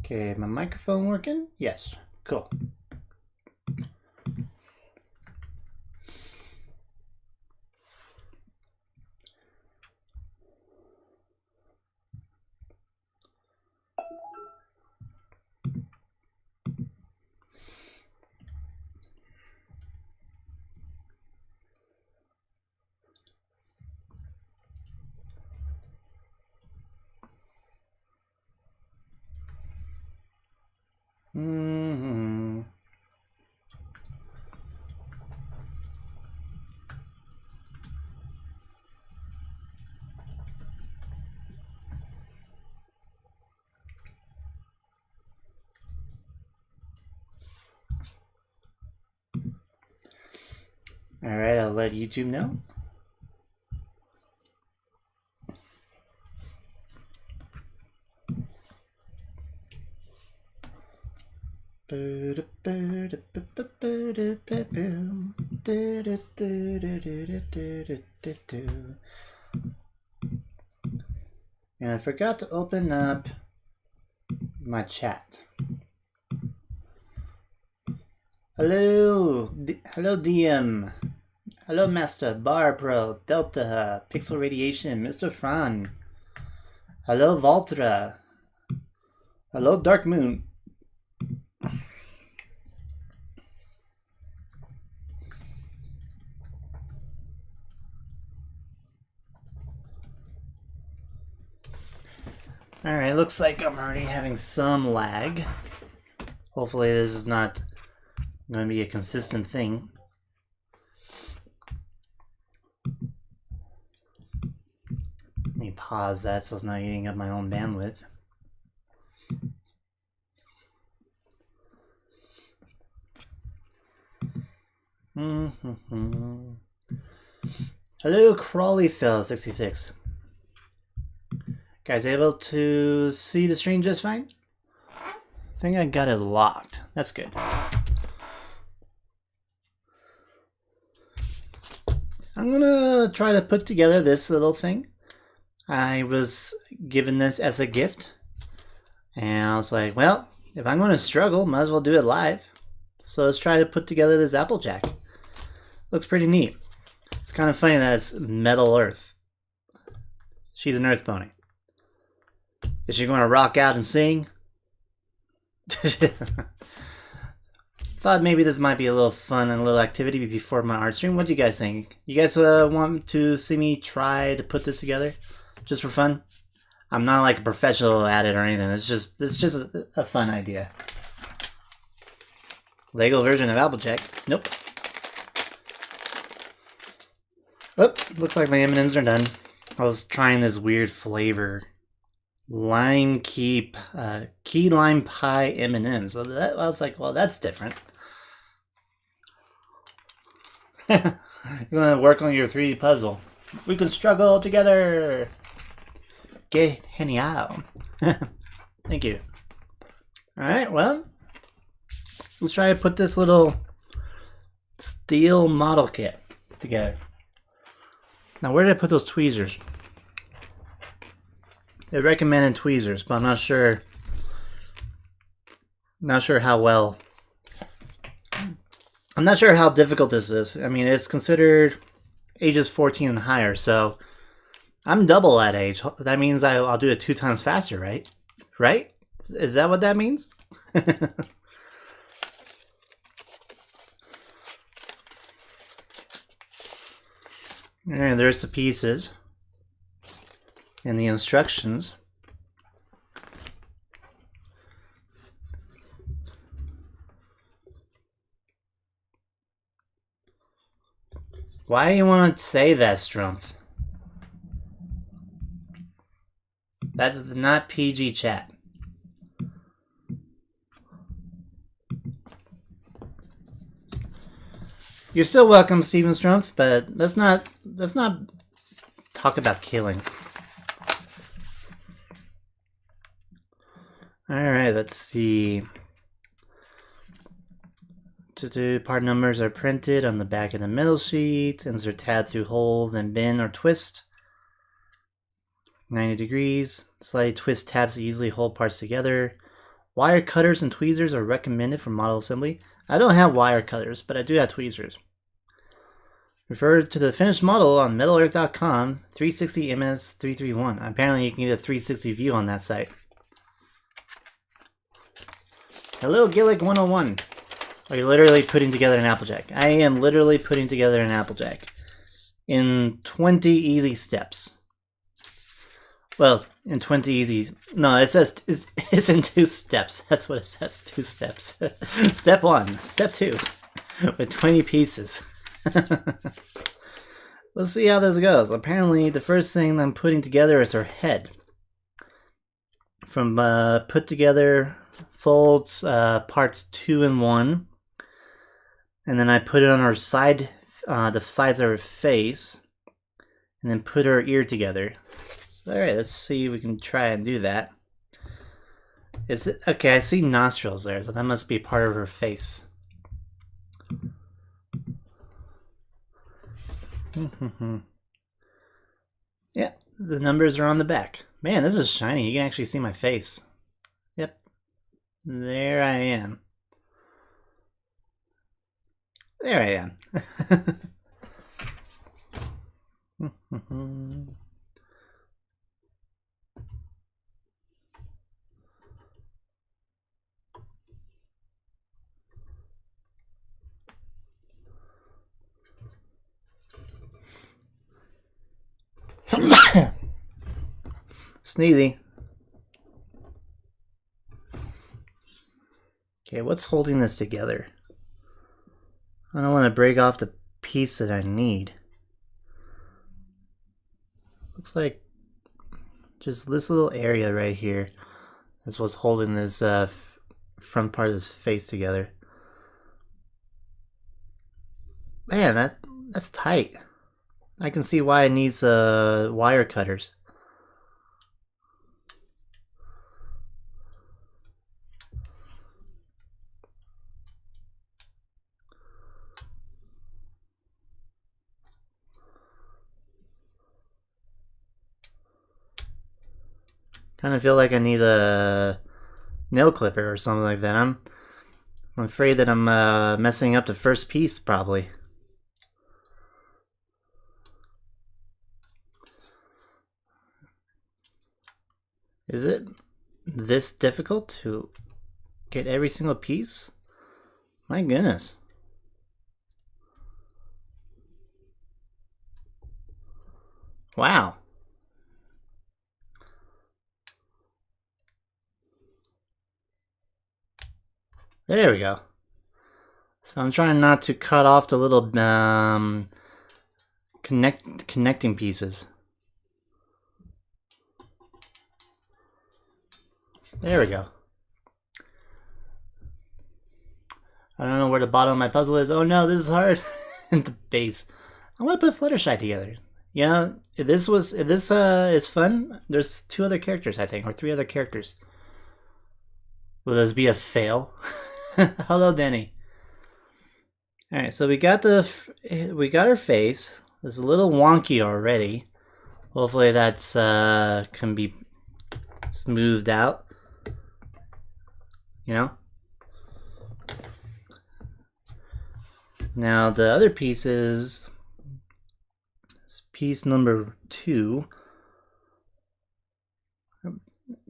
Okay, my microphone working? Yes. Cool. Mm-hmm. Alright, I'll let YouTube know. And I forgot to open up my chat. Hello, hello DM. Hello Master, Bar Pro, Delta, Pixel Radiation, Mr. Fran. Hello Voltra. Hello Dark Moon. Alright, looks like I'm already having some lag. Hopefully this is not going to be a consistent thing. Let me pause that so it's not eating up my own bandwidth. Hello Crawleyfell66. Guys, able to see the stream just fine? I think I got it locked. That's good. I'm gonna try to put together this little thing. I was given this as a gift. And I was like, well, if I'm gonna struggle, might as well do it live. So let's try to put together this Applejack. Looks pretty neat. It's kind of funny that it's Metal Earth. She's an Earth pony. Is she going to rock out and sing? Thought maybe this might be a little fun and a little activity before my art stream. What do you guys think? You guys want to see me try to put this together? Just for fun? I'm not like a professional at it or anything. It's just a fun idea. Lego version of Applejack. Nope. Oh, looks like my M&Ms are done. I was trying this weird flavor. Lime key lime pie M&Ms. So that, I was like, well, that's different. You want to work on your 3D puzzle? We can struggle together. Que genial. Thank you. All right, well, let's try to put this little steel model kit together. Now, where did I put those tweezers? They recommended tweezers, but I'm not sure. Not sure how well. I'm not sure how difficult this is. I mean, it's considered ages 14 and higher, so I'm double that age. That means I'll do it 2 times faster, right? Right? Is that what that means? And there's the pieces and the instructions. Why do you want to say that, Strumpf? That's not PG chat. You're still welcome, Steven Strumpf, but let's not talk about killing. Alright, let's see. Part numbers are printed on the back of the middle sheet. Ends are tabbed through hole, then bend or twist. 90 degrees. Slightly twist tabs to easily hold parts together. Wire cutters and tweezers are recommended for model assembly. I don't have wire cutters, but I do have tweezers. Refer to the finished model on MetalEarth.com, 360 MS331. Apparently you can get a 360 view on that site. Hello, Gillick 101. Are you literally putting together an Applejack? I am literally putting together an Applejack in 20 easy steps. Well, in 20 easy... No, it says it's in 2 steps. That's what it says, 2 steps. Step 1, step 2, with 20 pieces. Let's see how this goes. Apparently, the first thing I'm putting together is her head. From put together folds parts 2 and 1. And then I put it on her side, the sides of her face. And then put her ear together. Alright, let's see if we can try and do that. Is it okay? I see nostrils there, so that must be part of her face. Yeah, the numbers are on the back. Man, this is shiny. You can actually see my face. Yep. There I am. There I am. Sneezy. Okay, what's holding this together? I don't want to break off the piece that I need. Looks like just this little area right here is what's holding this front part of his face together. Man, that's tight. I can see why it needs wire cutters. Kind of feel like I need a nail clipper or something like that. I'm afraid that I'm messing up the first piece probably. Is it this difficult to get every single piece? My goodness. Wow. There we go. So I'm trying not to cut off the little connecting pieces. There we go. I don't know where the bottom of my puzzle is. Oh no, this is hard. And the base. I want to put Fluttershy together. Yeah, if this is fun, there's 2 other characters, I think, or 3 other characters. Will this be a fail? Hello, Denny. All right, so we got her face. It's a little wonky already. Hopefully that's can be smoothed out. You know. Now the other pieces. Piece number 2.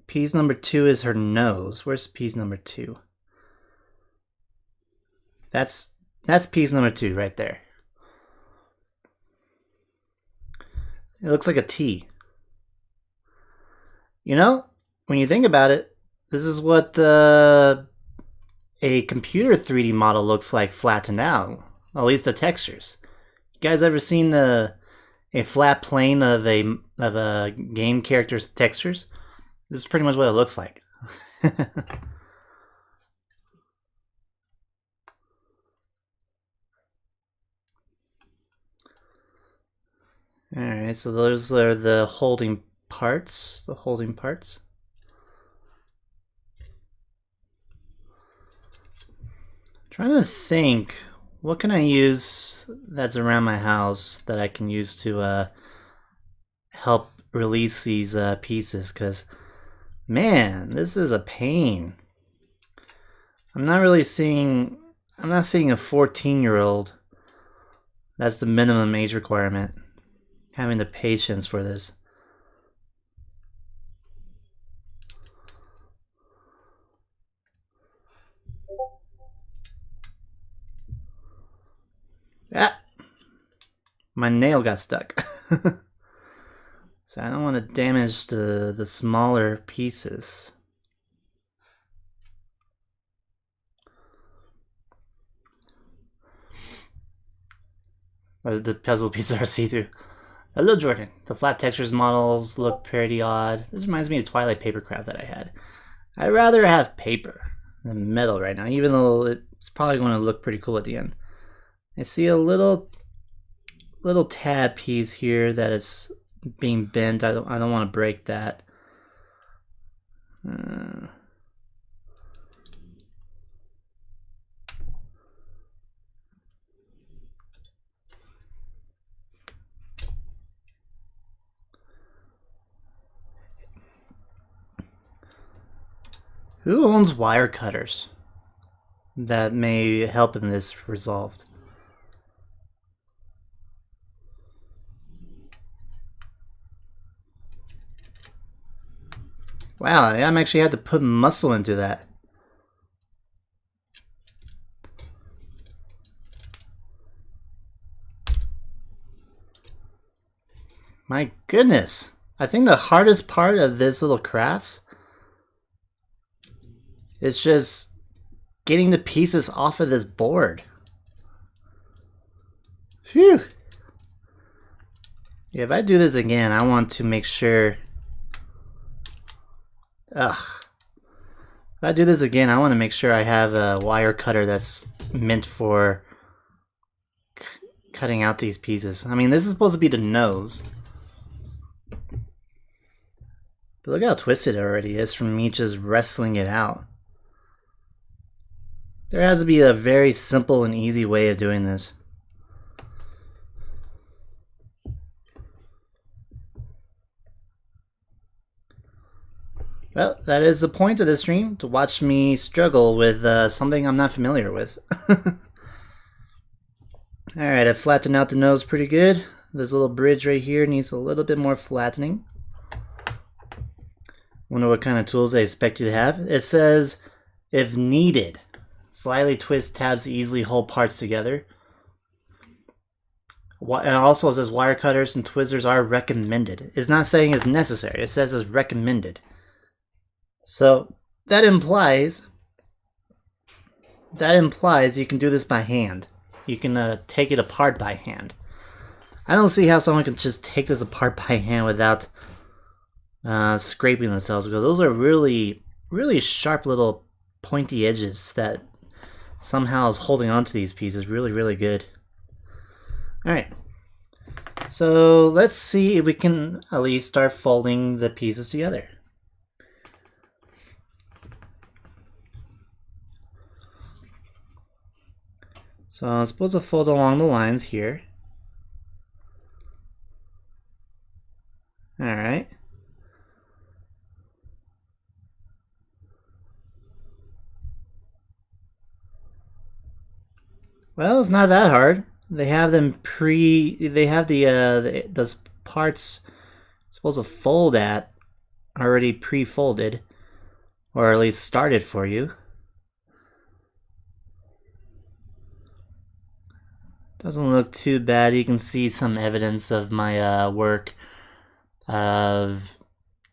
Piece number 2 is her nose. Where's piece number 2? That's piece number 2 right there. It looks like a T. You know, when you think about it, this is what a computer 3D model looks like flattened out. At least the textures. You guys ever seen a flat plane of a game character's textures? This is pretty much what it looks like. Alright, so those are the holding parts. Trying to think, what can I use that's around my house that I can use to help release these pieces? Because, man, this is a pain. I'm not seeing a 14-year-old. That's the minimum age requirement. Having the patience for this. Ah! My nail got stuck. So I don't want to damage the smaller pieces. The puzzle pieces are see-through. Hello, Jordan. The flat textures models look pretty odd. This reminds me of Twilight papercraft that I had. I'd rather have paper than metal right now, even though it's probably going to look pretty cool at the end. I see a little tab piece here that is being bent. I don't want to break that. Who owns wire cutters that may help in this resolved? Wow, I'm actually had to put muscle into that. My goodness. I think the hardest part of this little crafts is just getting the pieces off of this board. Phew. Yeah, if I do this again, I want to make sure... Ugh. If I do this again, I want to make sure I have a wire cutter that's meant for cutting out these pieces. I mean, this is supposed to be the nose. But look how twisted it already is from me just wrestling it out. There has to be a very simple and easy way of doing this. Well, that is the point of this stream, to watch me struggle with something I'm not familiar with. Alright, I flattened out the nose pretty good. This little bridge right here needs a little bit more flattening. Wonder what kind of tools they expect you to have. It says, if needed, slightly twist tabs to easily hold parts together. And also it says wire cutters and tweezers are recommended. It's not saying it's necessary, it says it's recommended. So that implies you can do this by hand. You can take it apart by hand. I don't see how someone can just take this apart by hand without scraping themselves, because those are really, really sharp little pointy edges that somehow is holding on to these pieces really, really good. Alright, so let's see if we can at least start folding the pieces together. So I'm supposed to fold along the lines here. Alright. Well, it's not that hard. They have them they have those parts supposed to fold at already pre-folded, or at least started for you. Doesn't look too bad. You can see some evidence of my work, of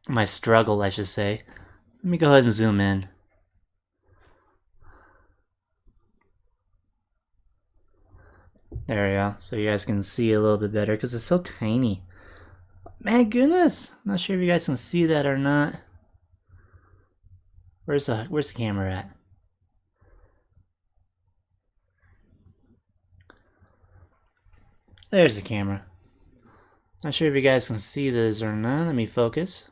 my struggle, I should say. Let me go ahead and zoom in. There we go, so you guys can see a little bit better, because it's so tiny. My goodness! I'm not sure if you guys can see that or not. Where's the camera at? There's the camera. Not sure if you guys can see this or not. Let me focus.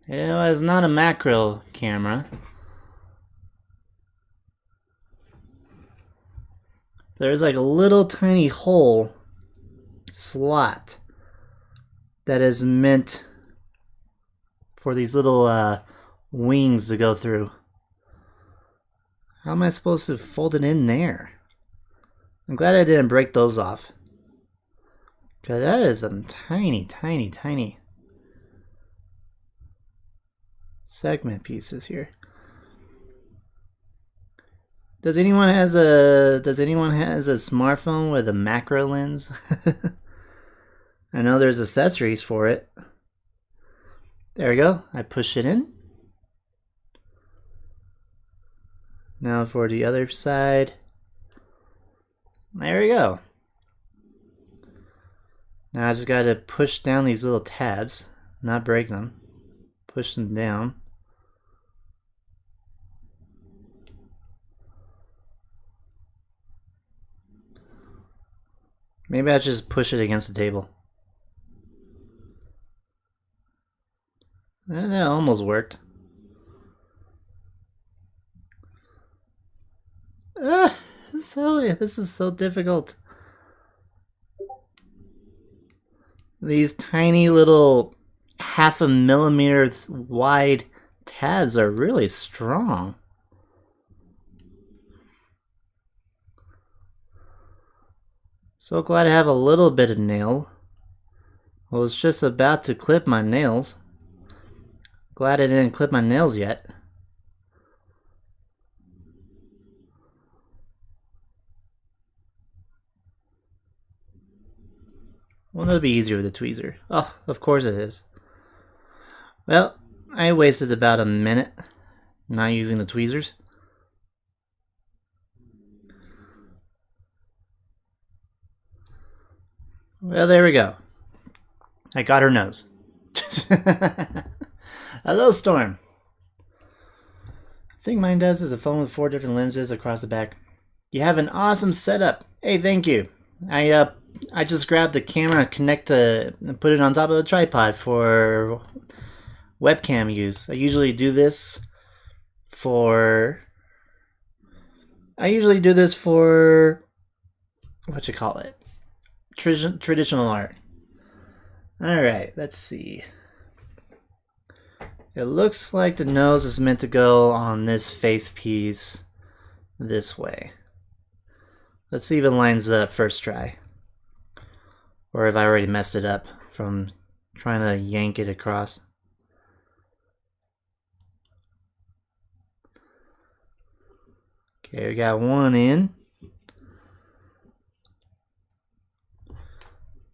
Yeah, it's not a macro camera. There's like a little tiny hole slot that is meant for these little wings to go through. How am I supposed to fold it in there? I'm glad I didn't break those off. Cause that is some tiny, tiny, tiny segment pieces here. Does anyone has a smartphone with a macro lens? I know there's accessories for it. There we go. I push it in. Now for the other side. There we go. Now I just gotta push down these little tabs, not break them. Push them down. Maybe I just push it against the table. That almost worked. This is so difficult. These tiny little 1/2 millimeter wide tabs are really strong. So glad I have a little bit of nail. I was just about to clip my nails. Glad I didn't clip my nails yet. Won't it be easier with a tweezer? Oh, of course it is. Well, I wasted about a minute not using the tweezers. Well, there we go. I got her nose. Hello, Storm. I think mine does is a phone with 4 different lenses across the back. You have an awesome setup. Hey, thank you. I just grabbed the camera, and put it on top of a tripod for webcam use. I usually do this for what you call it? Traditional art. Alright, let's see. It looks like the nose is meant to go on this face piece this way. Let's see if it lines up first try. Or if I already messed it up from trying to yank it across. Okay, we got one in.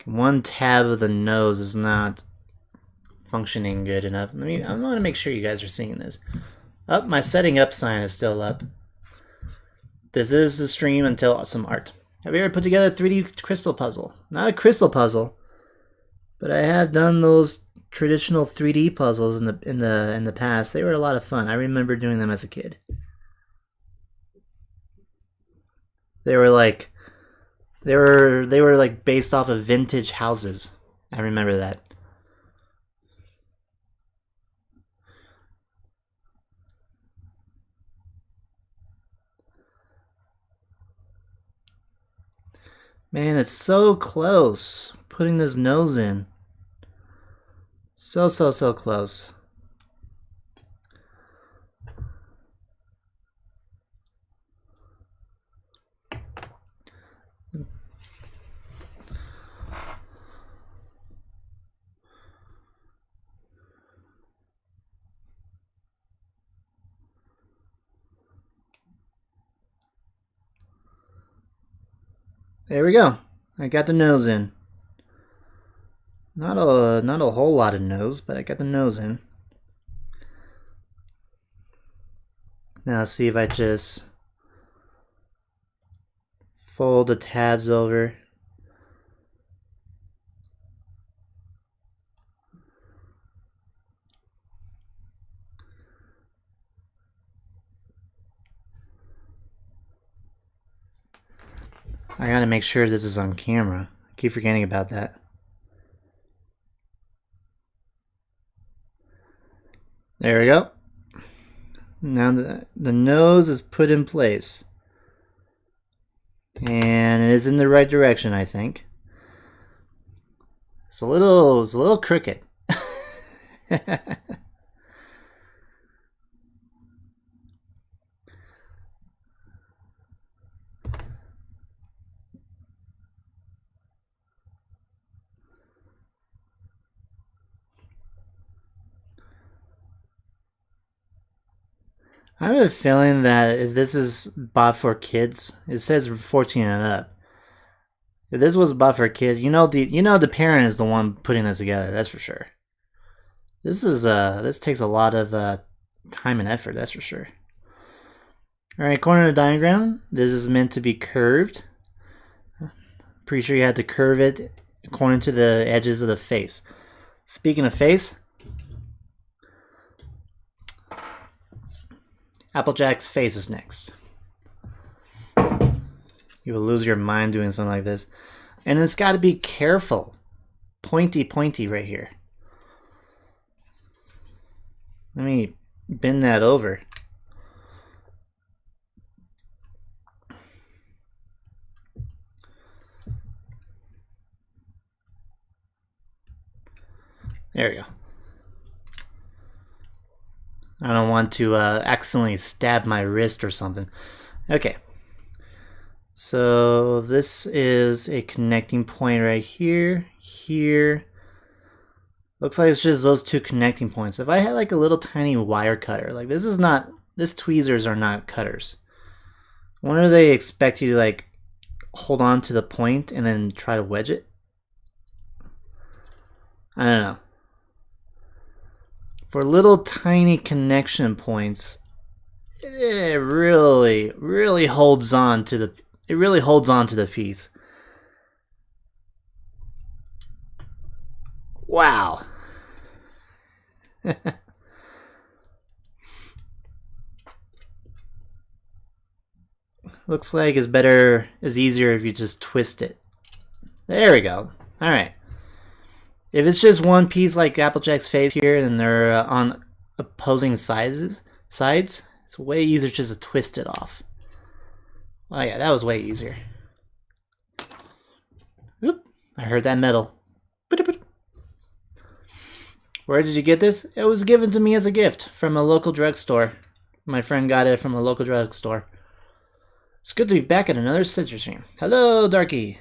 One tab of the nose is not functioning good enough. I want to make sure you guys are seeing this. Oh, my setting up sign is still up. This is the stream until some art. Have you ever put together a 3D crystal puzzle? Not a crystal puzzle, but I have done those traditional 3D puzzles in the past. They were a lot of fun. I remember doing them as a kid. They were like based off of vintage houses. I remember that. Man, it's so close putting this nose in. So close. There we go. I got the nose in. Not a whole lot of nose, but I got the nose in. Now see if I just fold the tabs over. I gotta make sure this is on camera. I keep forgetting about that. There we go. Now the nose is put in place. And it is in the right direction, I think. It's a little crooked. I have a feeling that if this is bought for kids, it says 14 and up. If this was bought for kids, the parent is the one putting this together. That's for sure. This takes a lot of time and effort. That's for sure. All right, according to the diagram, this is meant to be curved. Pretty sure you had to curve it according to the edges of the face. Speaking of face, Applejack's face is next. You will lose your mind doing something like this. And it's got to be careful. Pointy right here. Let me bend that over. There we go. I don't want to accidentally stab my wrist or something. Okay. So this is a connecting point right here, here. Looks like it's just those two connecting points. If I had like a little tiny wire cutter, like this tweezers are not cutters. I wonder if they expect you to like hold on to the point and then try to wedge it. I don't know. For little tiny connection points, it really holds on to the piece. Wow. Looks like it's easier if you just twist it. There we go. All right. If it's just one piece like Applejack's face here and they're on opposing sides, it's way easier just to twist it off. Oh yeah, that was way easier. Oop, I heard that metal. Where did you get this? It was given to me as a gift from a local drugstore. My friend got it from a local drugstore. It's good to be back at another Citrus stream. Hello, Darky.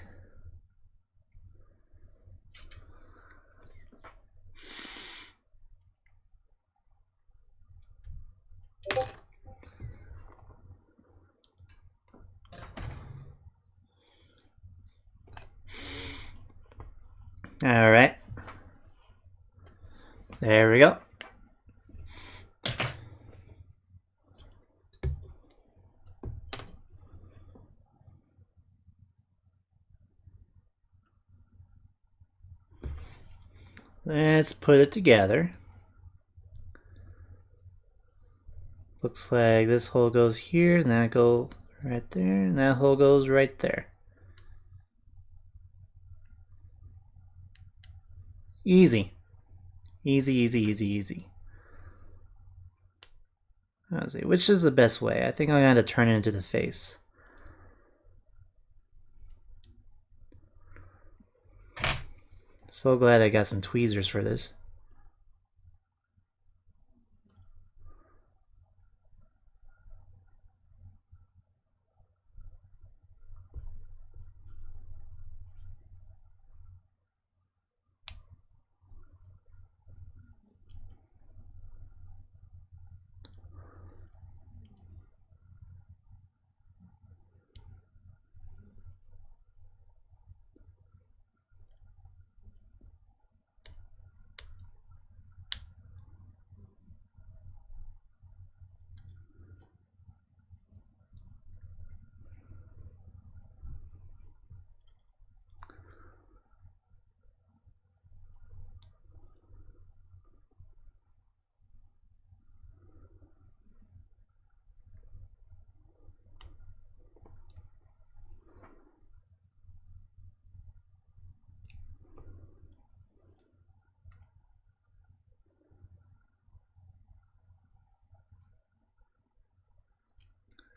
All right. There we go. Let's put it together. Looks like this hole goes here, and that goes right there, and that hole goes right there. Easy. Easy. Let's see, which is the best way? I think I'm going to turn it into the face. So glad I got some tweezers for this.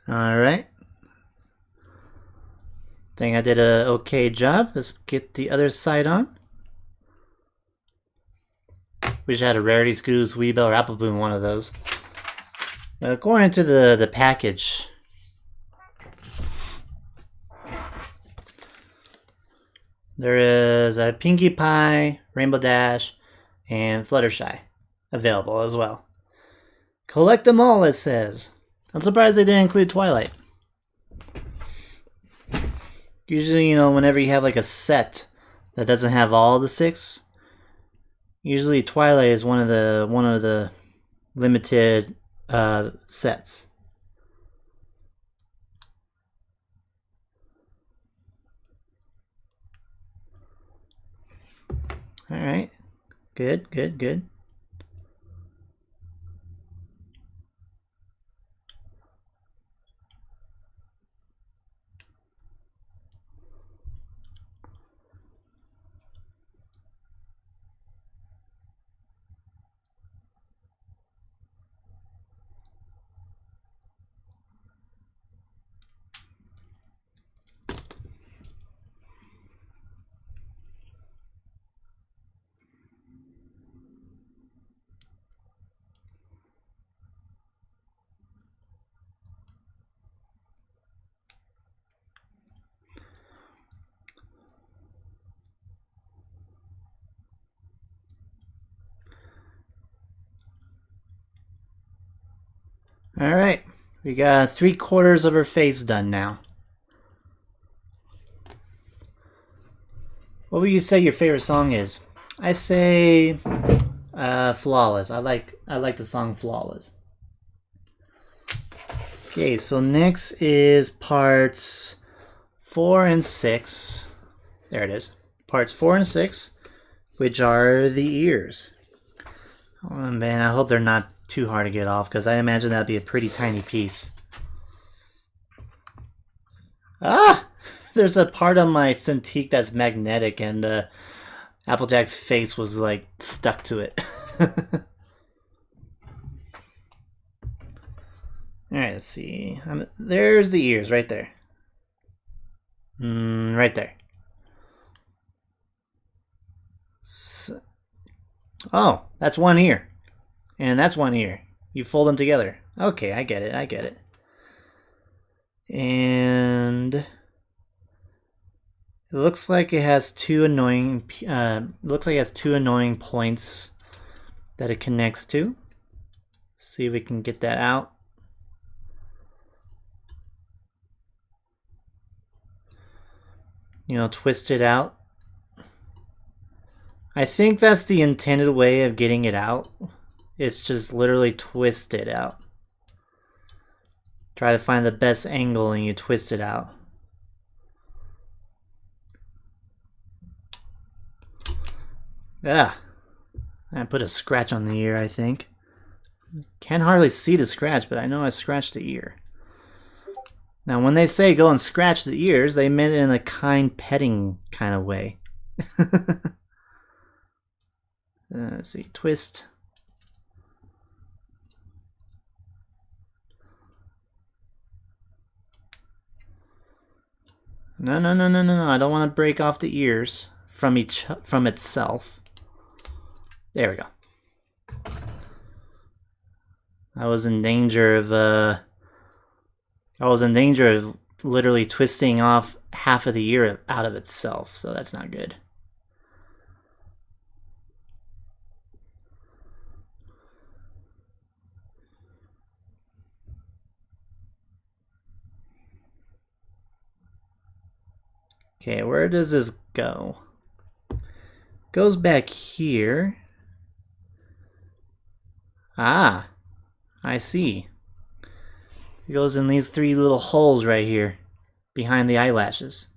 All right. Think I did a okay job. Let's get the other side on. Wish I had a Rarity Scoops, Weebell, or Apple Bloom, one of those. According to the package, there is a Pinkie Pie, Rainbow Dash, and Fluttershy available as well. Collect them all, it says. I'm surprised they didn't include Twilight. Usually, you know, whenever you have like a set that doesn't have all the 6, usually Twilight is one of the limited sets. All right, good, good, good. All right, we got 3/4 of her face done now. What would you say your favorite song is? I say Flawless. I like the song Flawless. Okay, so next is parts 4 and 6. There it is. Parts 4 and 6, which are the ears. Oh man, I hope they're not too hard to get off, because I imagine that'd be a pretty tiny piece. Ah! There's a part of my Cintiq that's magnetic, and Applejack's face was like stuck to it. Alright, let's see. There's the ears right there. Right there. Oh, that's one ear. And that's one ear. You fold them together. Okay, I get it. I get it. And it looks like it has two annoying points that it connects to. See if we can get that out. You know, twist it out. I think that's the intended way of getting it out. It's just literally twist it out. Try to find the best angle and you twist it out. Ah, I put a scratch on the ear, I think. Can't hardly see the scratch, but I know I scratched the ear. Now, when they say go and scratch the ears, they meant it in a kind petting kind of way. Let's see, twist. No, I don't want to break off the ears from itself. There we go. I was in danger of literally twisting off half of the ear out of itself, so that's not good. Okay, where does this go? Goes back here. Ah, I see. It goes in these 3 little holes right here, behind the eyelashes.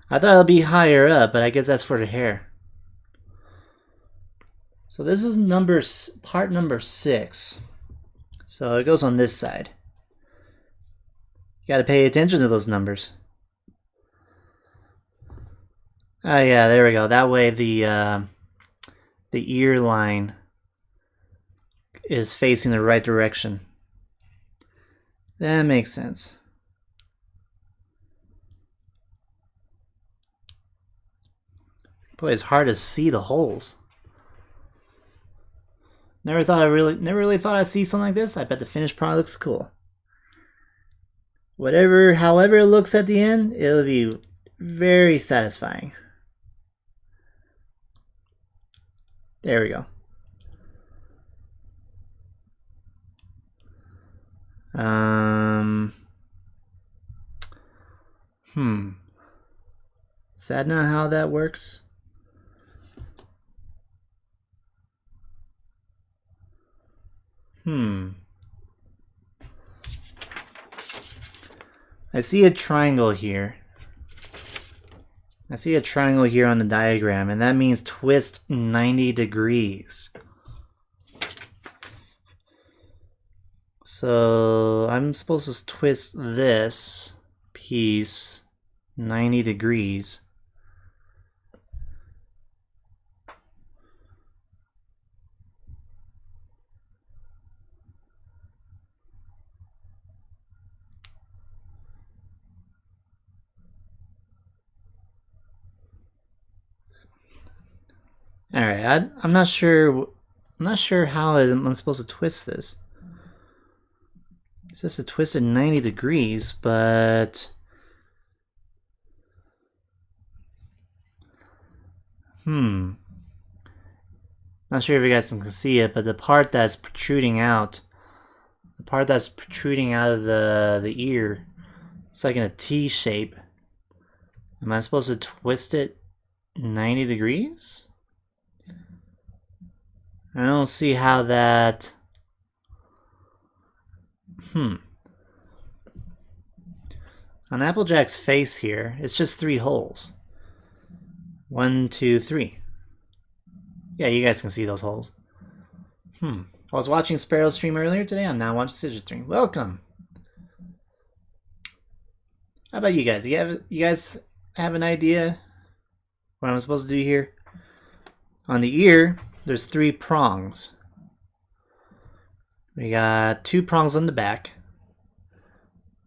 I thought it'd be higher up, but I guess that's for the hair. So this is part number 6. So it goes on this side. You gotta pay attention to those numbers. Oh yeah, there we go. That way the ear line is facing the right direction. That makes sense. Boy, it's hard to see the holes. Never really thought I'd see something like this. I bet the finished product looks cool. However it looks at the end, it'll be very satisfying. There we go. Is that not how that works? I see a triangle here. I see a triangle here on the diagram, and that means twist 90 degrees. So I'm supposed to twist this piece 90 degrees. All right, I'm not sure. I'm not sure how I'm supposed to twist this. It says to twist it 90 degrees, but not sure if you guys can see it, but the part that's protruding out, of the ear, it's like in a T shape. Am I supposed to twist it 90 degrees? I don't see how that... On Applejack's face here, it's just 3 holes. 1, 2, 3. Yeah, you guys can see those holes. I was watching Sparrow's stream earlier today. I'm now watching Sid's stream. Welcome! How about you guys? You guys have an idea what I'm supposed to do here? On the ear, there's 3 prongs. We got 2 prongs on the back.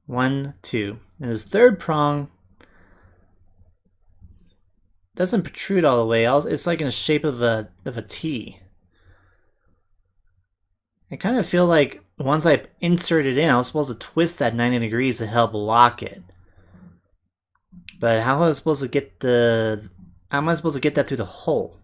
1, 2. And this 3rd prong doesn't protrude all the way. It's like in the shape of a T. I kind of feel like once I insert it in, I was supposed to twist that 90 degrees to help lock it. But how am I supposed to get that through the hole?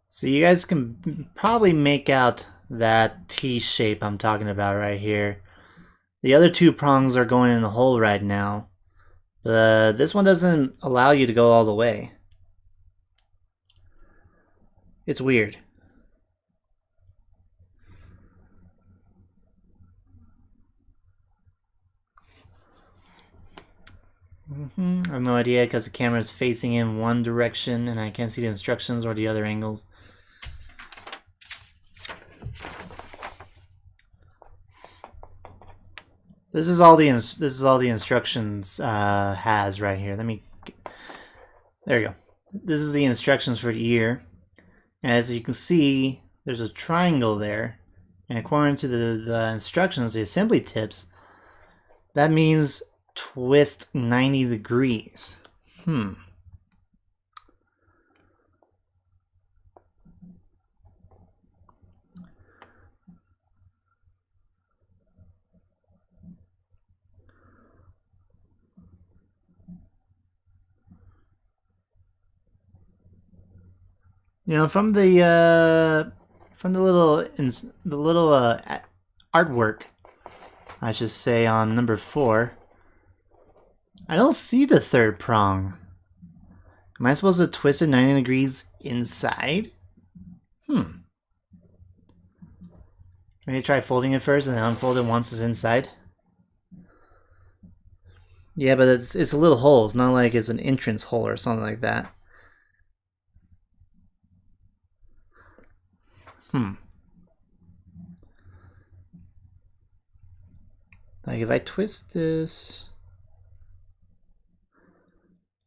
So you guys can probably make out that T shape I'm talking about right here. The other 2 prongs are going in the hole right now. But this one doesn't allow you to go all the way. It's weird. I have no idea because the camera is facing in one direction and I can't see the instructions or the other angles. This is all the instructions has right here. There you go. This is the instructions for the ear. And as you can see, there's a triangle there. And according to the instructions, the assembly tips, that means twist 90 degrees. You know, from the little artwork, I should say, on number 4, I don't see the 3rd prong. Am I supposed to twist it 90 degrees inside? Maybe try folding it first and then unfold it once it's inside. Yeah, but it's a little hole. It's not like it's an entrance hole or something like that. Like if I twist this,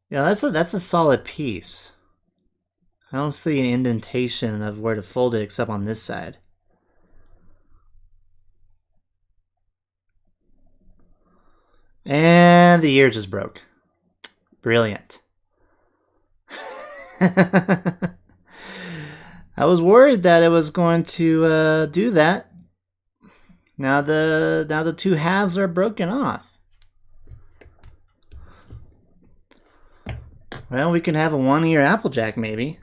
yeah, that's a solid piece. I don't see an indentation of where to fold it except on this side. And the ear just broke. Brilliant. I was worried that it was going to do that. Now the 2 halves are broken off. Well, we can have a one-ear Applejack, maybe.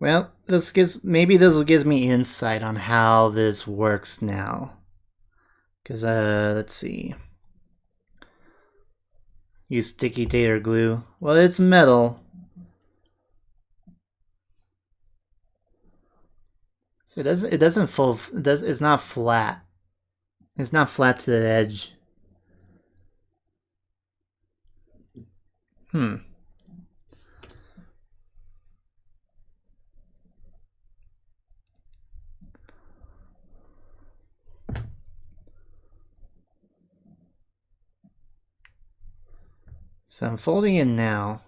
Well, maybe this will give me insight on how this works now. Because, let's see. Use sticky tater glue. Well, it's metal. So it's not flat. It's not flat to the edge. So I'm folding it now.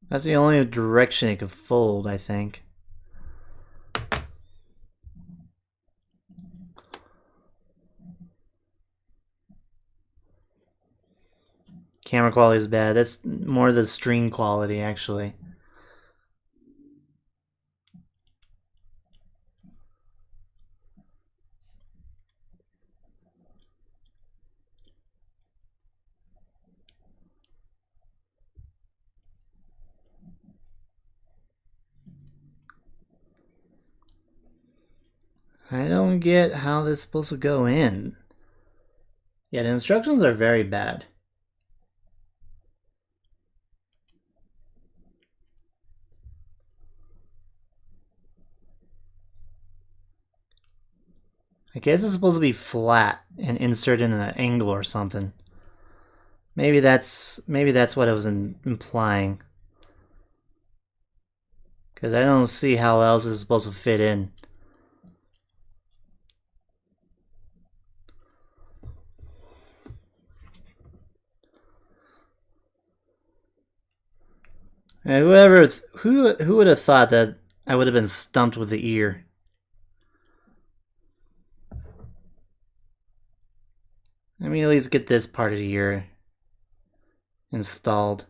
That's the only direction it could fold, I think. Camera quality is bad. That's more the stream quality, actually. I don't get how this is supposed to go in. Yeah, the instructions are very bad. I guess it's supposed to be flat and insert in an angle or something. Maybe that's what it was implying. Because I don't see how else it's supposed to fit in. And who would have thought that I would have been stumped with the ear? Let me at least get this part of the ear installed.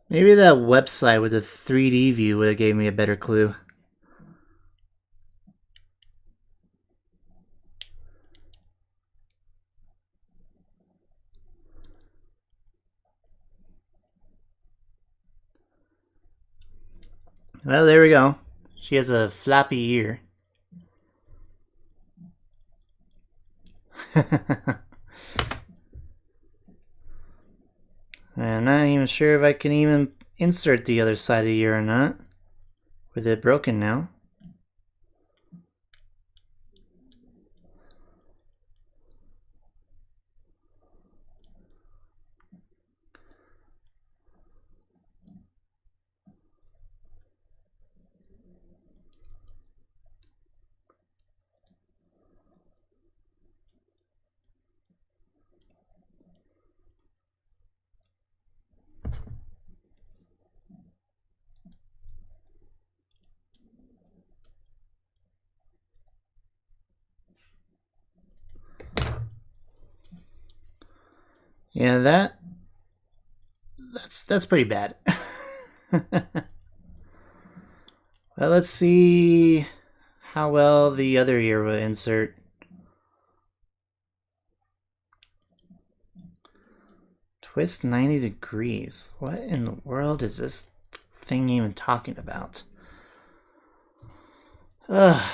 Maybe that website with the 3D view would have gave me a better clue. Well, there we go. She has a flappy ear. I'm not even sure if I can even insert the other side of the ear or not. With it broken now. Yeah, that's pretty bad. Well, let's see how well the other ear will insert. Twist 90 degrees. What in the world is this thing even talking about? Ugh.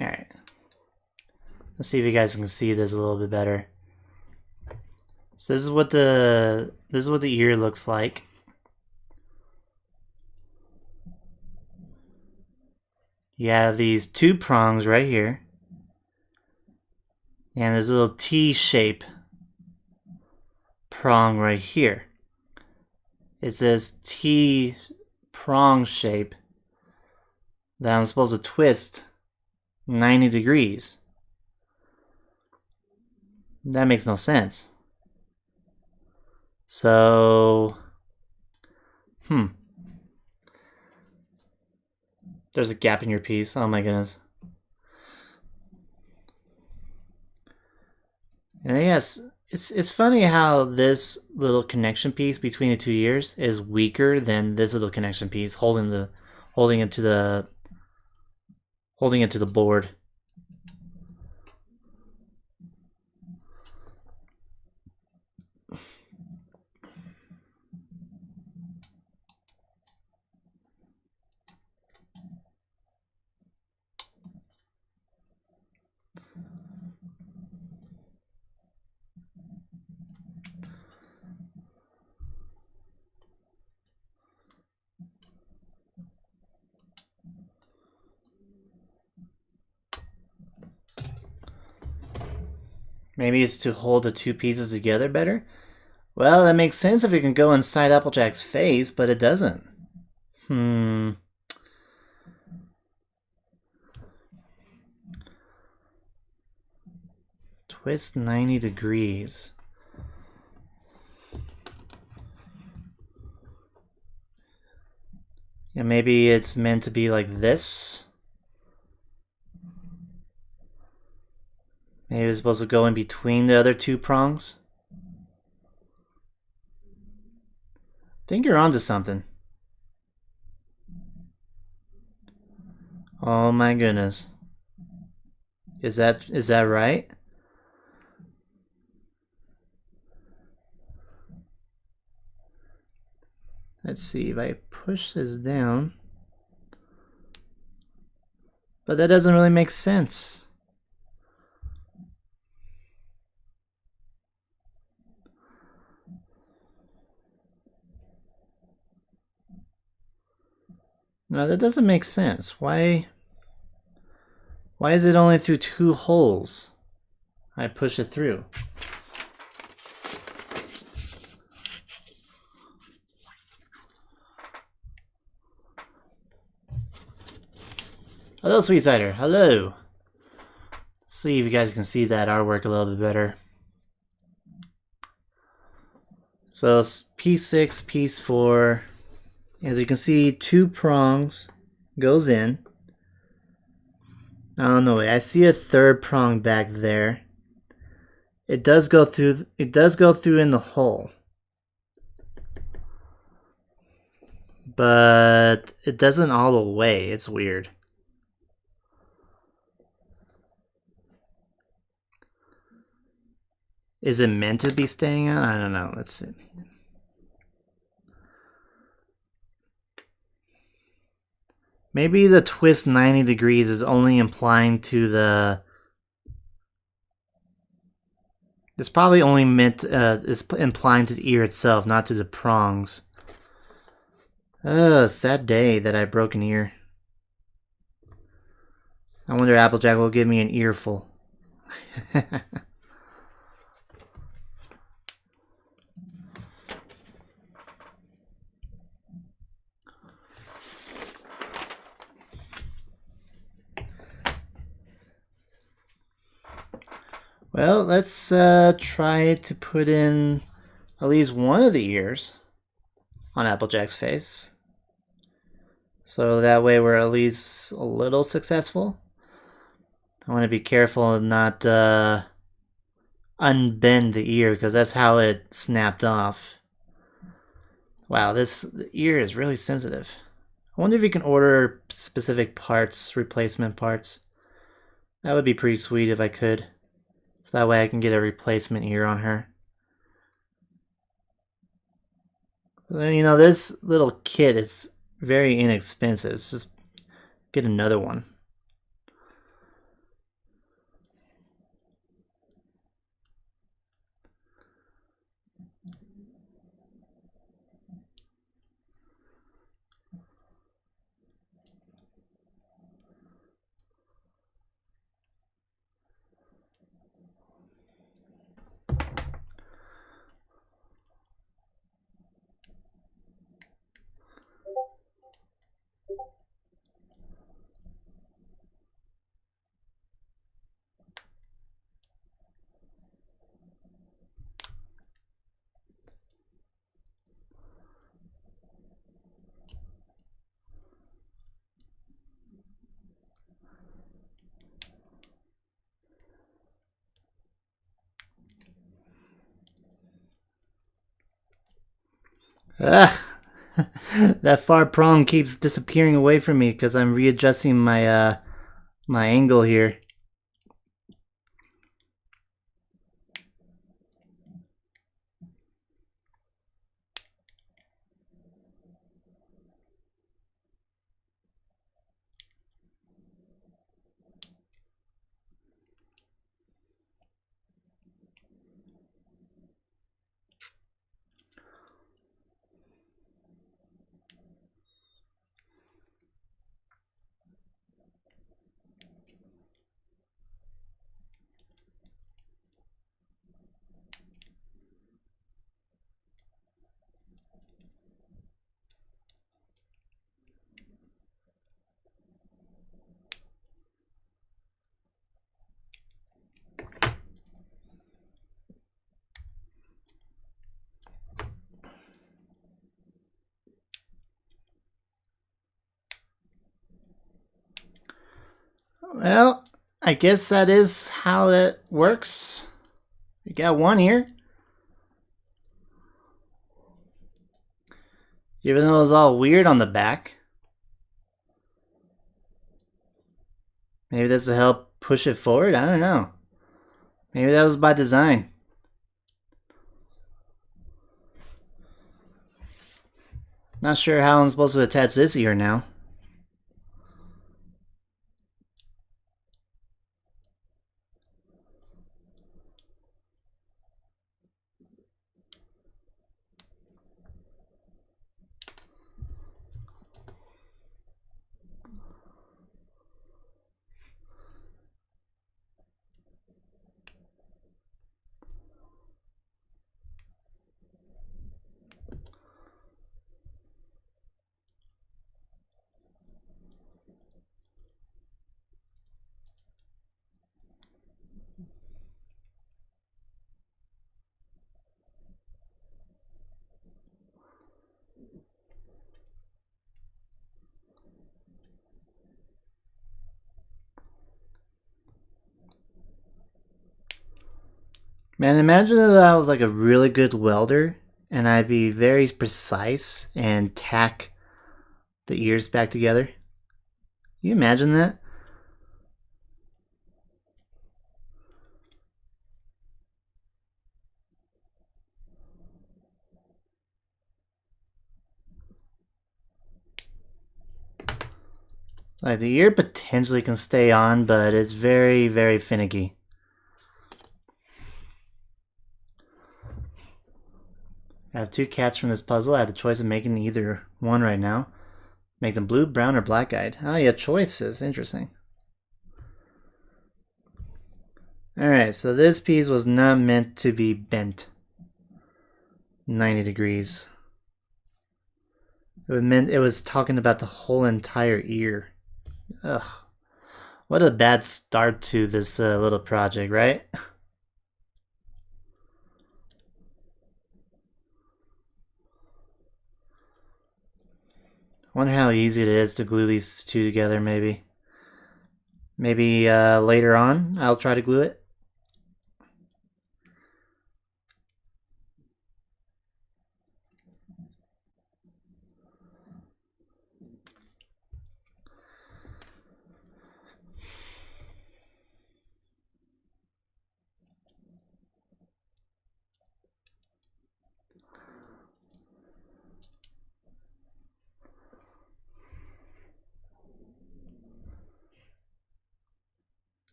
Alright. Let's see if you guys can see this a little bit better. So this is what the ear looks like. You have these two prongs right here. And there's a little T-shape prong right here. It says T prong shape that I'm supposed to twist 90 degrees. That makes no sense. So, there's a gap in your piece. Oh my goodness. And yes, it's funny how this little connection piece between the two ears is weaker than this little connection piece holding it to the board. Maybe it's to hold the two pieces together better? Well, that makes sense if it can go inside Applejack's face, but it doesn't. Twist 90 degrees. Yeah, maybe it's meant to be like this. Maybe it's supposed to go in between the other two prongs. I think you're onto something. Oh my goodness. Is that right? Let's see if I push this down. But that doesn't really make sense. No, that doesn't make sense. Why is it only through two holes? I push it through. Hello, Sweet Cider. Hello. See if you guys can see that artwork a little bit better. So piece 6, piece 4. As you can see, two prongs goes in. Oh no, I see a third prong back there. It does go through in the hole. But it doesn't all the way. It's weird. Is it meant to be staying on? I don't know. Let's see. Maybe the twist 90 degrees is only implying to the... It's probably only meant, it's implying to the ear itself, not to the prongs. Sad day that I broke an ear. I wonder if Applejack will give me an earful. Well, let's try to put in at least one of the ears on Applejack's face. So that way we're at least a little successful. I want to be careful and not unbend the ear because that's how it snapped off. Wow, the ear is really sensitive. I wonder if you can order specific parts, replacement parts. That would be pretty sweet if I could. So that way I can get a replacement ear on her. But then, you know, this little kit is very inexpensive. Let's just get another one. Ah, that far prong keeps disappearing away from me because I'm readjusting my my angle here. Well, I guess that is how it works. We got one here. Even though it was all weird on the back. Maybe this will help push it forward? I don't know. Maybe that was by design. Not sure how I'm supposed to attach this ear now. Man, imagine if I was like a really good welder and I'd be very precise and tack the ears back together. Can you imagine that? Like the ear potentially can stay on, but it's very, very finicky. I have two cats from this puzzle. I have the choice of making either one right now. Make them blue, brown, or black-eyed. Oh, yeah, choices. Interesting. Alright, so this piece was not meant to be bent 90 degrees. It was talking about the whole entire ear. Ugh. What a bad start to this little project, right? I wonder how easy it is to glue these two together, maybe. Maybe later on I'll try to glue it.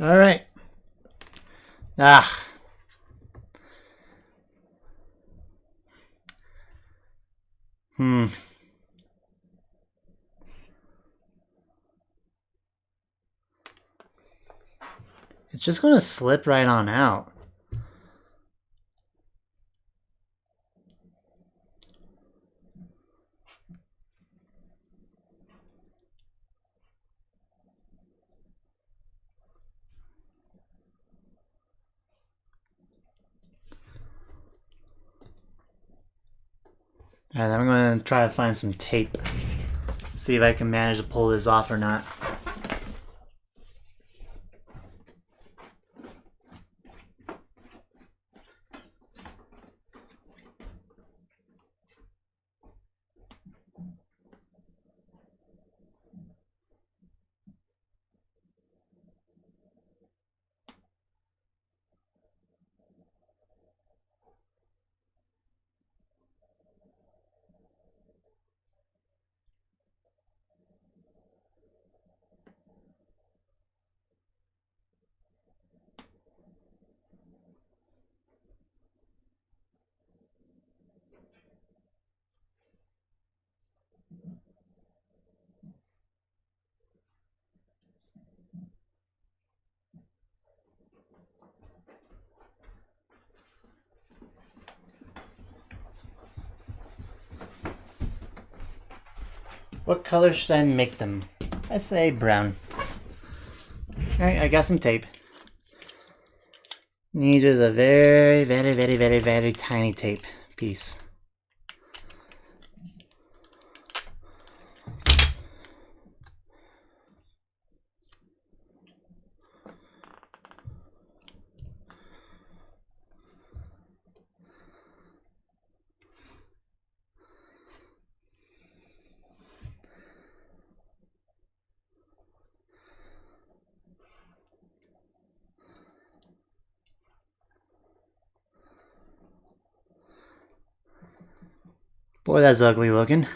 Alright. Ah. Hmm. It's just going to slip right on out. Alright, I'm going to try to find some tape. See if I can manage to pull this off or not. What color should I make them? I say brown. Alright, I got some tape. Need just a very, very, very, very, very tiny tape piece. Boy, that's ugly looking.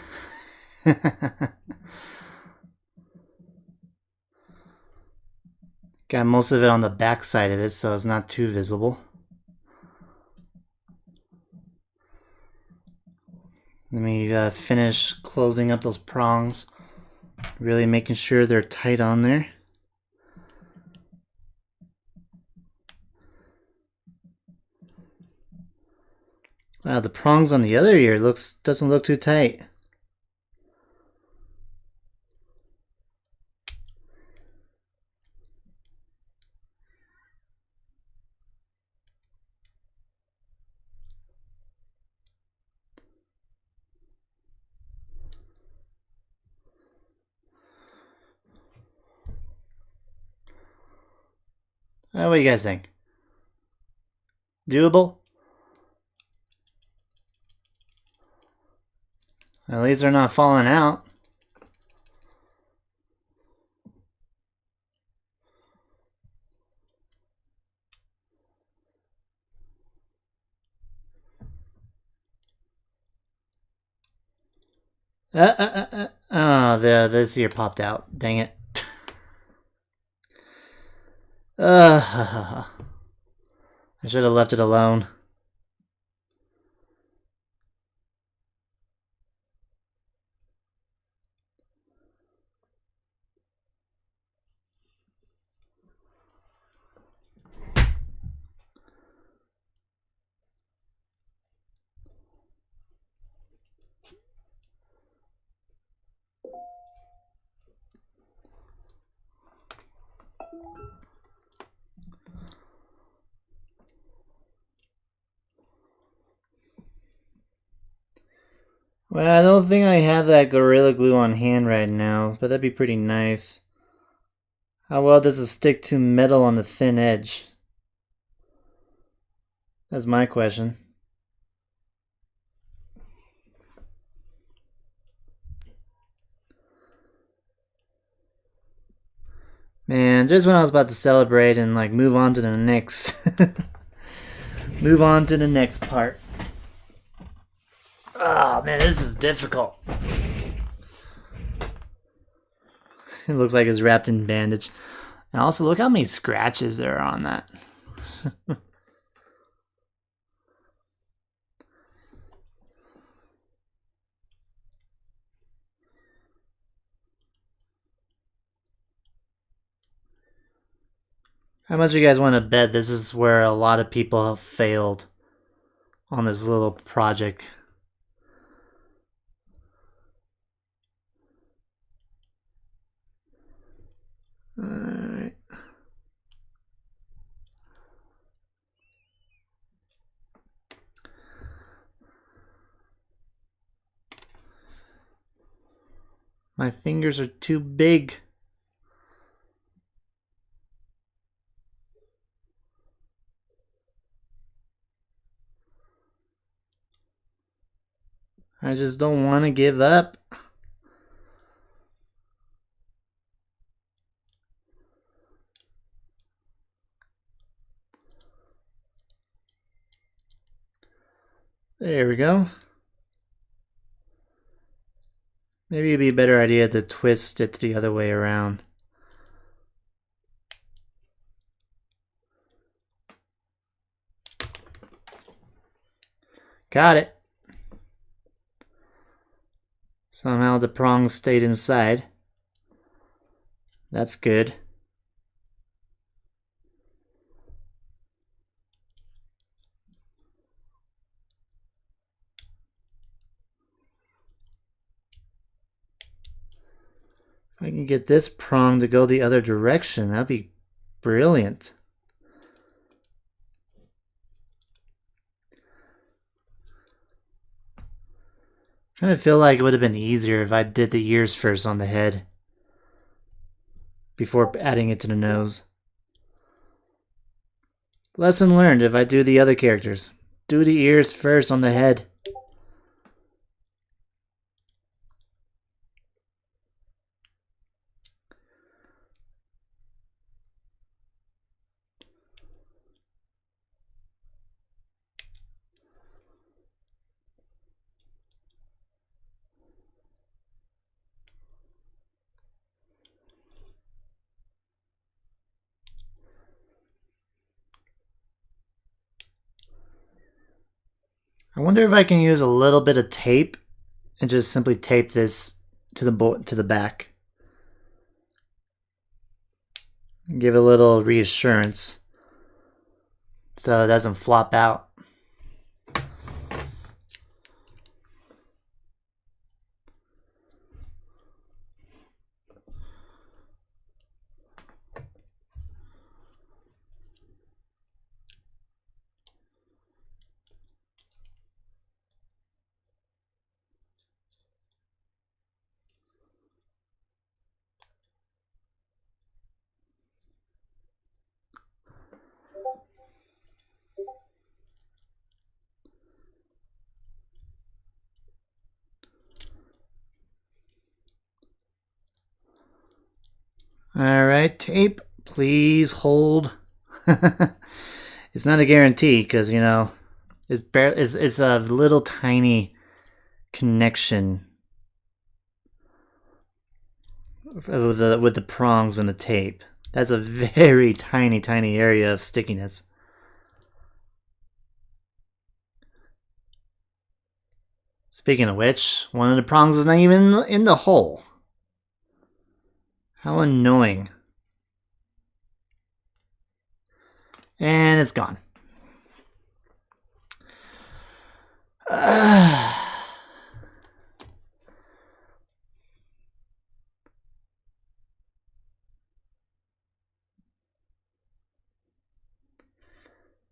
Got most of it on the back side of it, so it's not too visible. Let me finish closing up those prongs. Really making sure they're tight on there. Wow, the prongs on the other ear doesn't look too tight. What do you guys think? Doable? At least they're not falling out. Oh, this ear popped out. Dang it. I should have left it alone. Well, I don't think I have that Gorilla Glue on hand right now, but that'd be pretty nice. How well does it stick to metal on the thin edge? That's my question. Man, just when I was about to celebrate and like move on to the next move on to the next part. Oh man, this is difficult. It looks like it's wrapped in bandage. And also look how many scratches there are on that. How much you guys want to bet this is where a lot of people have failed on this little project? Alright. My fingers are too big. I just don't want to give up. There we go. Maybe it'd be a better idea to twist it the other way around. Got it. Somehow the prongs stayed inside. That's good. If I can get this prong to go the other direction, that'd be brilliant. Kind of feel like it would have been easier if I did the ears first on the head before adding it to the nose. Lesson learned if I do the other characters. Do the ears first on the head. I wonder if I can use a little bit of tape and just simply tape this to the back. Give it a little reassurance so it doesn't flop out. Alright, tape, please hold. It's not a guarantee because, you know, it's a little tiny connection with the prongs and the tape. That's a very tiny area of stickiness. Speaking of which, one of the prongs is not even in the hole. How annoying. And it's gone.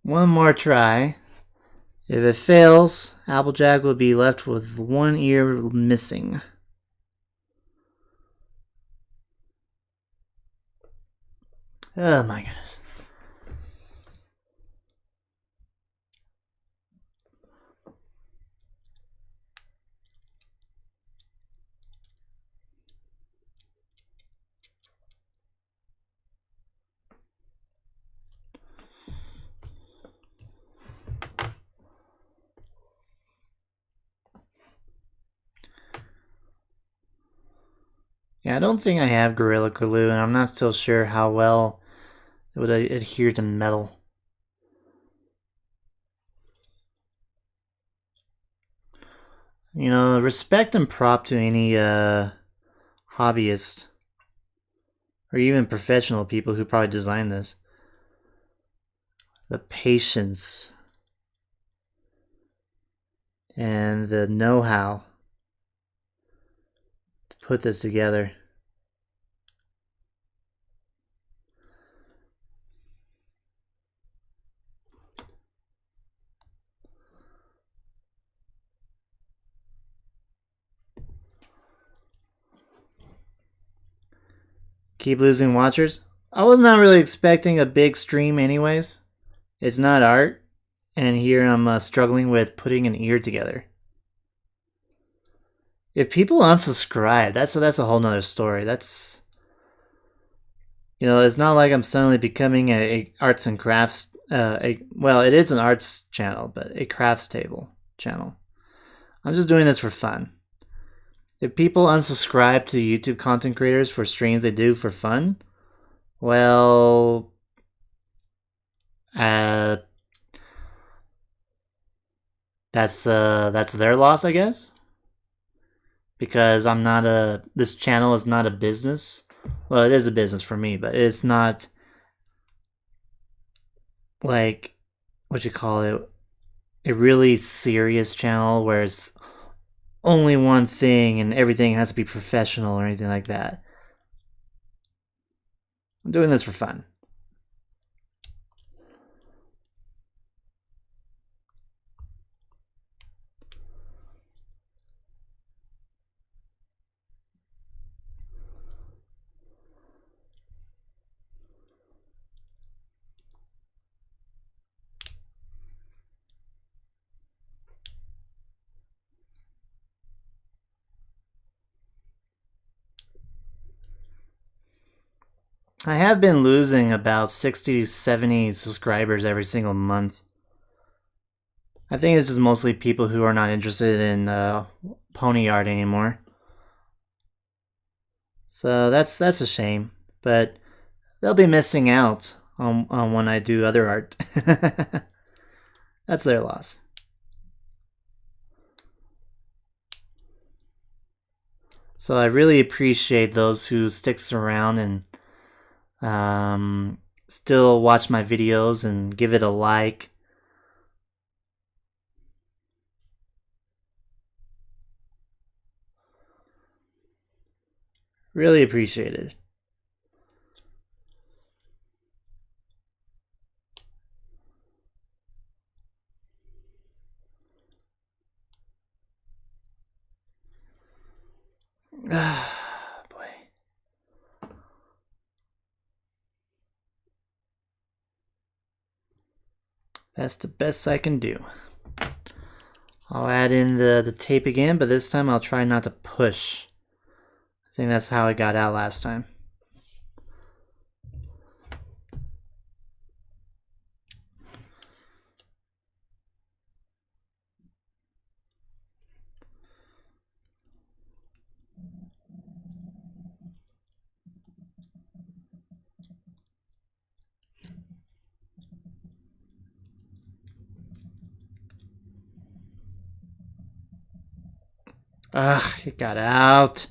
One more try. If it fails, Applejack will be left with one ear missing. Oh my goodness. Yeah, I don't think I have Gorilla Glue, and I'm not still sure how well it would adhere to metal. You know, respect and prop to any hobbyist or even professional people who probably designed this. the patience and the know-how to put this together. Keep losing watchers. I was not really expecting a big stream anyways. It's not art. And here I'm struggling with putting an ear together. If people unsubscribe, that's a whole nother story. That's, you know, it's not like I'm suddenly becoming a arts and crafts, well, it is an arts channel, but a crafts table channel. I'm just doing this for fun. If people unsubscribe to YouTube content creators for streams they do for fun, well, that's their loss, I guess. Because I'm not this channel is not a business. Well, it is a business for me, but it's not like, what you call it, a really serious channel where it's only one thing and everything has to be professional or anything like that. I'm doing this for fun. I have been losing about 60 to 70 subscribers every single month. I think it's just mostly people who are not interested in pony art anymore. So that's a shame, but they'll be missing out on when I do other art. That's their loss. So I really appreciate those who sticks around and still watch my videos and give it a like. Really appreciate it. Ah, boy. That's the best I can do. I'll add in the tape again, but this time I'll try not to push. I think that's how it got out last time. Ugh, it got out.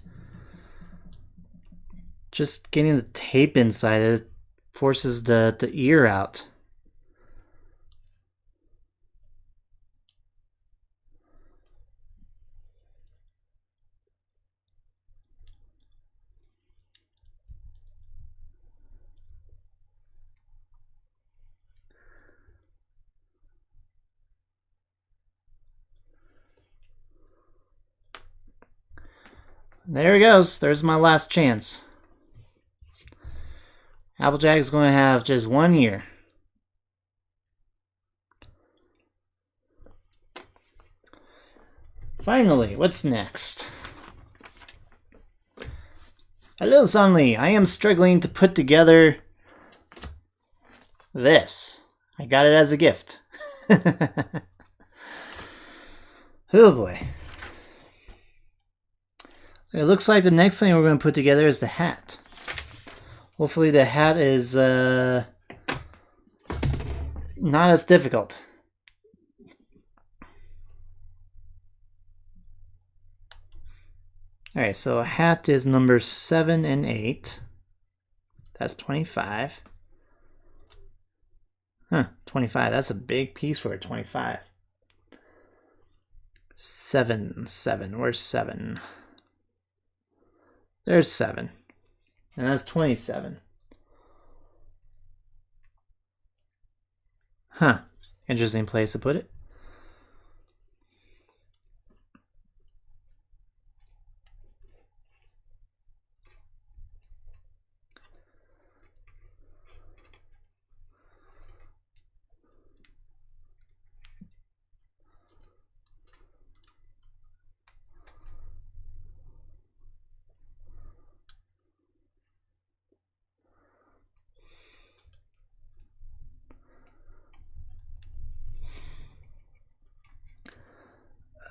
Just getting the tape inside it forces the ear out. There it goes. There's my last chance. Applejack is going to have just 1 year. Finally, what's next? Hello, Sunli. I am struggling to put together this. I got it as a gift. Oh boy. It looks like the next thing we're going to put together is the hat. Hopefully the hat is not as difficult. Alright, so a hat is number 7 and 8. That's 25. Huh, 25. That's a big piece for a 25. 7. Where's 7? There's 7. And that's 27. Huh. Interesting place to put it.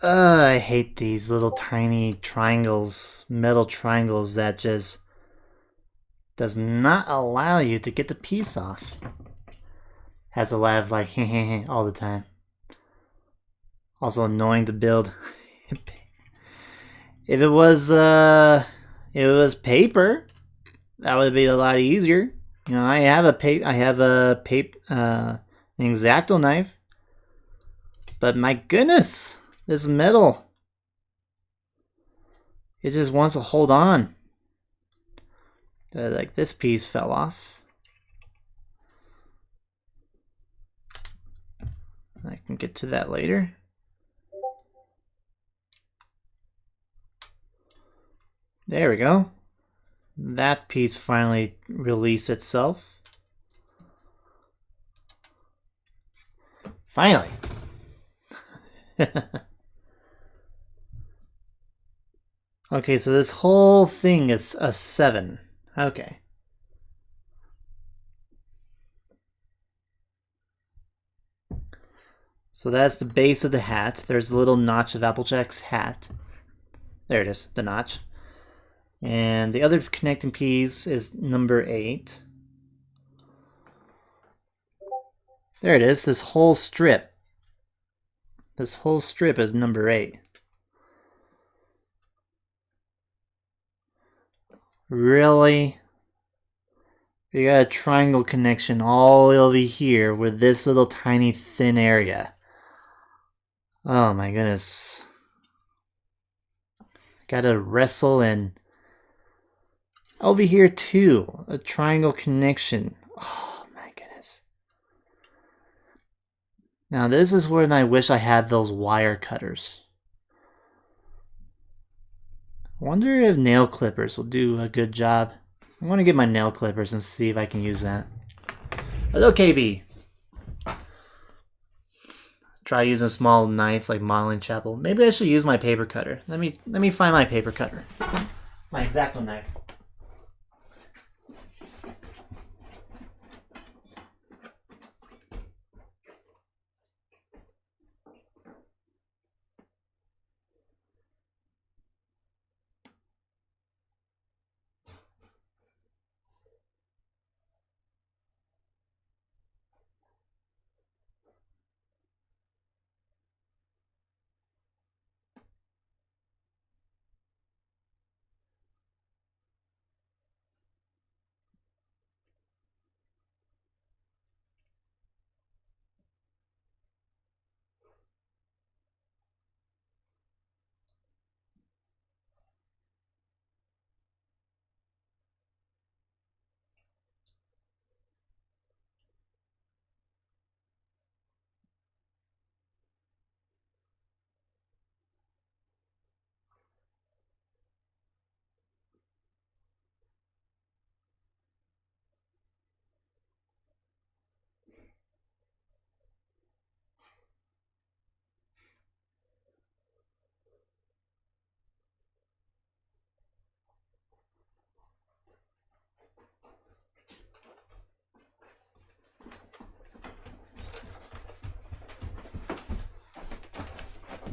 I hate these little tiny triangles, metal triangles that just does not allow you to get the piece off. Has a lot of like all the time. Also annoying to build. If it was paper, that would be a lot easier. You know, I have an X-Acto knife, but my goodness. This metal, it just wants to hold on. Like this piece fell off. I can get to that later. There we go. That piece finally released itself. Finally. Okay, so this whole thing is a 7. Okay. So that's the base of the hat. There's a little notch of Applejack's hat. There it is, the notch. And the other connecting piece is number 8. There it is, this whole strip. This whole strip is number 8. Really? You got a triangle connection all over here with this little tiny thin area. Oh my goodness. Gotta wrestle and over here too, a triangle connection. Oh my goodness. Now this is when I wish I had those wire cutters. I wonder if nail clippers will do a good job. I want to get my nail clippers and see if I can use that. Hello, KB. Try using a small knife like modeling chapel. Maybe I should use my paper cutter. Let me find my paper cutter. My X-Acto knife.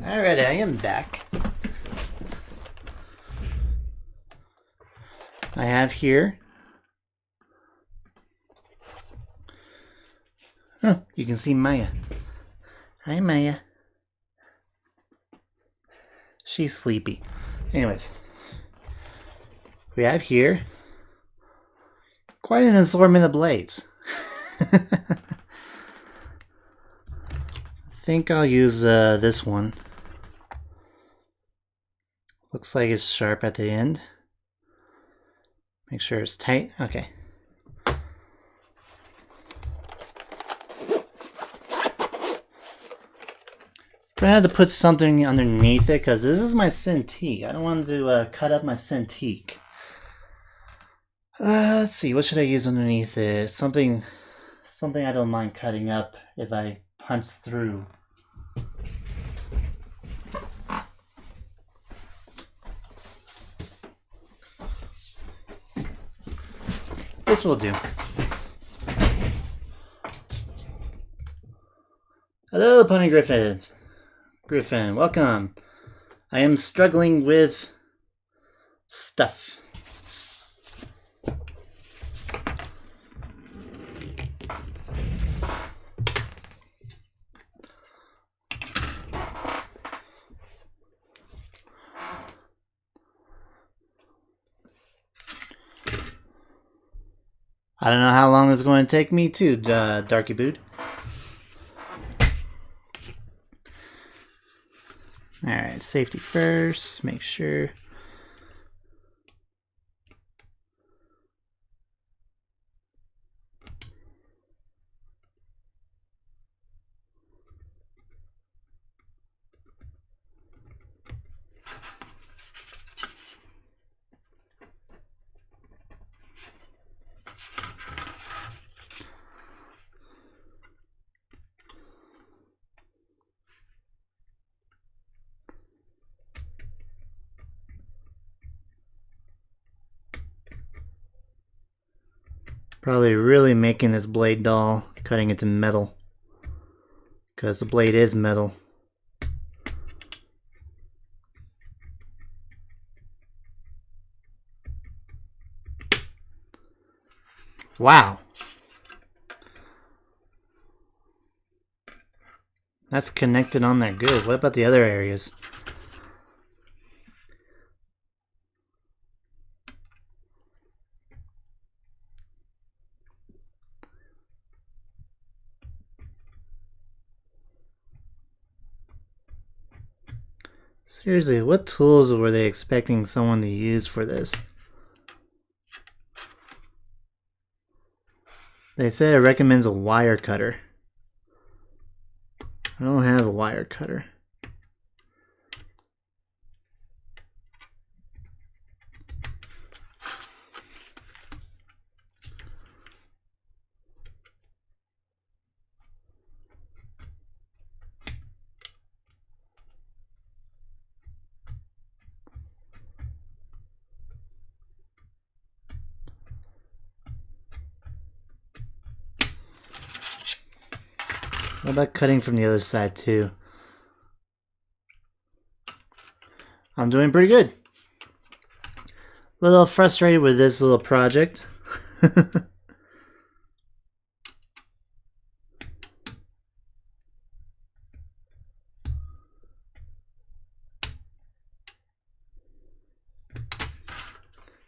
Alright, I am back. I have here. Oh, you can see Maya. Hi, Maya. She's sleepy. Anyways, we have here quite an assortment of blades. think I'll use this one. Looks like it's sharp at the end. Make sure it's tight. Okay. Gonna have to put something underneath it because this is my Cintiq. I don't want to cut up my Cintiq. Let's see, what should I use underneath it? Something I don't mind cutting up if I punch through. This will do. Hello, Pony Griffin. Griffin, welcome. I am struggling with stuff. I don't know how long it's going to take me to, Darky Boot. Alright, safety first, make sure. Probably really making this blade dull, cutting it to metal. Because the blade is metal. Wow. That's connected on there good. What about the other areas? Seriously, what tools were they expecting someone to use for this? They said it recommends a wire cutter. I don't have a wire cutter. What about cutting from the other side too? I'm doing pretty good. A little frustrated with this little project.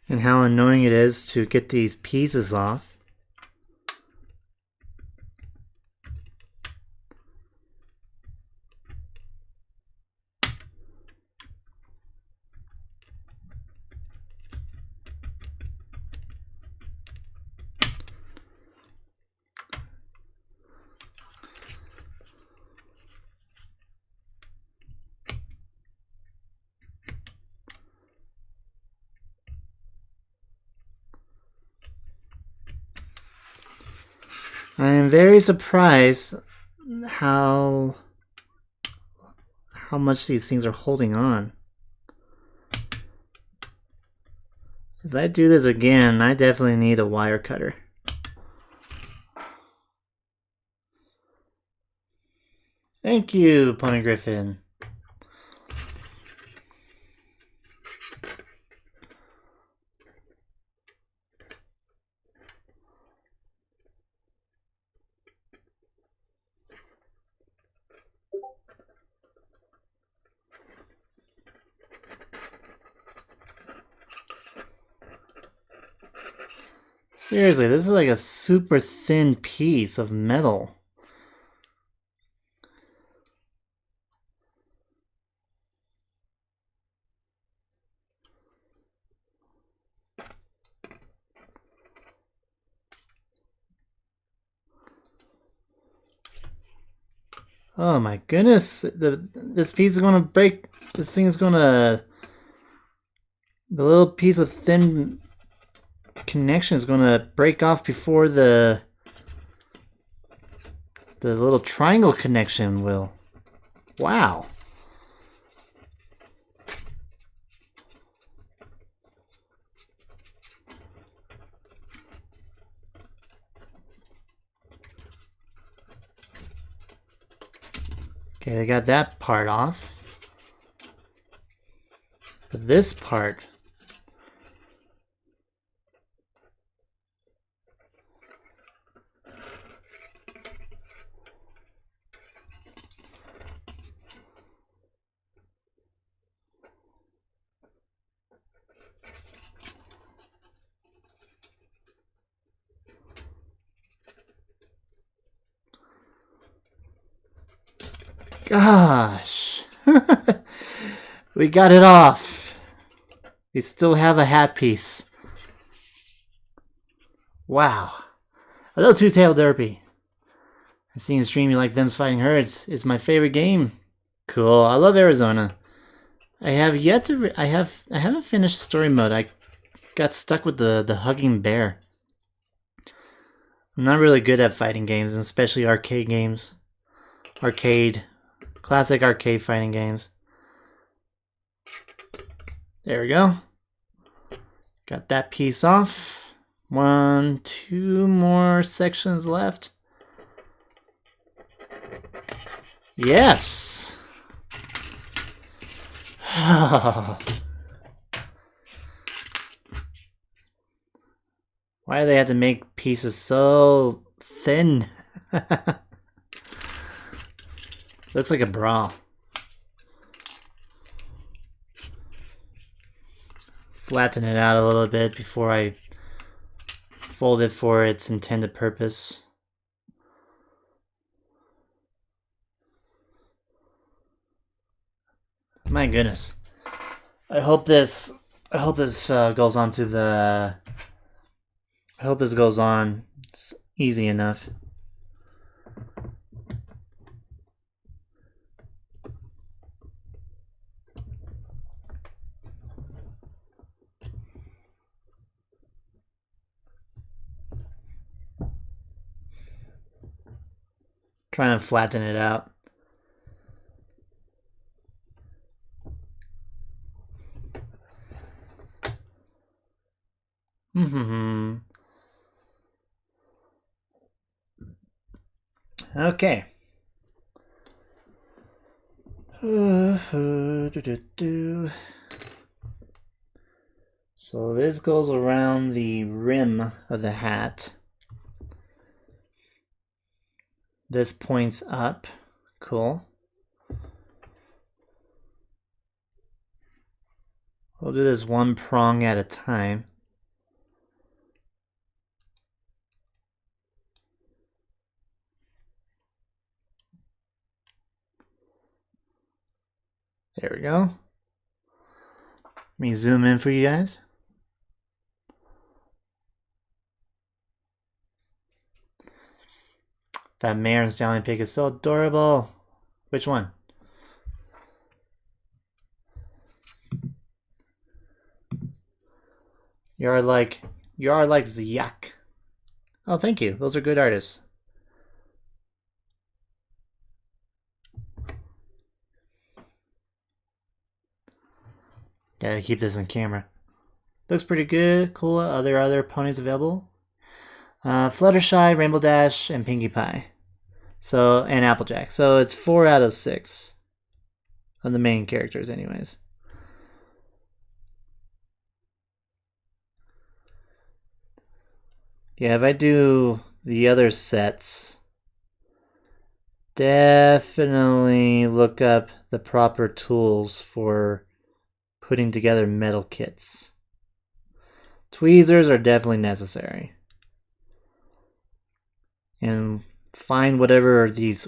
And how annoying it is to get these pieces off. I am very surprised how much these things are holding on. If I do this again, I definitely need a wire cutter. Thank you, Pony Griffin. Seriously, this is like a super thin piece of metal. Oh my goodness! This piece is gonna break. This thing is gonna. The little piece of thin connection is gonna break off before the little triangle connection will. Wow. Okay, they got that part off. But this part. Gosh. We got it off. We still have a hat piece. Wow. Hello, Two-Tailed Derpy. I seen a stream you like Them's Fighting Herds. It's my favorite game. Cool. I love Arizona. I have yet to. I haven't finished story mode. I got stuck with the hugging bear. I'm not really good at fighting games, and especially arcade games. Classic arcade fighting games. There we go. Got that piece off. 1, 2 more sections left. Yes! Why do they have to make pieces so thin? Looks like a bra. Flatten it out a little bit before I fold it for its intended purpose. My goodness. I hope this goes on to the. I hope this goes on. It's easy enough. Trying to flatten it out. Okay. So this goes around the rim of the hat. This points up. Cool. We'll do this one prong at a time. There we go. Let me zoom in for you guys. That mare and stallion pig is so adorable. Which one? You are like Ziyak. Oh, thank you. Those are good artists. Gotta keep this on camera. Looks pretty good. Cool. Are there other ponies available? Fluttershy, Rainbow Dash, and Pinkie Pie. So, and Applejack. So it's 4 out of 6 of the main characters anyways. Yeah, if I do the other sets, definitely look up the proper tools for putting together metal kits. Tweezers are definitely necessary. And find whatever these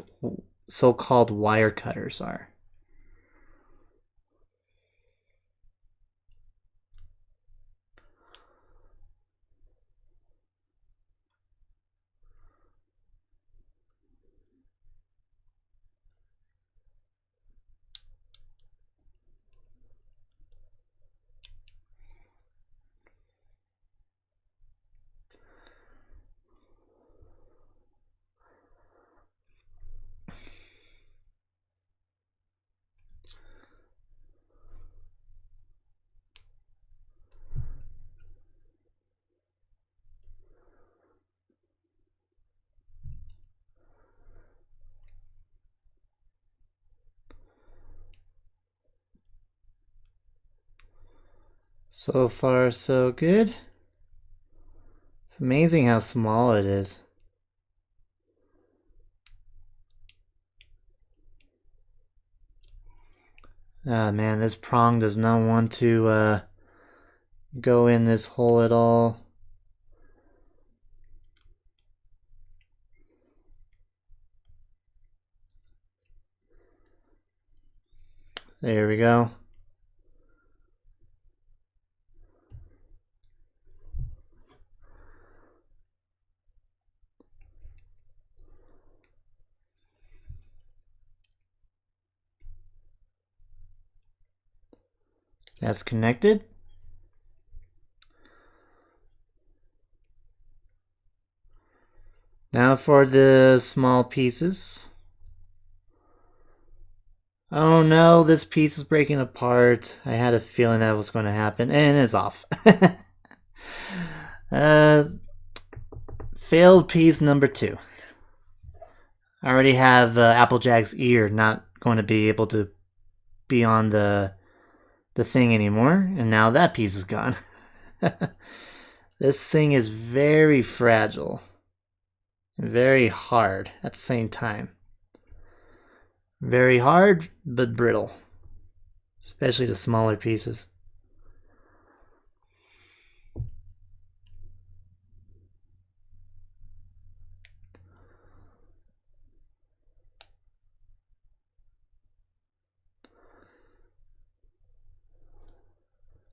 so-called wire cutters are. So far, so good. It's amazing how small it is. Ah, man, this prong does not want to go in this hole at all. There we go. That's connected. Now for the small pieces. Oh no, this piece is breaking apart. I had a feeling that was going to happen, and it's off. Failed piece number 2. I already have Applejack's ear not going to be able to be on the thing anymore, and now that piece is gone. This thing is very fragile and very hard at the same time. Very hard, but brittle, especially the smaller pieces.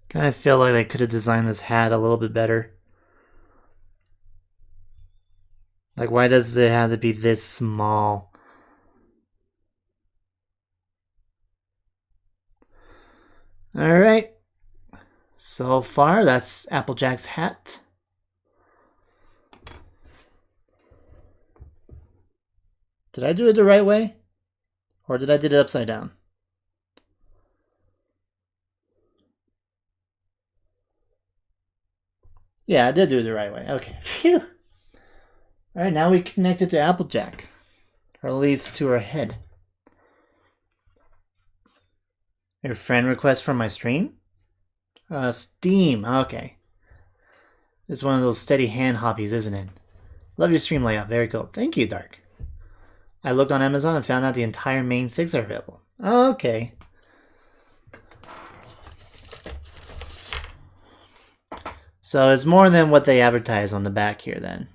Kind of feel like they could have designed this hat a little bit better. Like, why does it have to be this small? Alright. So far, that's Applejack's hat. Did I do it the right way? Or did I do it upside down? Yeah, I did do it the right way. Okay. Phew. Alright, now we connect it to Applejack. Or at least to her head. Your friend request from my stream? Steam. Okay. It's one of those steady hand hobbies, isn't it? Love your stream layout. Very cool. Thank you, Dark. I looked on Amazon and found out the entire main 6 are available. Okay. So it's more than what they advertise on the back here then.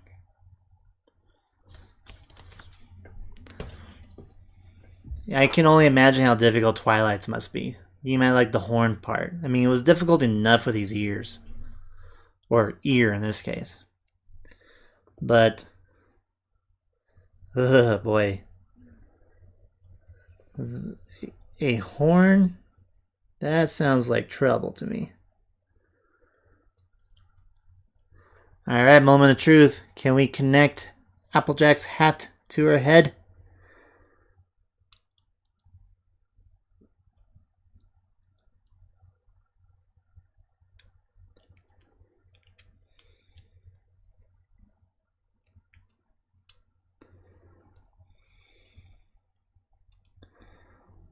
I can only imagine how difficult Twilight's must be. You might like the horn part. I mean, it was difficult enough with these ears. Or ear in this case. But... ugh, boy. A horn? That sounds like trouble to me. Alright, moment of truth. Can we connect Applejack's hat to her head?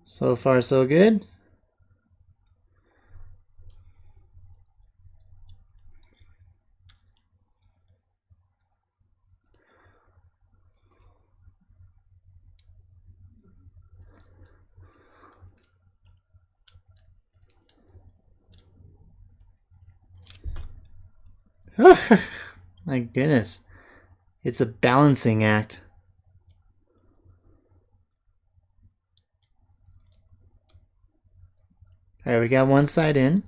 So far, so good. My goodness. It's a balancing act. Alright, we got one side in.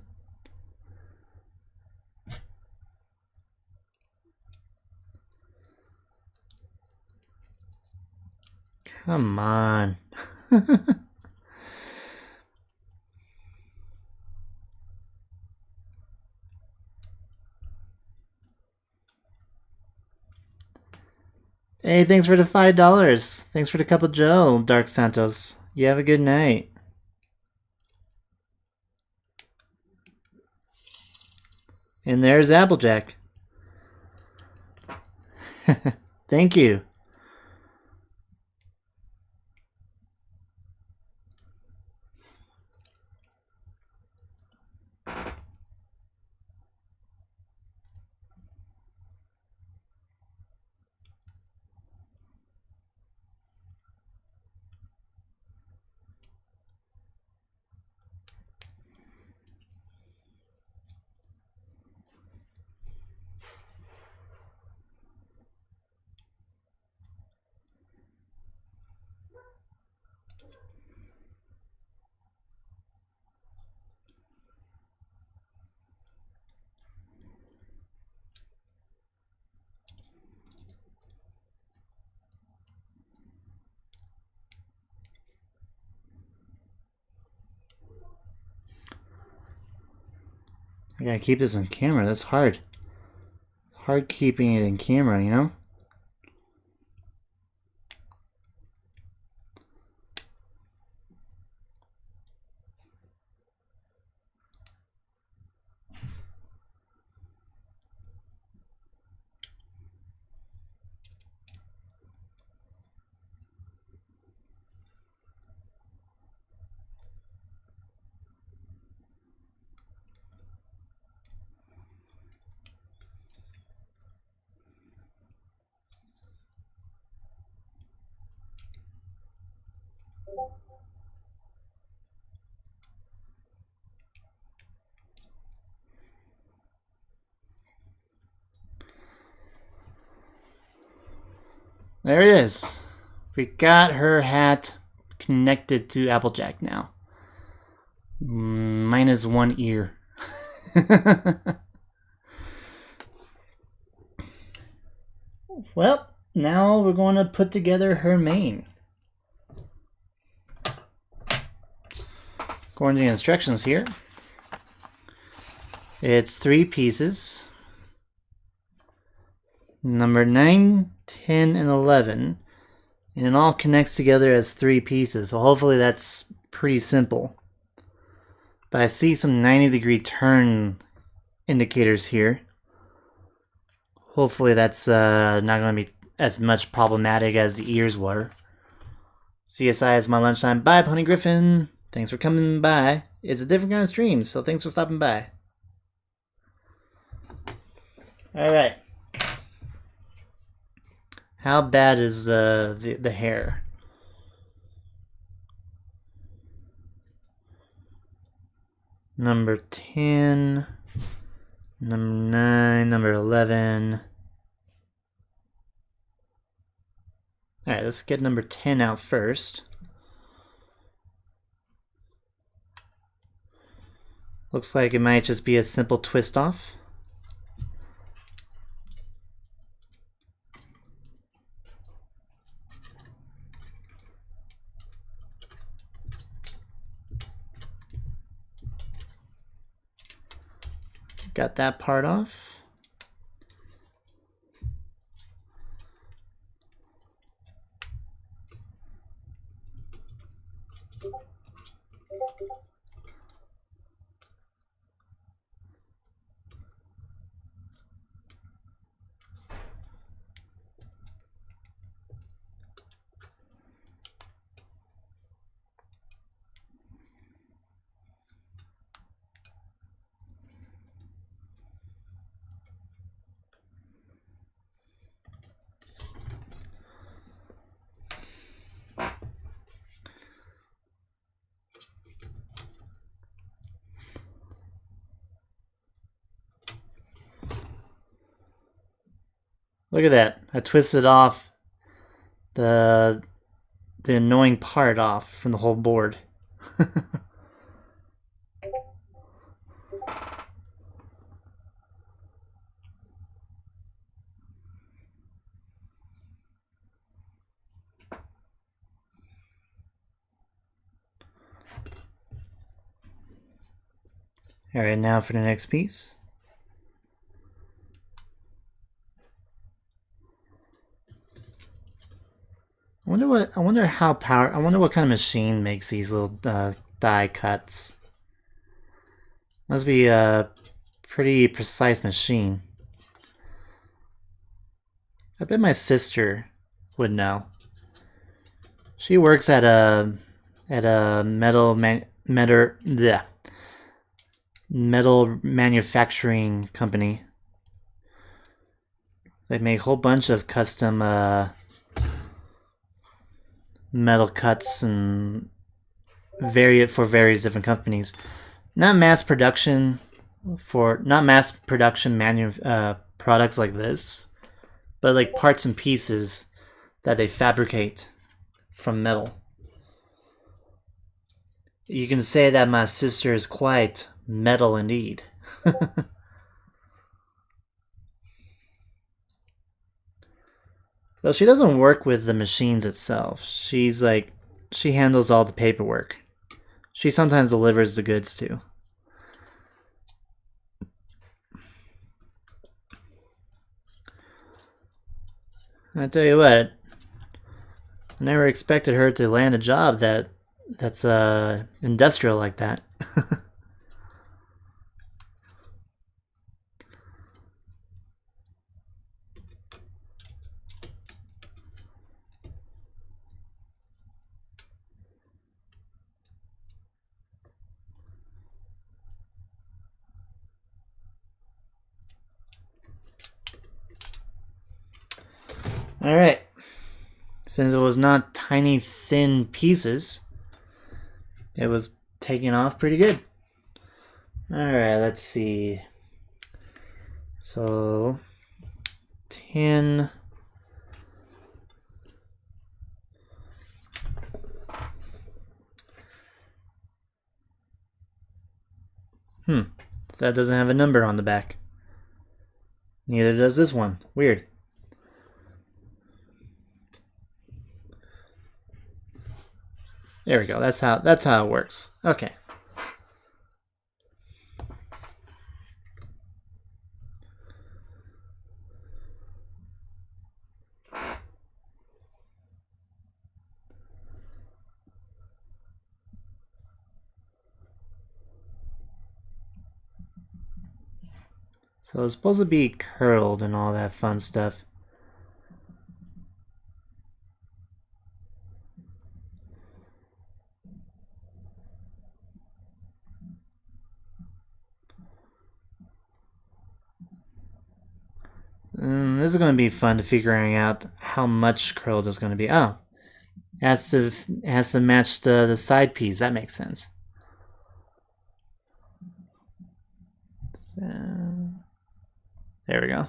Come on. Hey, thanks for the $5. Thanks for the cup of Joe, Dark Santos. You have a good night. And there's Applejack. Thank you. I gotta keep this in camera. That's hard. Hard keeping it in camera, you know? There it is. We got her hat connected to Applejack now. Minus one ear. Well, now we're going to put together her mane. According to the instructions here, it's 3 pieces. Number 9, 10, and 11. And it all connects together as 3 pieces. So hopefully that's pretty simple. But I see some 90-degree turn indicators here. Hopefully that's not going to be as much problematic as the ears were. CSI is my lunchtime. Bye, Pony Griffin. Thanks for coming by. It's a different kind of stream, so thanks for stopping by. Alright. How bad is the hair? Number 10, number 9, number 11. Alright, let's get number 10 out first. Looks like it might just be a simple twist off. Got that part off. Look at that. I twisted off the annoying part off from the whole board. Alright, now for the next piece. I wonder what kind of machine makes these little die cuts. Must be a pretty precise machine. I bet my sister would know. She works at a metal manufacturing company. They make a whole bunch of custom metal cuts and for various different companies. Not mass production products like this, but like parts and pieces that they fabricate from metal. You can say that my sister is quite metal indeed. Though she doesn't work with the machines itself. She handles all the paperwork. She sometimes delivers the goods too. I tell you what, I never expected her to land a job that's industrial like that. Alright. Since it was not tiny, thin pieces, it was taking off pretty good. Alright, let's see. So, 10. That doesn't have a number on the back. Neither does this one. Weird. There we go. That's how it works. Okay. So it's supposed to be curled and all that fun stuff. This is going to be fun to figuring out how much curled is going to be. Oh, it has to match the side piece. That makes sense. So, there we go.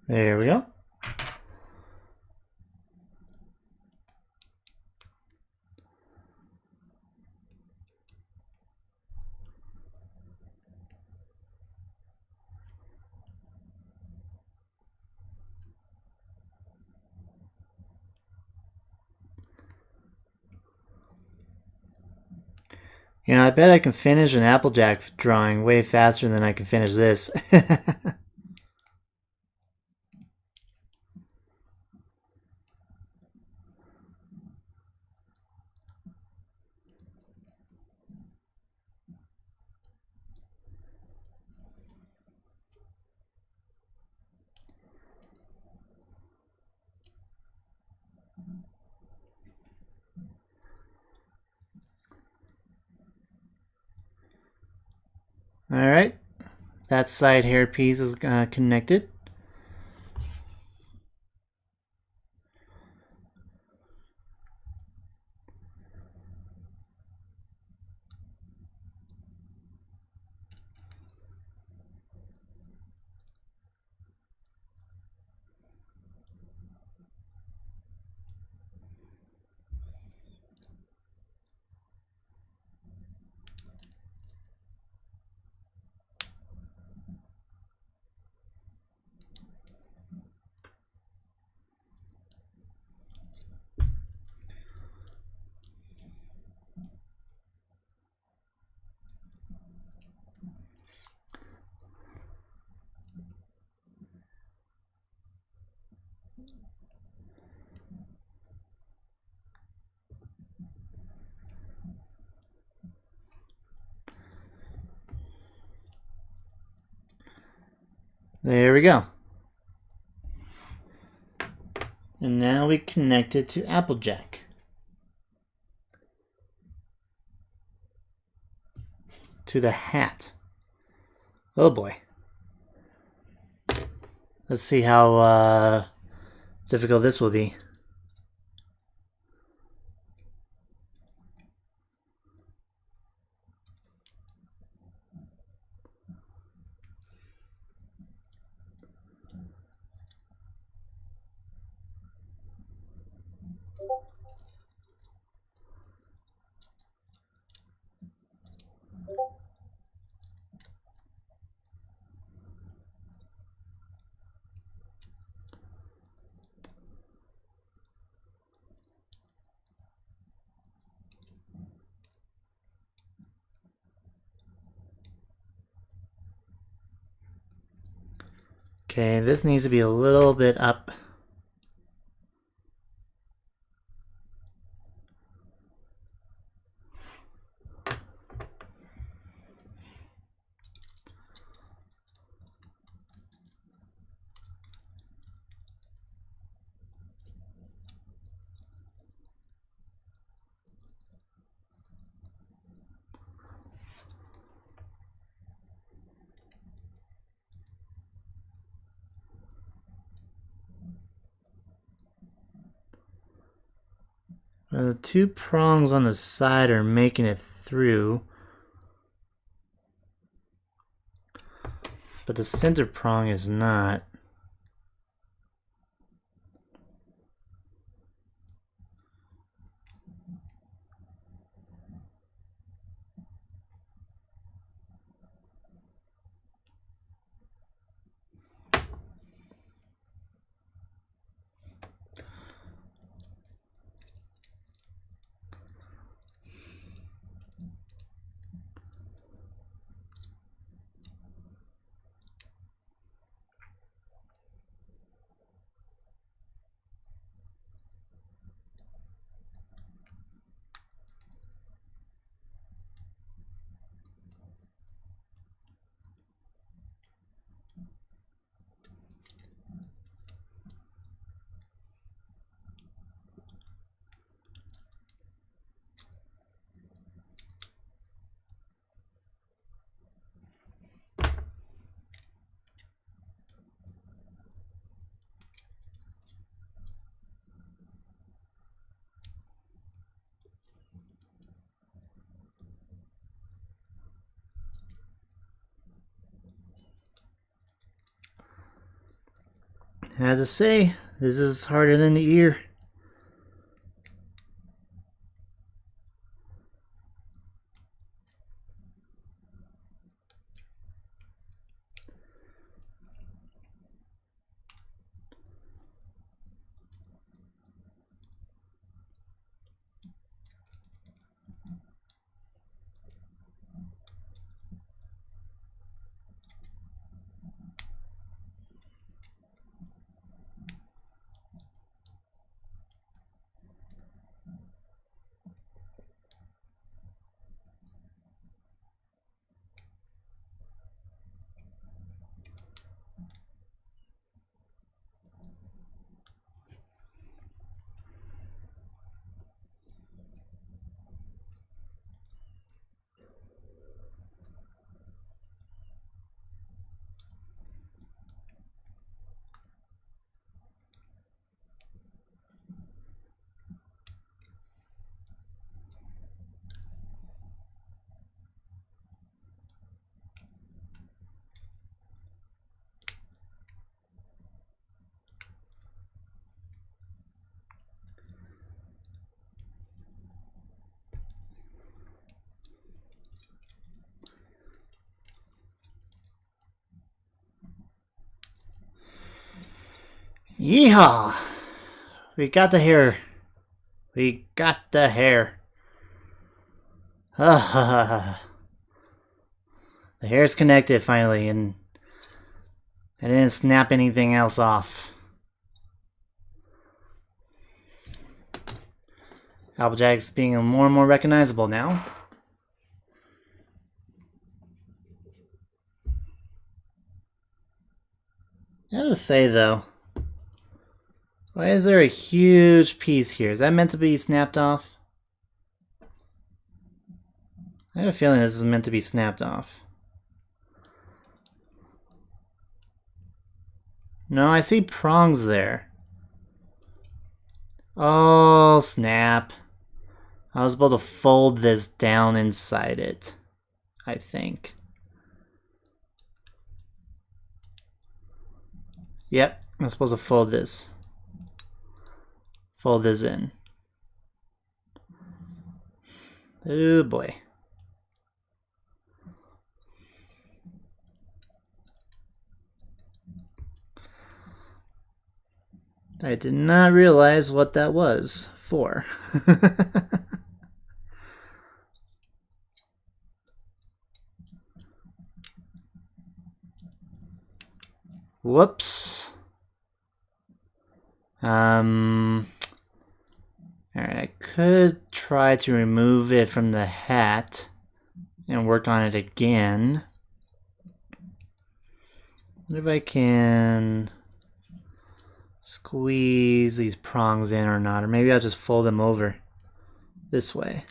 There we go. You know, I bet I can finish an Applejack drawing way faster than I can finish this. Alright, that side hair piece is connected. There we go. And now we connect it to Applejack. To the hat. Oh boy. Let's see how difficult this will be. Okay, this needs to be a little bit up. The two prongs on the side are making it through, but the center prong is not. I have to say, this is harder than the ear. Yeehaw! We got the hair. We got the hair. The hair's connected finally, and I didn't snap anything else off. Applejack's being more and more recognizable now. I gotta say though, why is there a huge piece here? Is that meant to be snapped off? I have a feeling this is meant to be snapped off. No, I see prongs there. Oh, snap. I was able to fold this down inside it, I think. Yep, I'm supposed to fold this. Fold this in. Oh boy. I did not realize what that was for. Whoops. Alright, I could try to remove it from the hat and work on it again. What if I can squeeze these prongs in or not? Or maybe I'll just fold them over this way.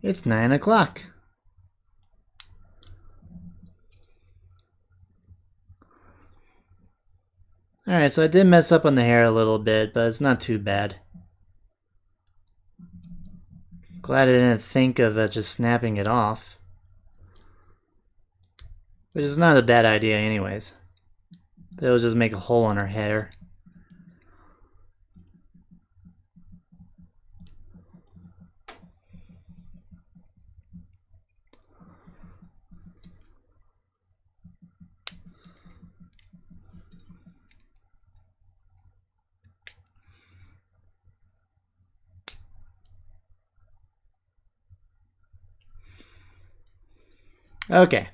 It's 9 o'clock. Alright, so I did mess up on the hair a little bit, but it's not too bad. Glad I didn't think of just snapping it off. Which is not a bad idea anyways. But it'll just make a hole in her hair. Okay.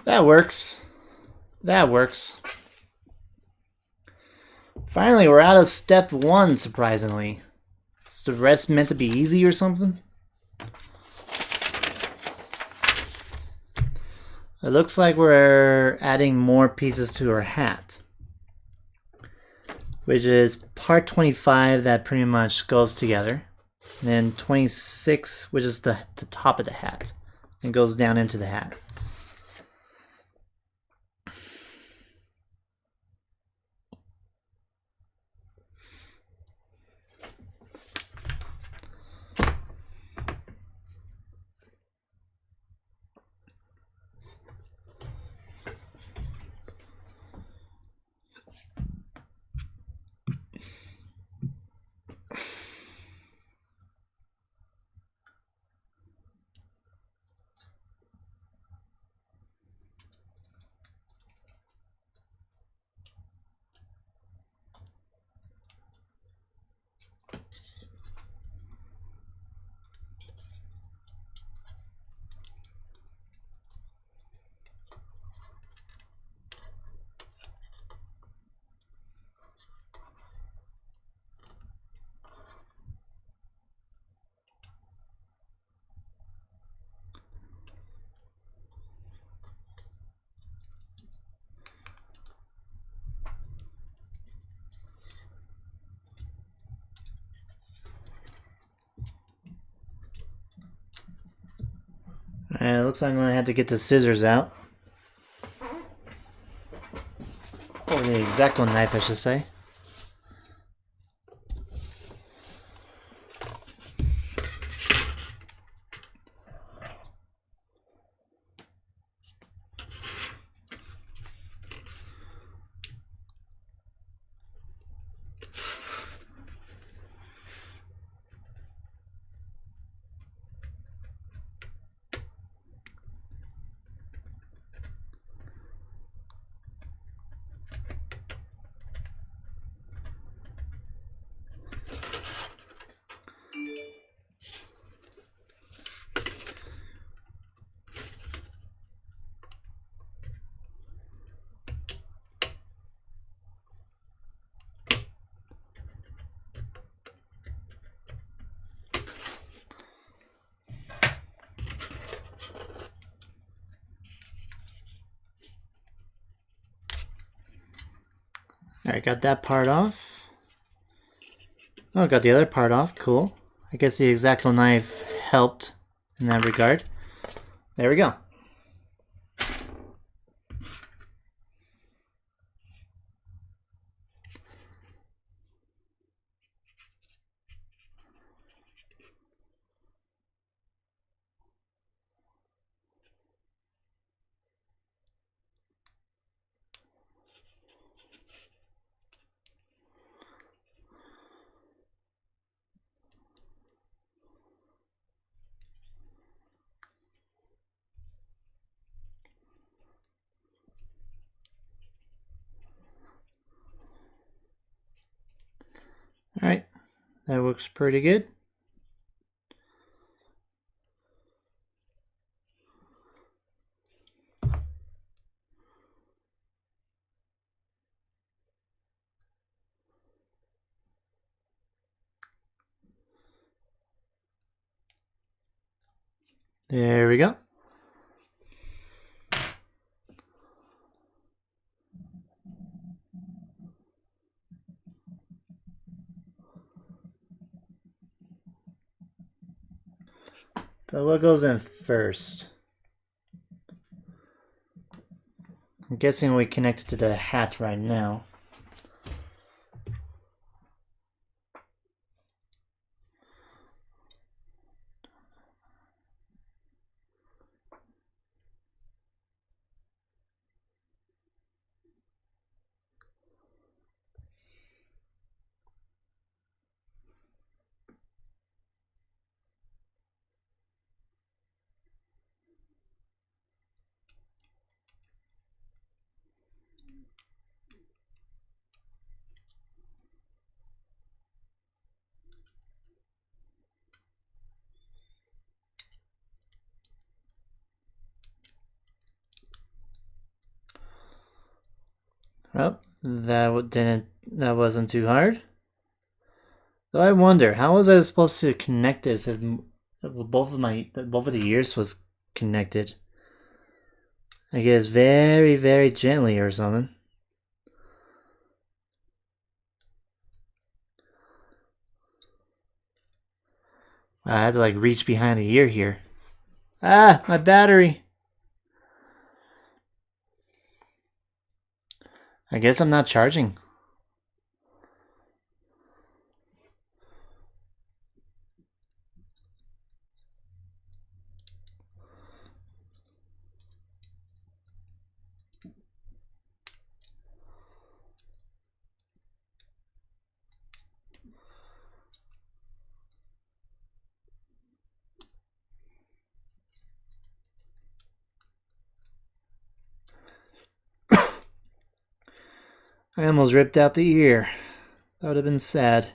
That works. That works. Finally, we're out of step 1, surprisingly. Is the rest meant to be easy or something? It looks like we're adding more pieces to her hat. Which is part 25 that pretty much goes together. And then 26, which is the top of the hat. And goes down into the hat. Alright, it looks like I'm going to have to get the scissors out. Or the X-Acto knife, I should say. Alright, got that part off. Oh, got the other part off. Cool. I guess the X-Acto knife helped in that regard. There we go. Alright, that looks pretty good. There we go. But what goes in first? I'm guessing we connect it to the hat right now. Oh, that wasn't too hard. So I wonder, how was I supposed to connect this if both of the ears was connected? I guess very, very gently or something. I had to like reach behind the ear here. Ah, my battery. I guess I'm not charging. I almost ripped out the ear. That would have been sad.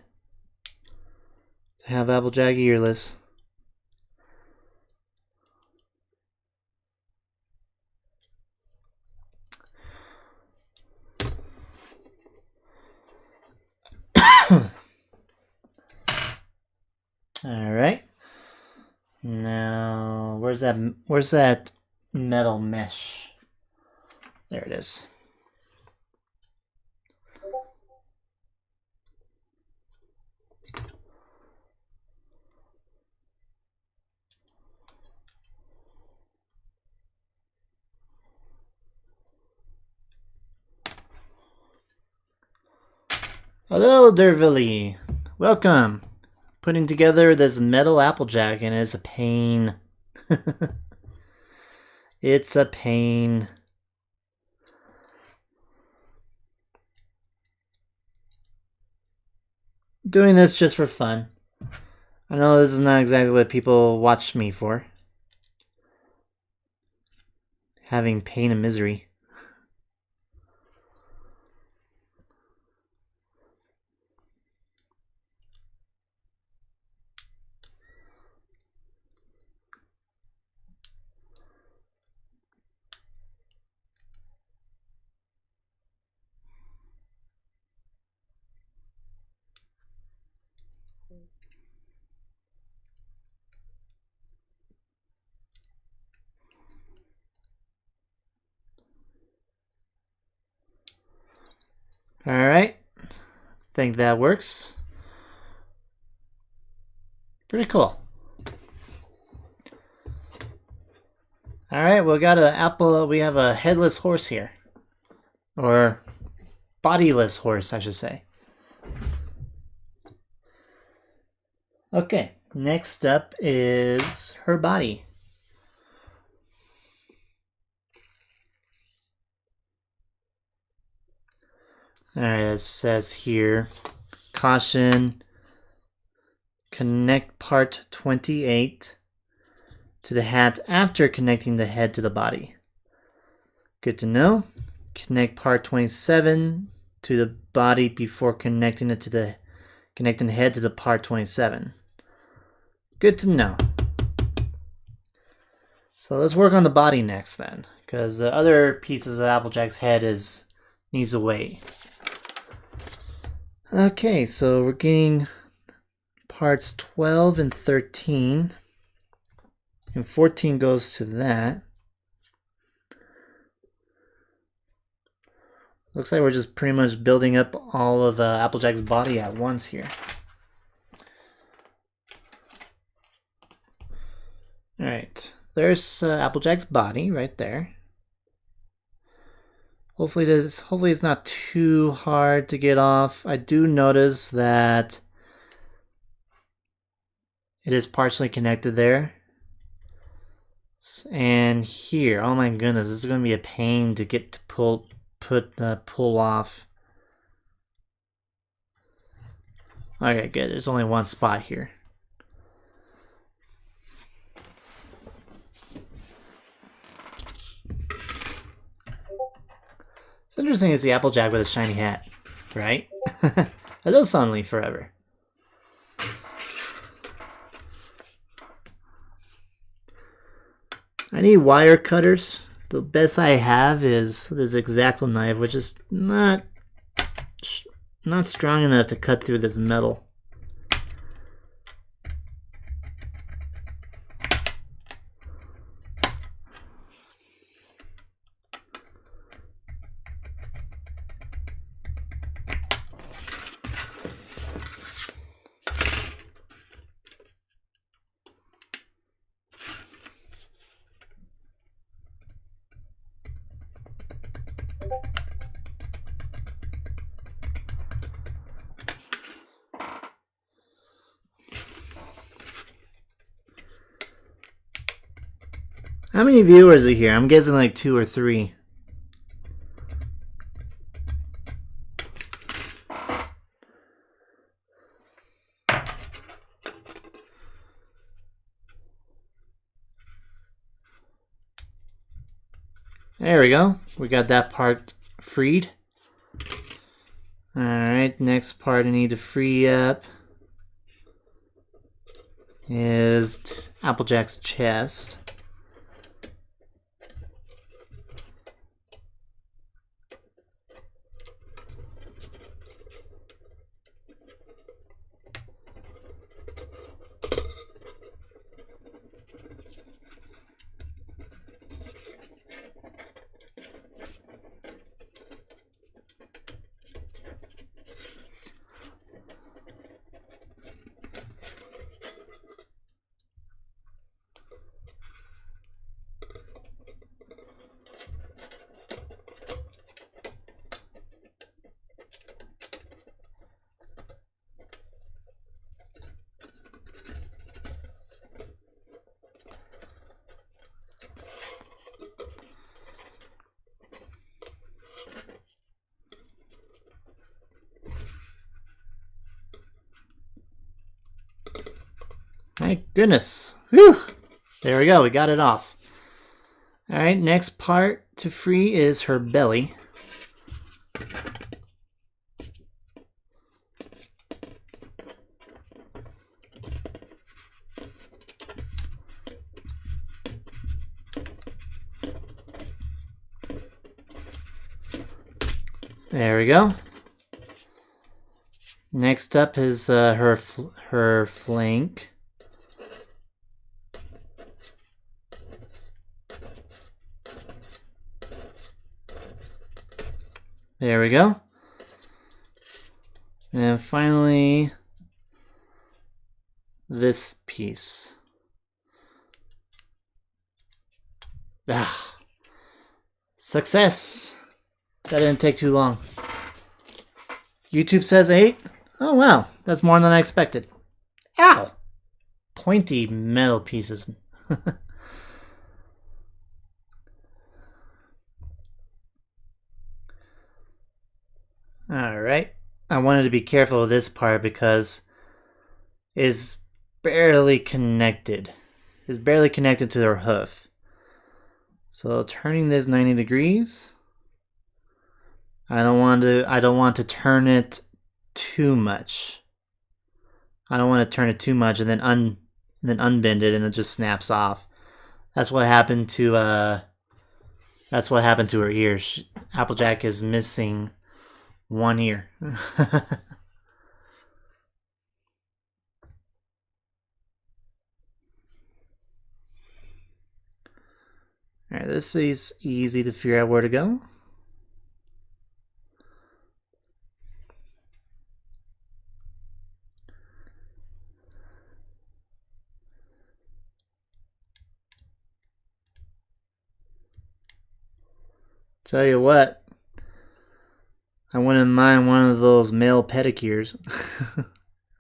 To have Applejack earless. Alright. Now, where's that metal mesh? There it is. Hello, Dervili. Welcome. Putting together this metal Applejack, and it's a pain. It's a pain. Doing this just for fun. I know this is not exactly what people watch me for. Having pain and misery. Alright. Think that works. Pretty cool. Alright, we got we have a headless horse here. Or bodiless horse, I should say. Okay, next up is her body. Alright, it says here, caution, connect part 28 to the hat after connecting the head to the body. Good to know. Connect part 27 to the body before connecting the head to the part 27. Good to know. So let's work on the body next then, because the other pieces of Applejack's head needs to wait. Okay, so we're getting parts 12 and 13, and 14 goes to that. Looks like we're just pretty much building up all of Applejack's body at once here. Alright, there's Applejack's body right there. Hopefully it's not too hard to get off. I do notice that it is partially connected there. And here, oh my goodness, this is going to be a pain to get to pull off. Okay, good. There's only one spot here. It's interesting to see Applejack with a shiny hat, right? That does sound like forever. I need wire cutters. The best I have is this X-Acto knife, which is not strong enough to cut through this metal. How many viewers are here? I'm guessing like 2 or 3. There we go. We got that part freed. Alright, next part I need to free up is Applejack's chest. My goodness. Whew! There we go, we got it off. Alright, next part to free is her belly. There we go. Next up is her flank. There we go. And finally, this piece. Ah, success! That didn't take too long. YouTube says 8. Oh wow, that's more than I expected. Ow! Pointy metal pieces. Alright. I wanted to be careful with this part because it's barely connected. It's barely connected to their hoof. So turning this 90 degrees. I don't want to turn it too much. I don't want to turn it too much and then unbend it and it just snaps off. That's what happened to her ears. Applejack is missing one ear. Alright, this is easy to figure out where to go. Tell you what, I wouldn't mind one of those male pedicures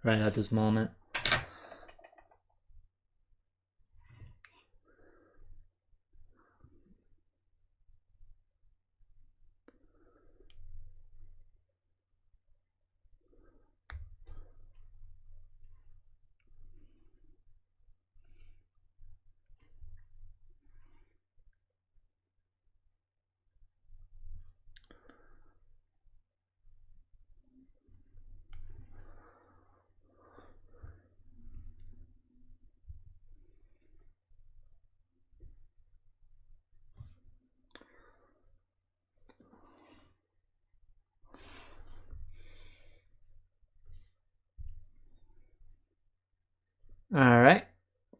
right at this moment. Alright,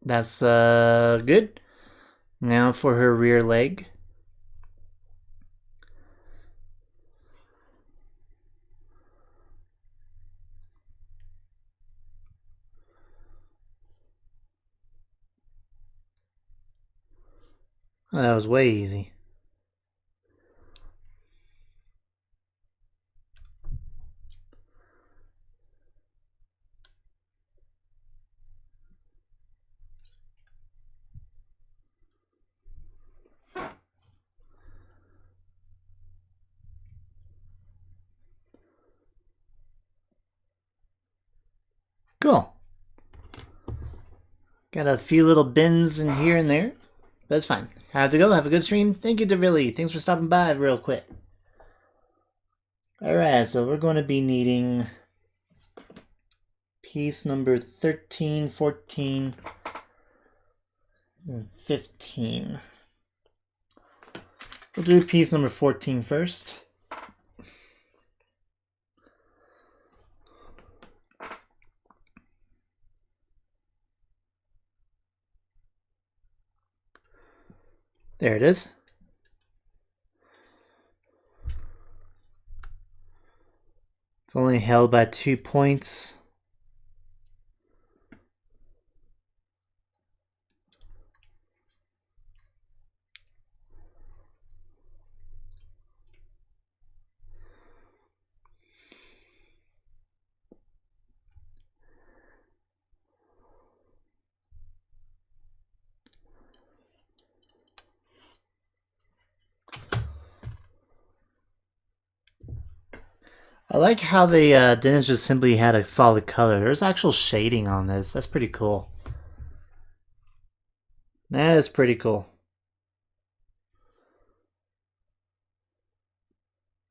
that's good. Now for her rear leg. Oh, that was way easy. Cool. Got a few little bends in here and there. That's fine. I have to go. Have a good stream. Thank you, DeVilly. Thanks for stopping by real quick. Alright, so we're going to be needing piece number 13, 14, and 15. We'll do piece number 14 first. There it is. It's only held by 2 points. I like how they didn't just simply had a solid color. There's actual shading on this. That's pretty cool. That is pretty cool.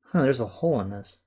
Huh, there's a hole in this.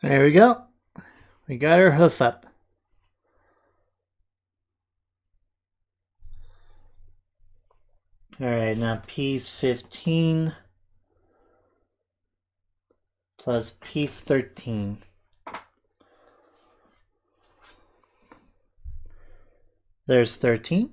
There we go. We got her hoof up. All right, now piece 15 plus piece 13. There's 13.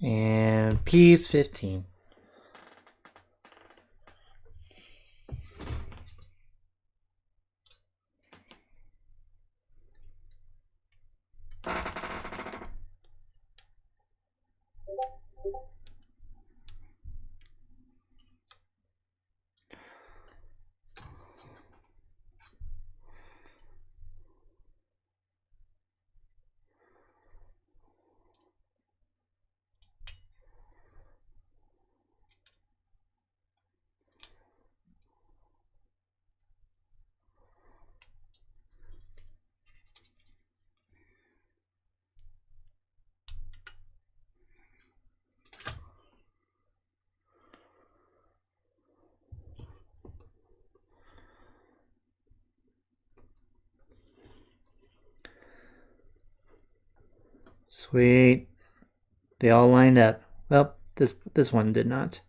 And piece 15. Sweet. They all lined up. Well, this one did not.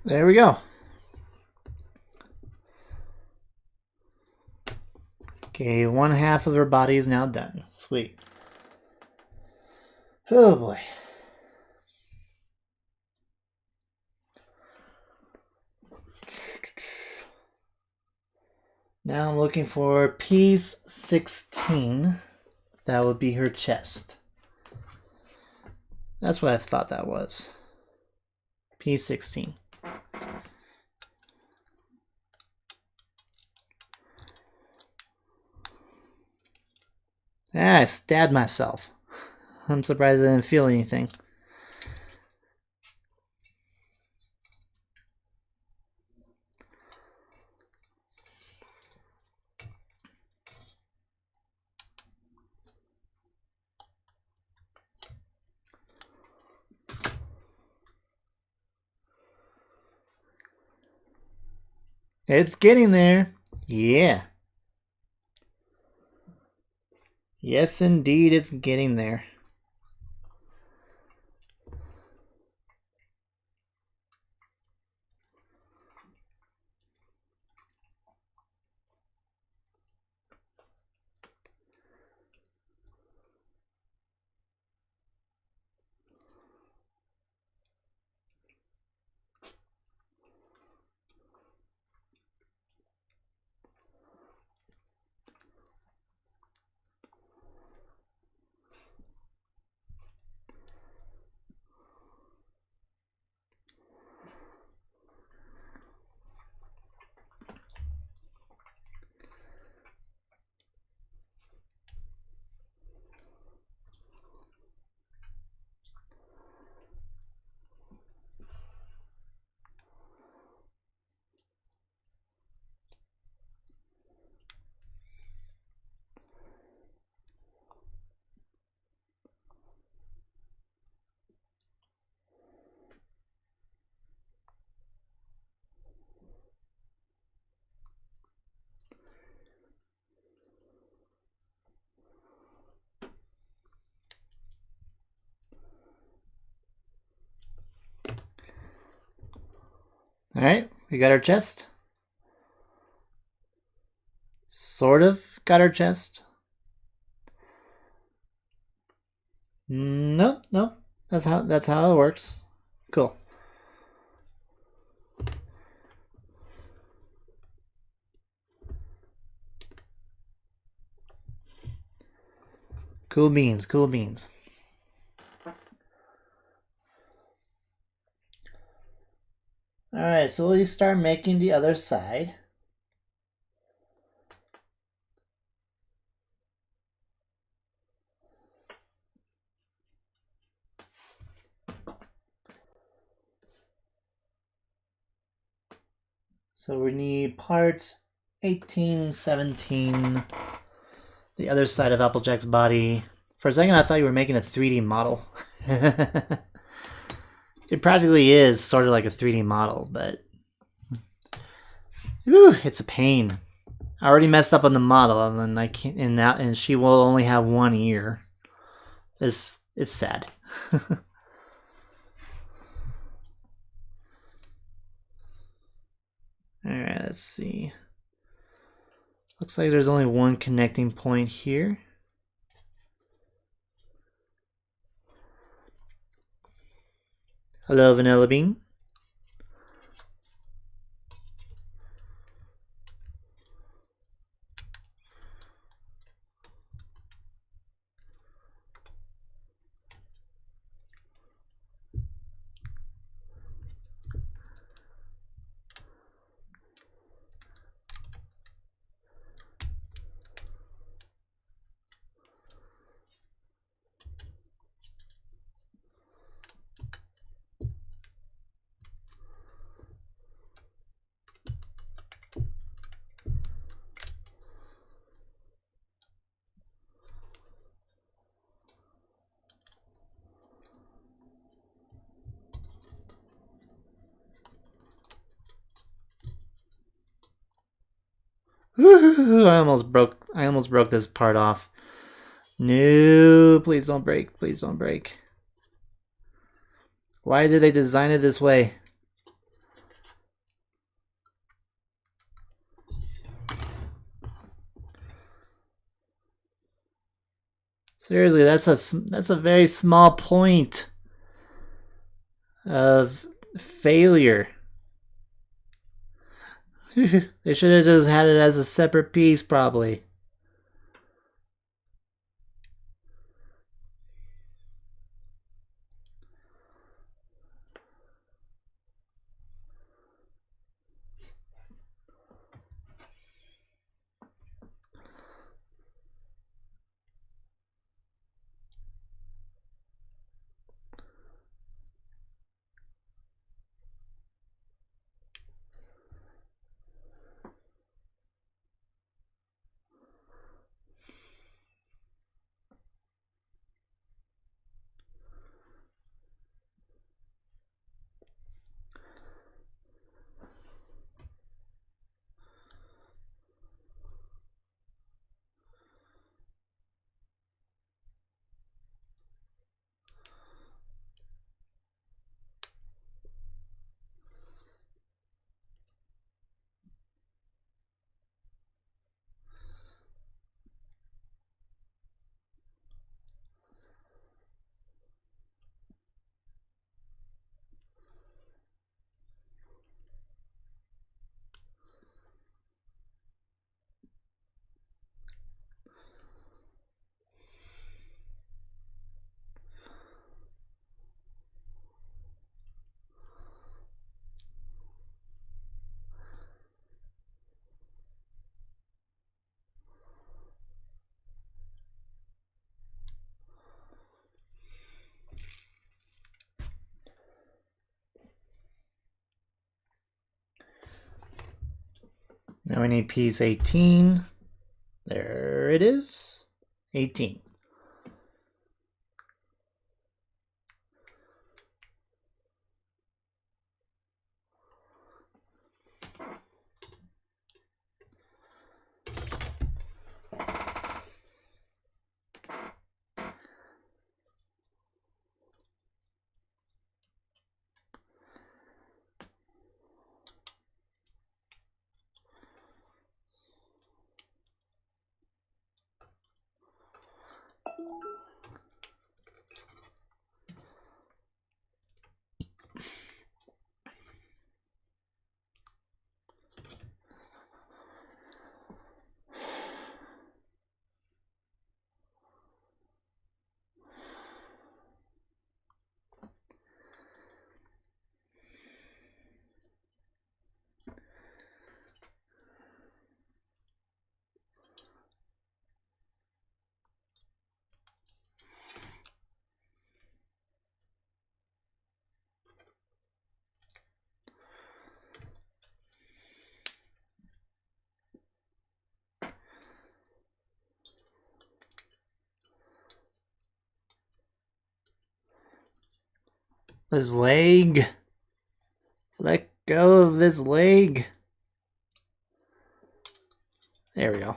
There we go. Okay, one half of her body is now done. Sweet. Oh boy. Now I'm looking for piece 16. That would be her chest. That's what I thought that was. Piece 16. Ah, I stabbed myself. I'm surprised I didn't feel anything. It's getting there. Yeah. Yes, indeed, it's getting there. Alright, we got our chest. Sort of got our chest. Nope, nope. That's how it works. Cool. Cool beans, cool beans. Alright, so we'll start making the other side. So we need parts 18, 17, the other side of Applejack's body. For a second I thought you were making a 3D model. It practically is sort of like a 3D model, but whew, it's a pain. I already messed up on the model, and then I can't. And she will only have one ear. It's sad. All right, let's see. Looks like there's only one connecting point here. Hello, Vanilla Bean. Woo-hoo-hoo, I almost broke this part off. No, please don't break. Please don't break. Why did they design it this way? Seriously, that's a very small point of failure. They should have just had it as a separate piece, probably. Now we need piece 18. There it is. 18. This leg. Let go of this leg. There we go.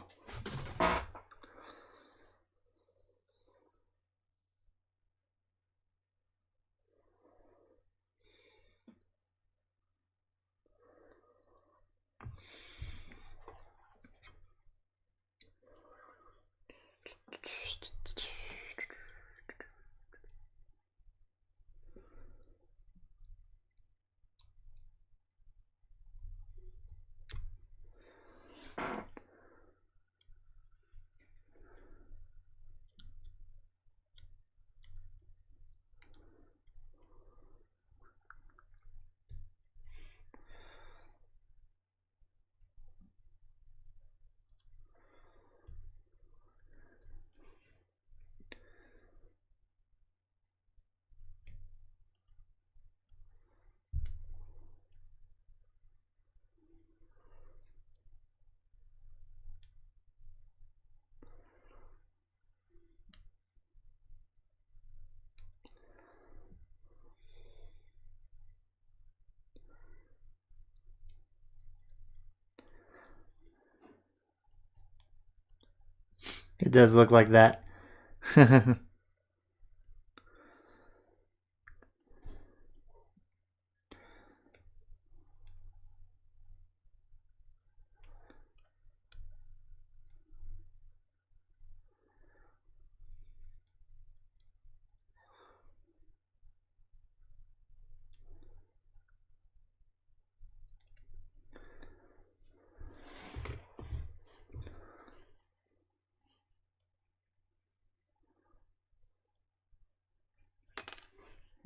It does look like that.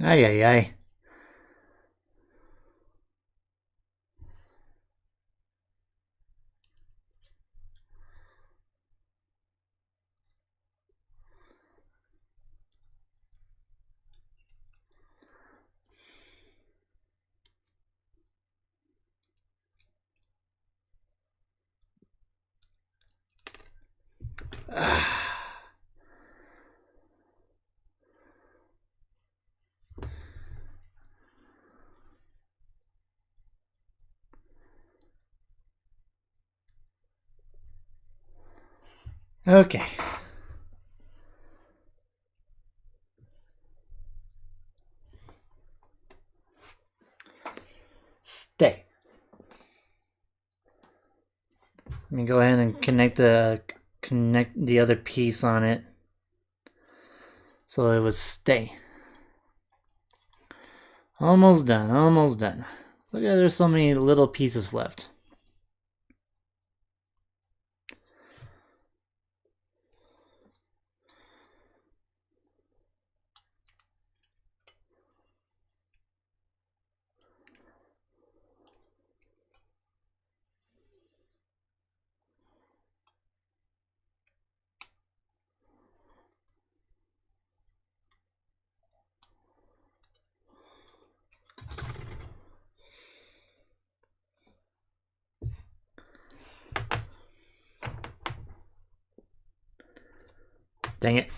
Ay, ay, ay. Okay. Stay. Let me go ahead and connect the other piece on it, so it would stay. Almost done. Almost done. Look at, there's so many little pieces left. Dang it.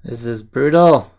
This is brutal.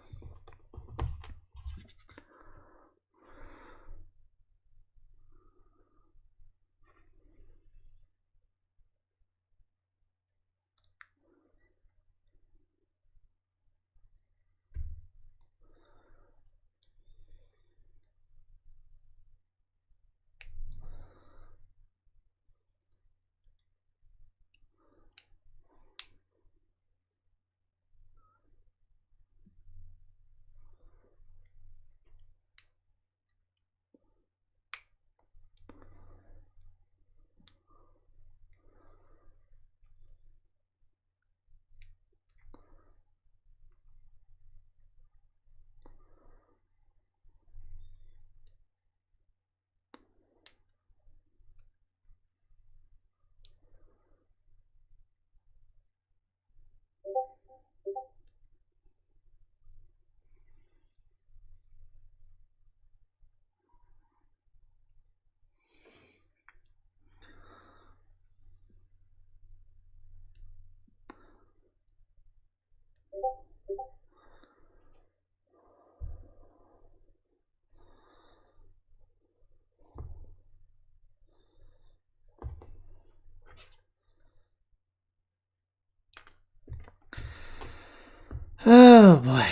Oh boy.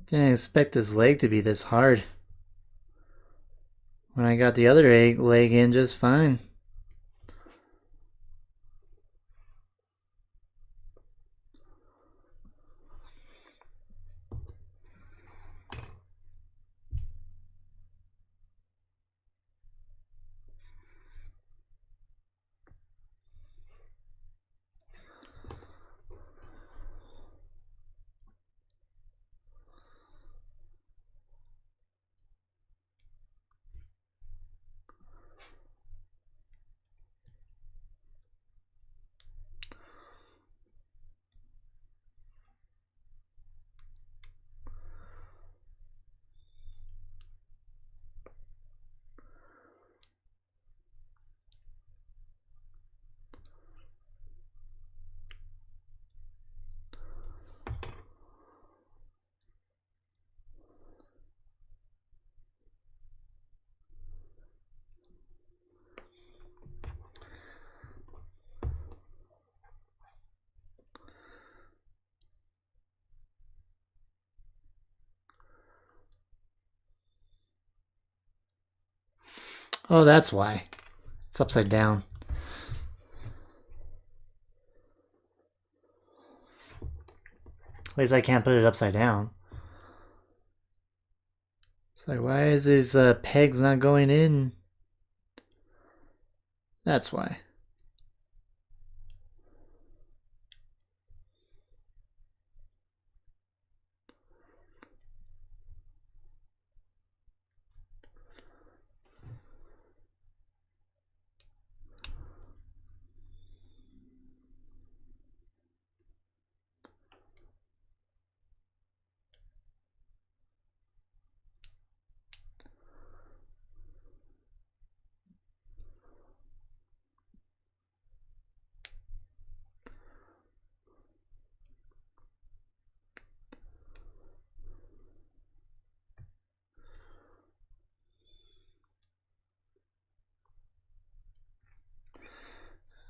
Didn't expect this leg to be this hard. When I got the other leg in just fine. Oh, that's why. It's upside down. At least I can't put it upside down. It's like, why is his pegs not going in? That's why.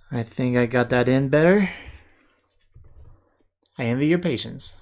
I think I got that in better. I envy your patience.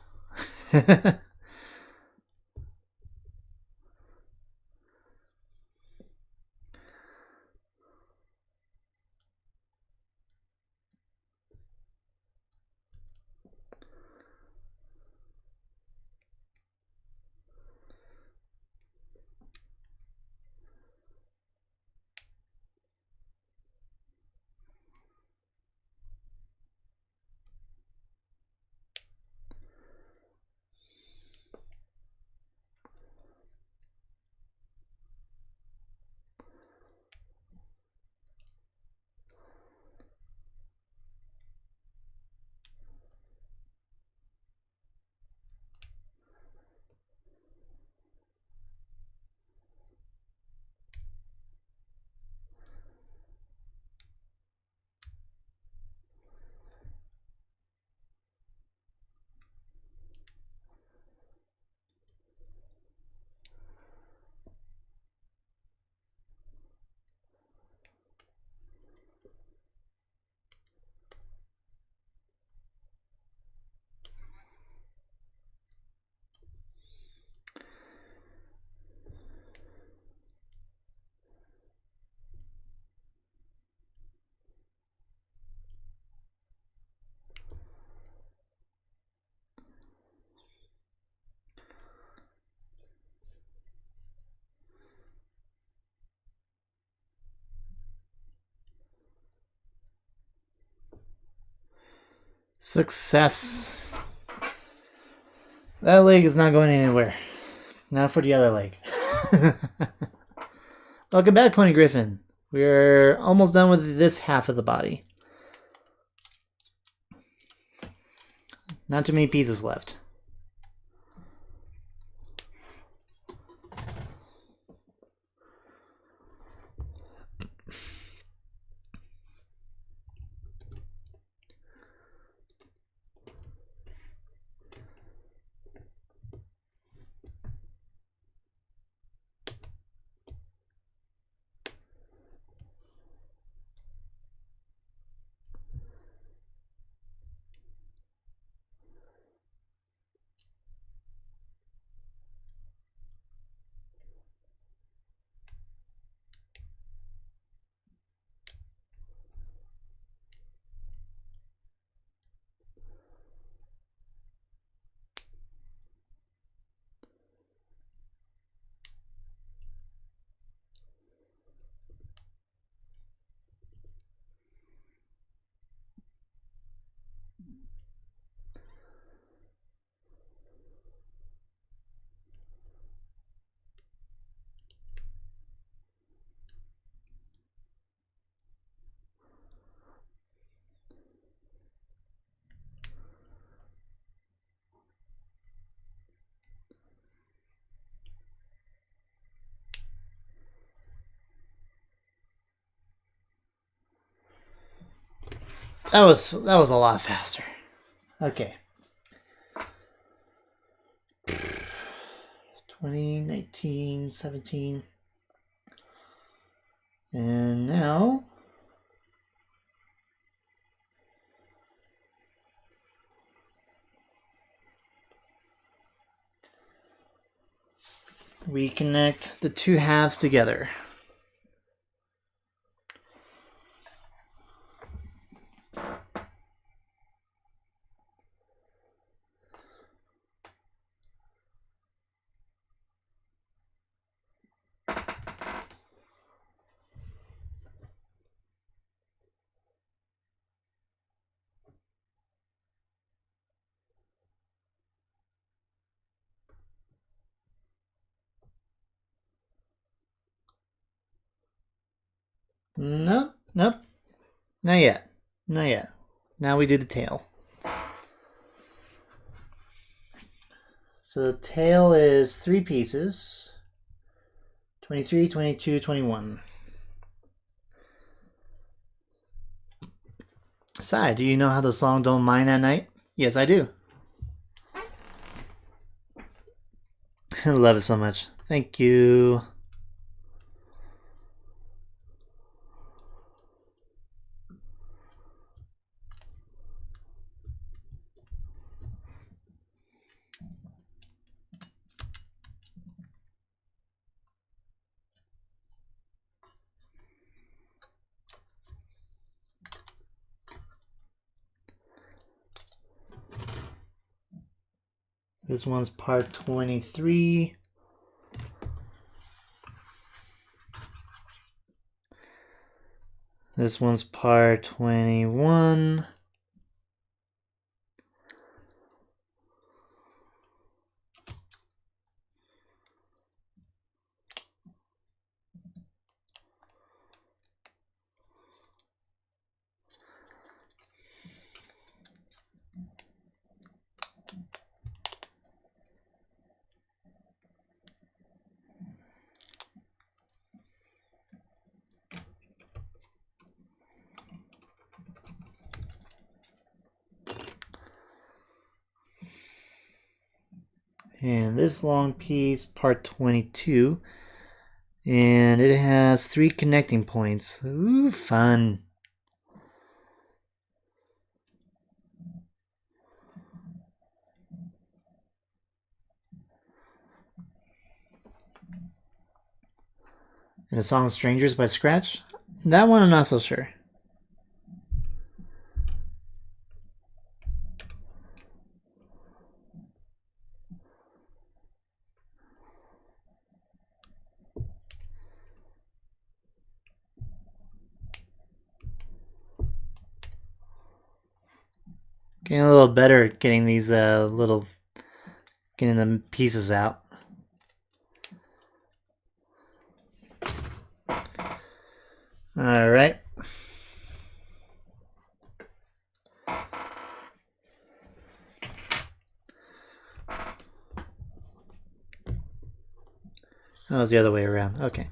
Success. That leg is not going anywhere. Not for the other leg. Welcome back, Pony Griffin. We're almost done with this half of the body. Not too many pieces left. That was a lot faster. Okay. 20, 19, 17. And now we connect the two halves together. Nope, nope. Not yet. Not yet. Now we do the tail. So the tail is 3 pieces. 23, 22, 21. Sai, do you know how the song Don't Mind at Night? Yes, I do. I love it so much. Thank you. This one's part 23. This one's part 21. And this long piece, part 22, and it has 3 connecting points. Ooh, fun. And the song Strangers by Scratch? That one I'm not so sure. Getting a little better at getting these getting the pieces out. All right. Oh, it's the other way around. Okay.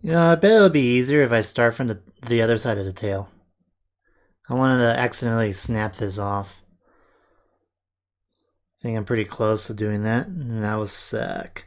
You know, I bet it'll be easier if I start from the other side of the tail. I wanted to accidentally snap this off. I think I'm pretty close to doing that, and that would suck.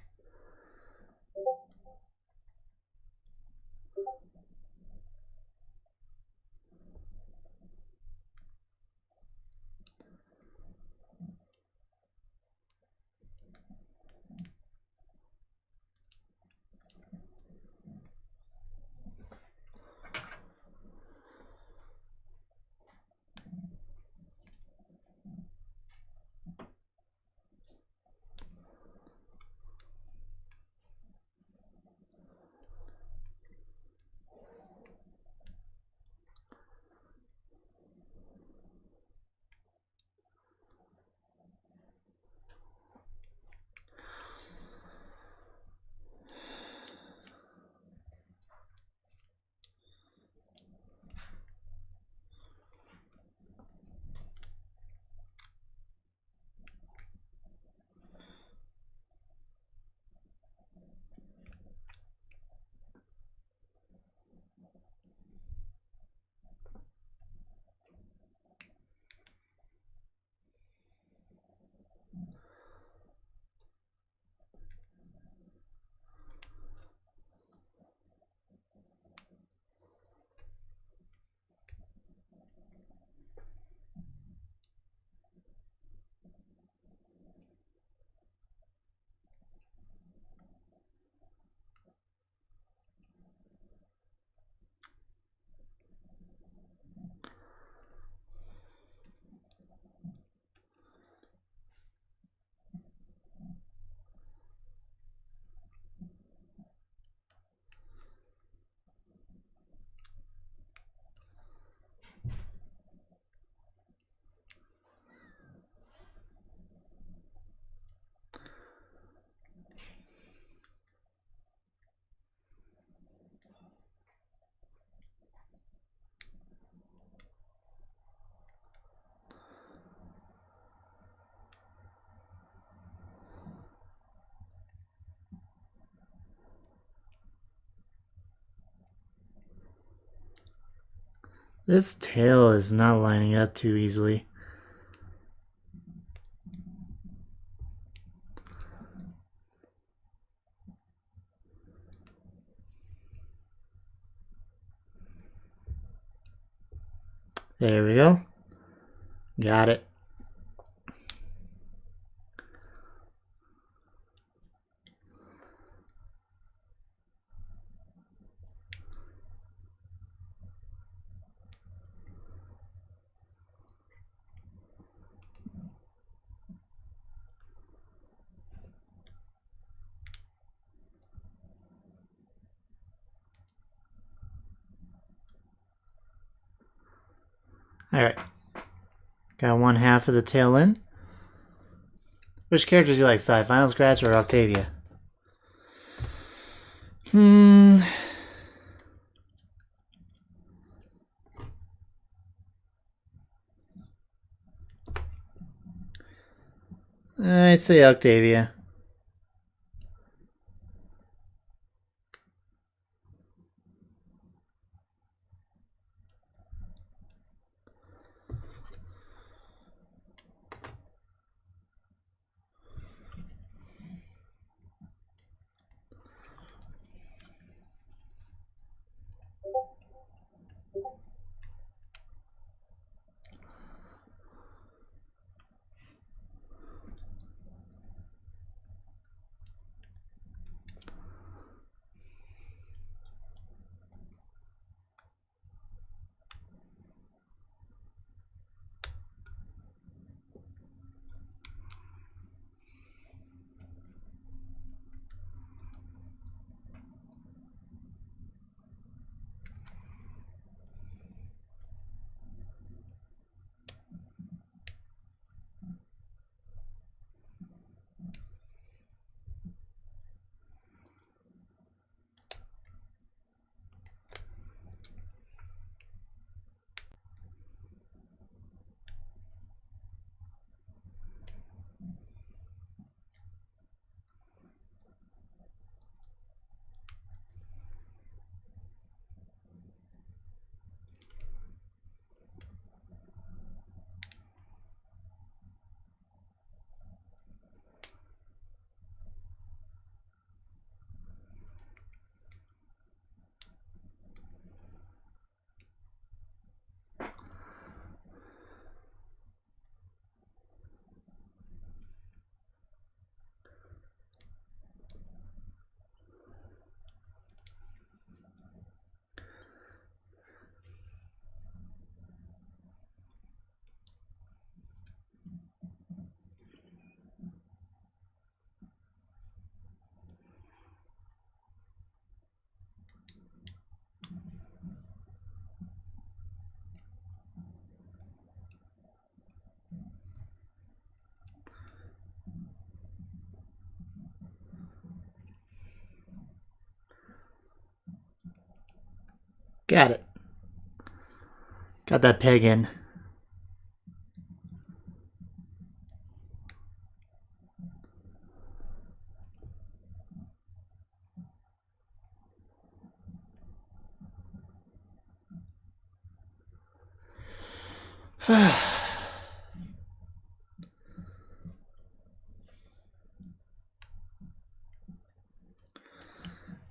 This tail is not lining up too easily. There we go. Got it. Alright. Got one half of the tail in. Which characters do you like, Sai? Final Scratch or Octavia? I'd say Octavia. Got it. Got that peg in.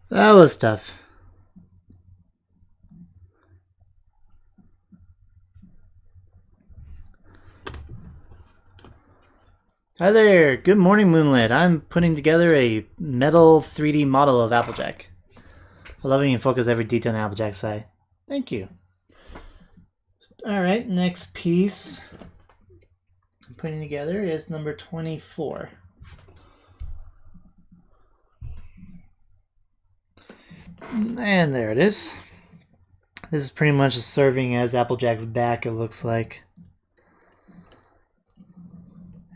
That was tough. Hi there, good morning Moonlit. I'm putting together a metal 3D model of Applejack. I love when you focus every detail on Applejack's side. Thank you. Alright, next piece I'm putting together is number 24. And there it is. This is pretty much serving as Applejack's back, it looks like.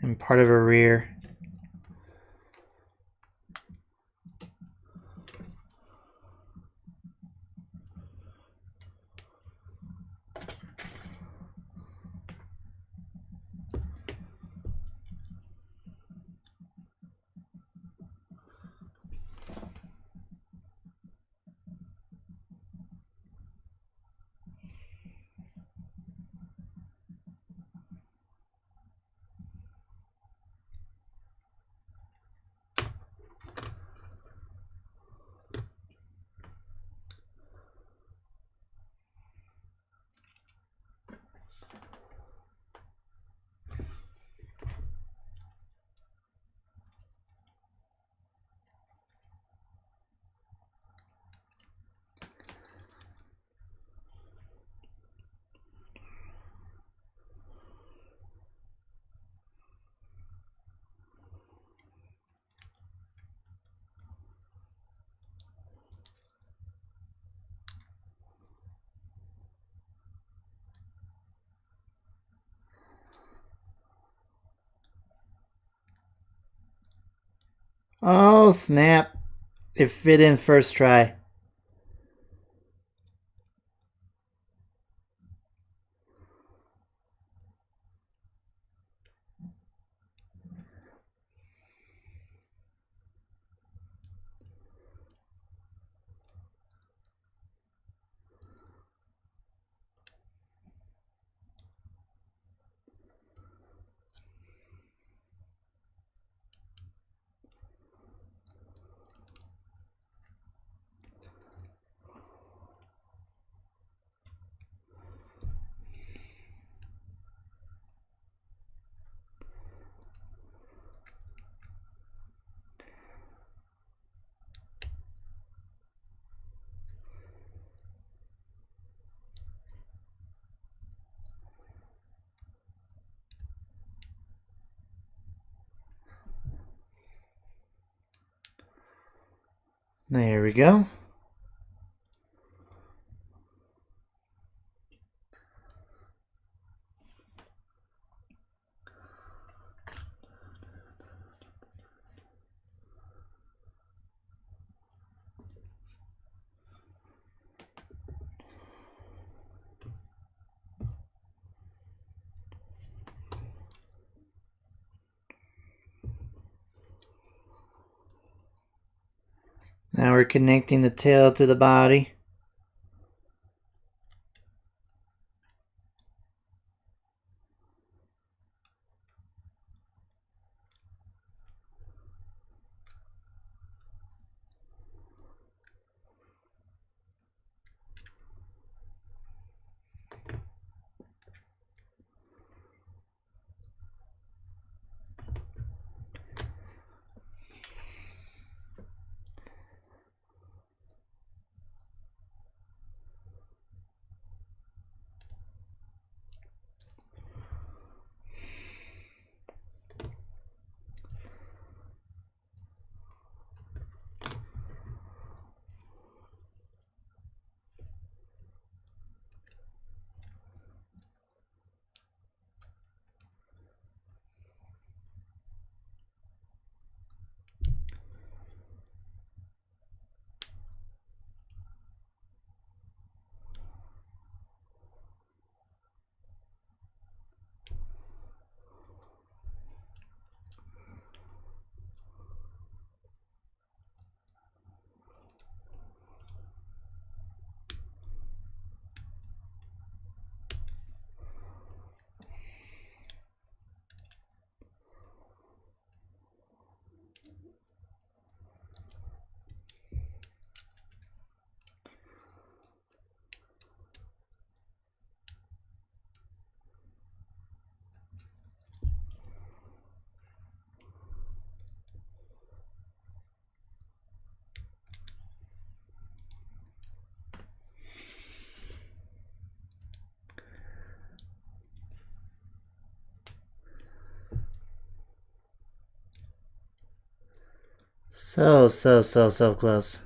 And part of her rear. Oh, snap. It fit in first try. There we go. Now we're connecting the tail to the body. So close.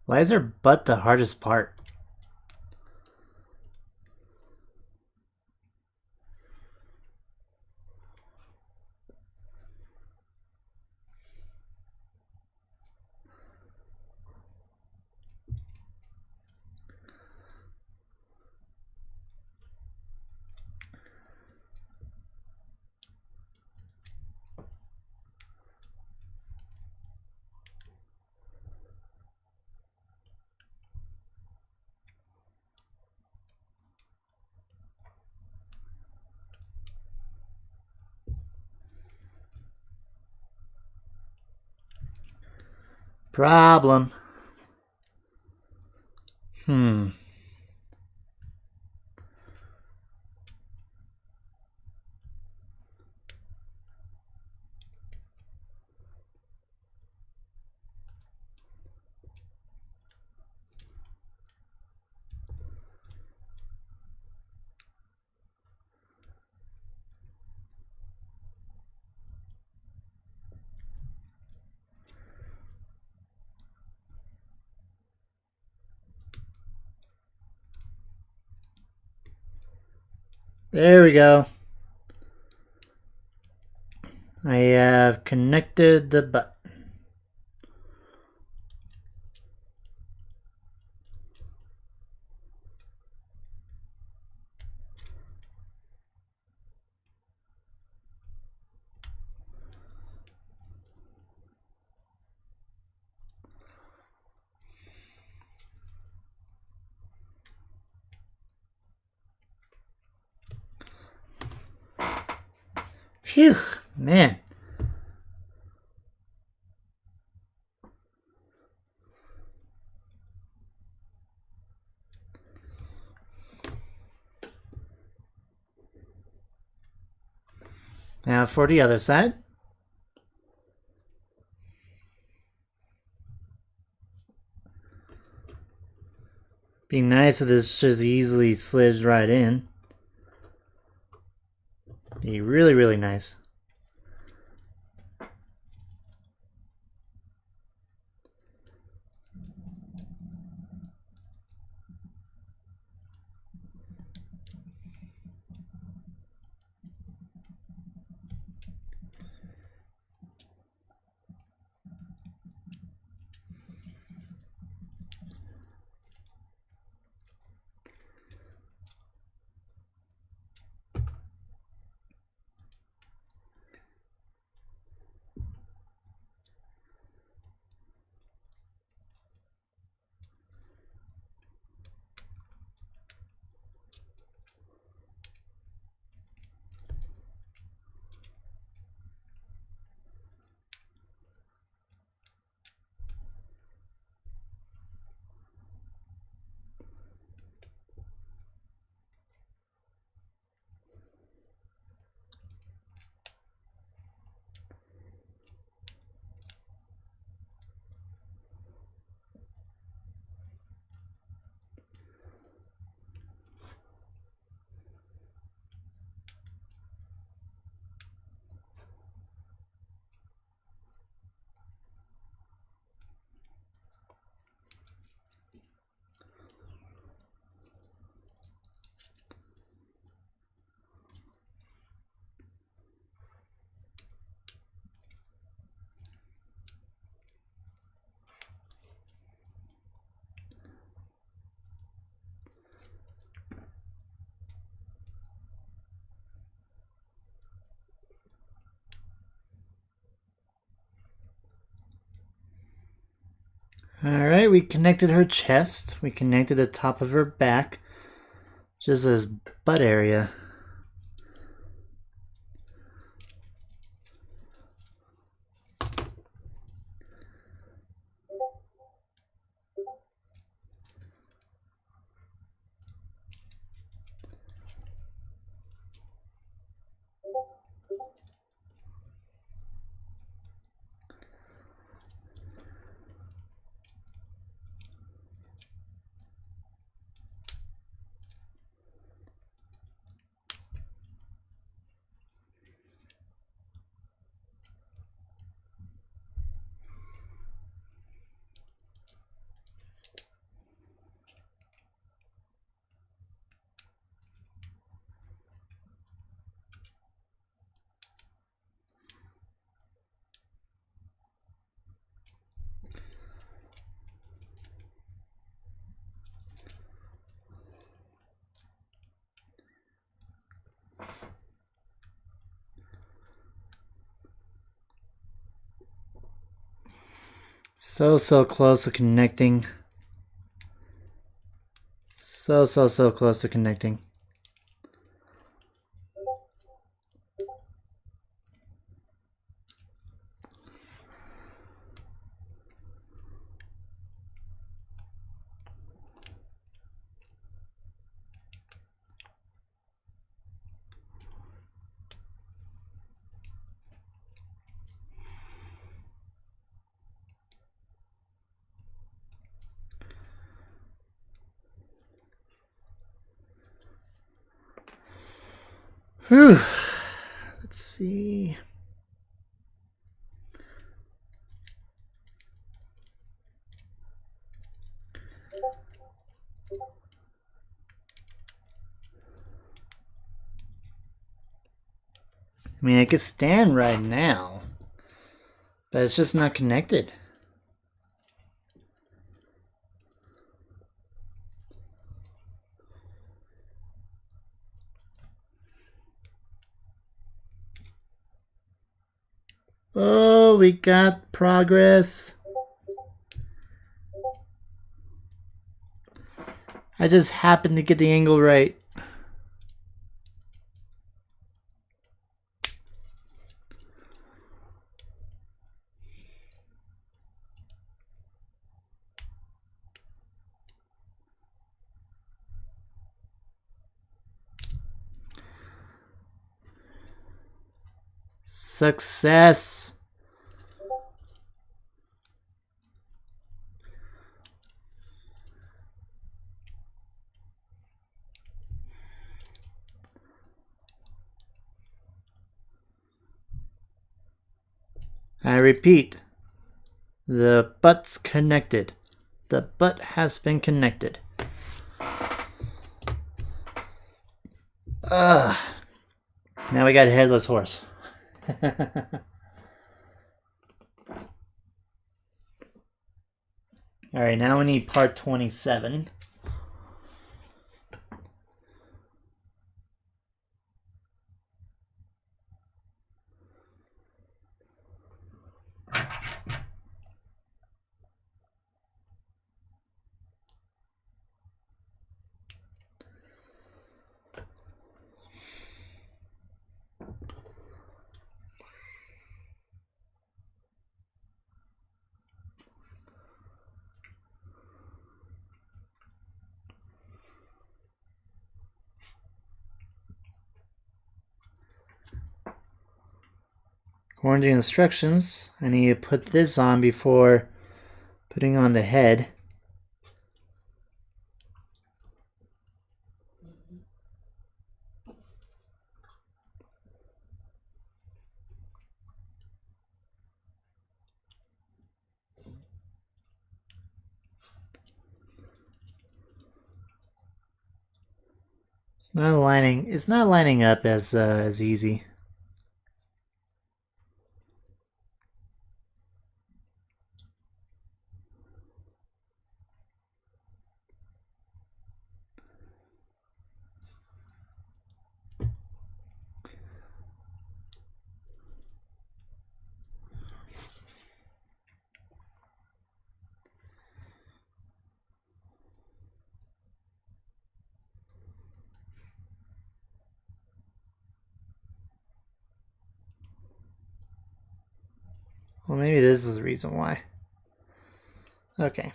Why is her butt the hardest part? Problem. There we go. I have connected the butt. Phew, man. Now for the other side. Be nice if this just easily slides right in. Be really, really nice. Alright, we connected her chest. We connected the top of her back. Just this butt area. So close to connecting. So close to connecting. Whew. Let's see. I mean, I could stand right now, but it's just not connected. Oh, we got progress. I just happened to get the angle right. Success. I repeat, the butt's connected. The butt has been connected. Ugh. Now we got a headless horse. Alright, now we need part 27. According to the instructions, I need to put this on before putting on the head. It's not lining up as easy. Well, maybe this is the reason why. Okay.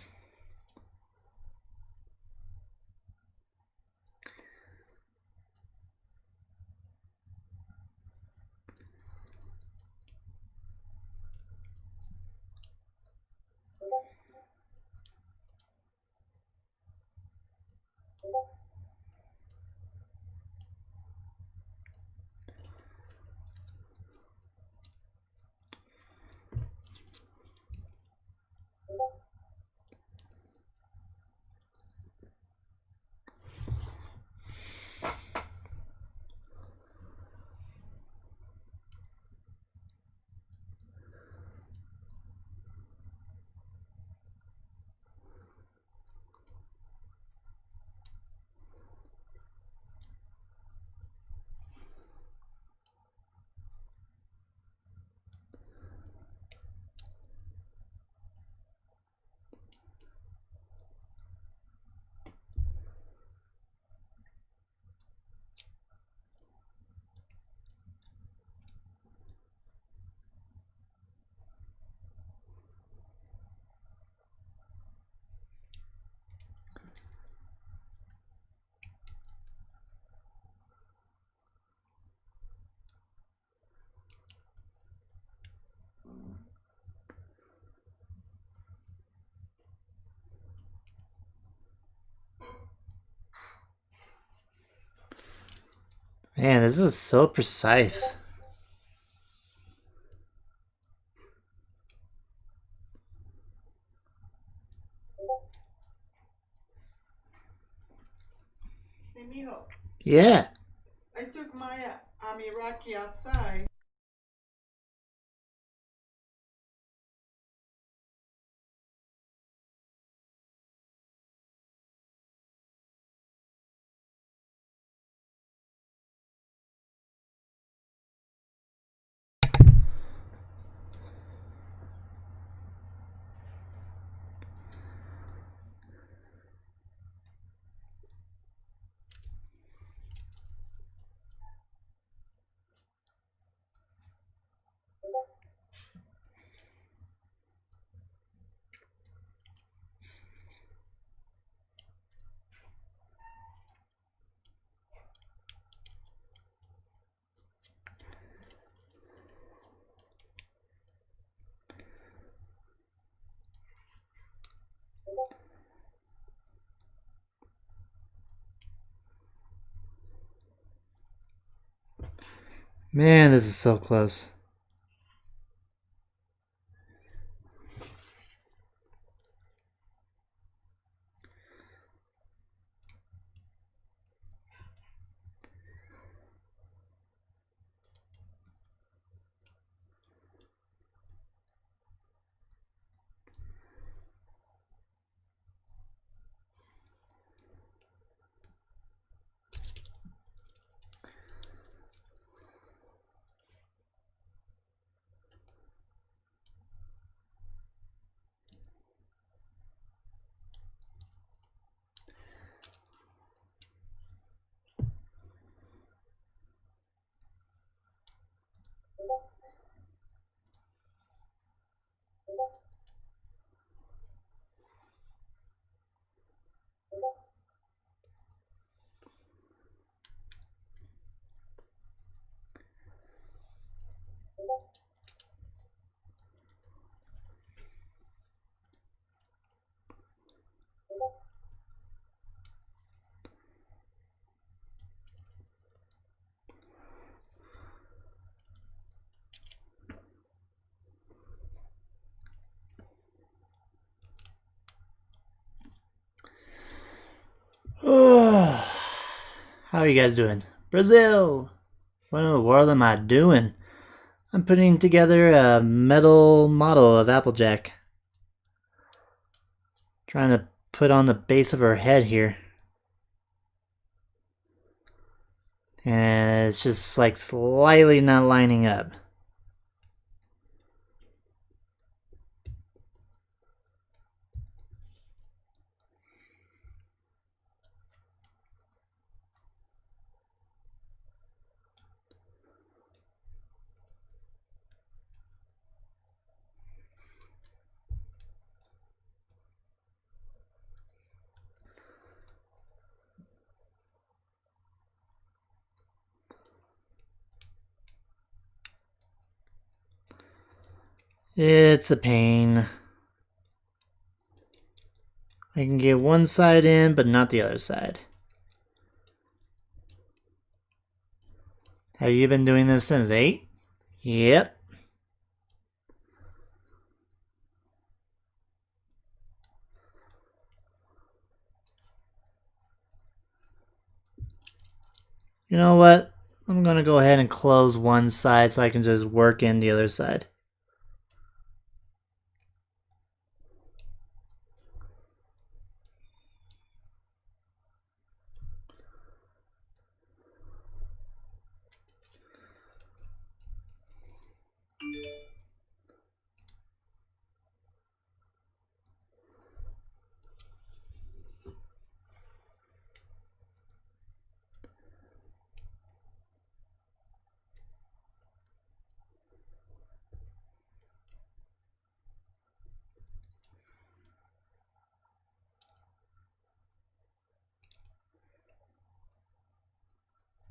Man, this is so precise. Hey, mijo. Yeah. I took my Iraqi outside. Man, this is so close. How are you guys doing? Brazil! What in the world am I doing? I'm putting together a metal model of Applejack. Trying to put on the base of her head here. And it's just like slightly not lining up. It's a pain. I can get one side in, but not the other side. Have you been doing this since 8? Yep. You know what? I'm gonna go ahead and close one side so I can just work in the other side.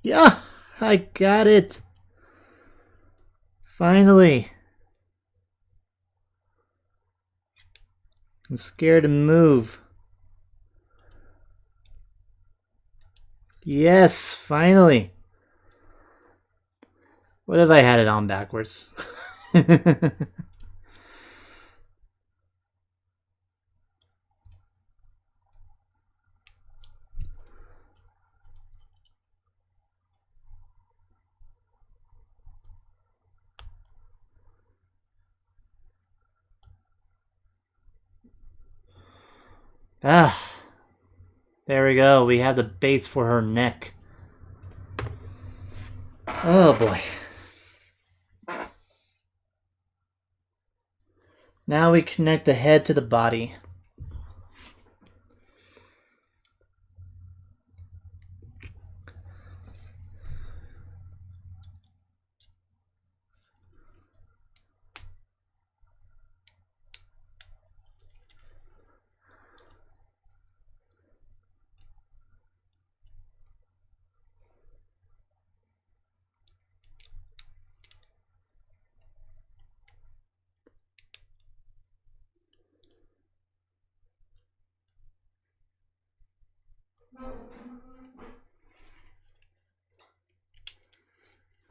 Yeah, I got it. Finally. I'm scared to move. Yes, finally. What if I had it on backwards? Ah, there we go. We have the base for her neck. Oh boy. Now we connect the head to the body.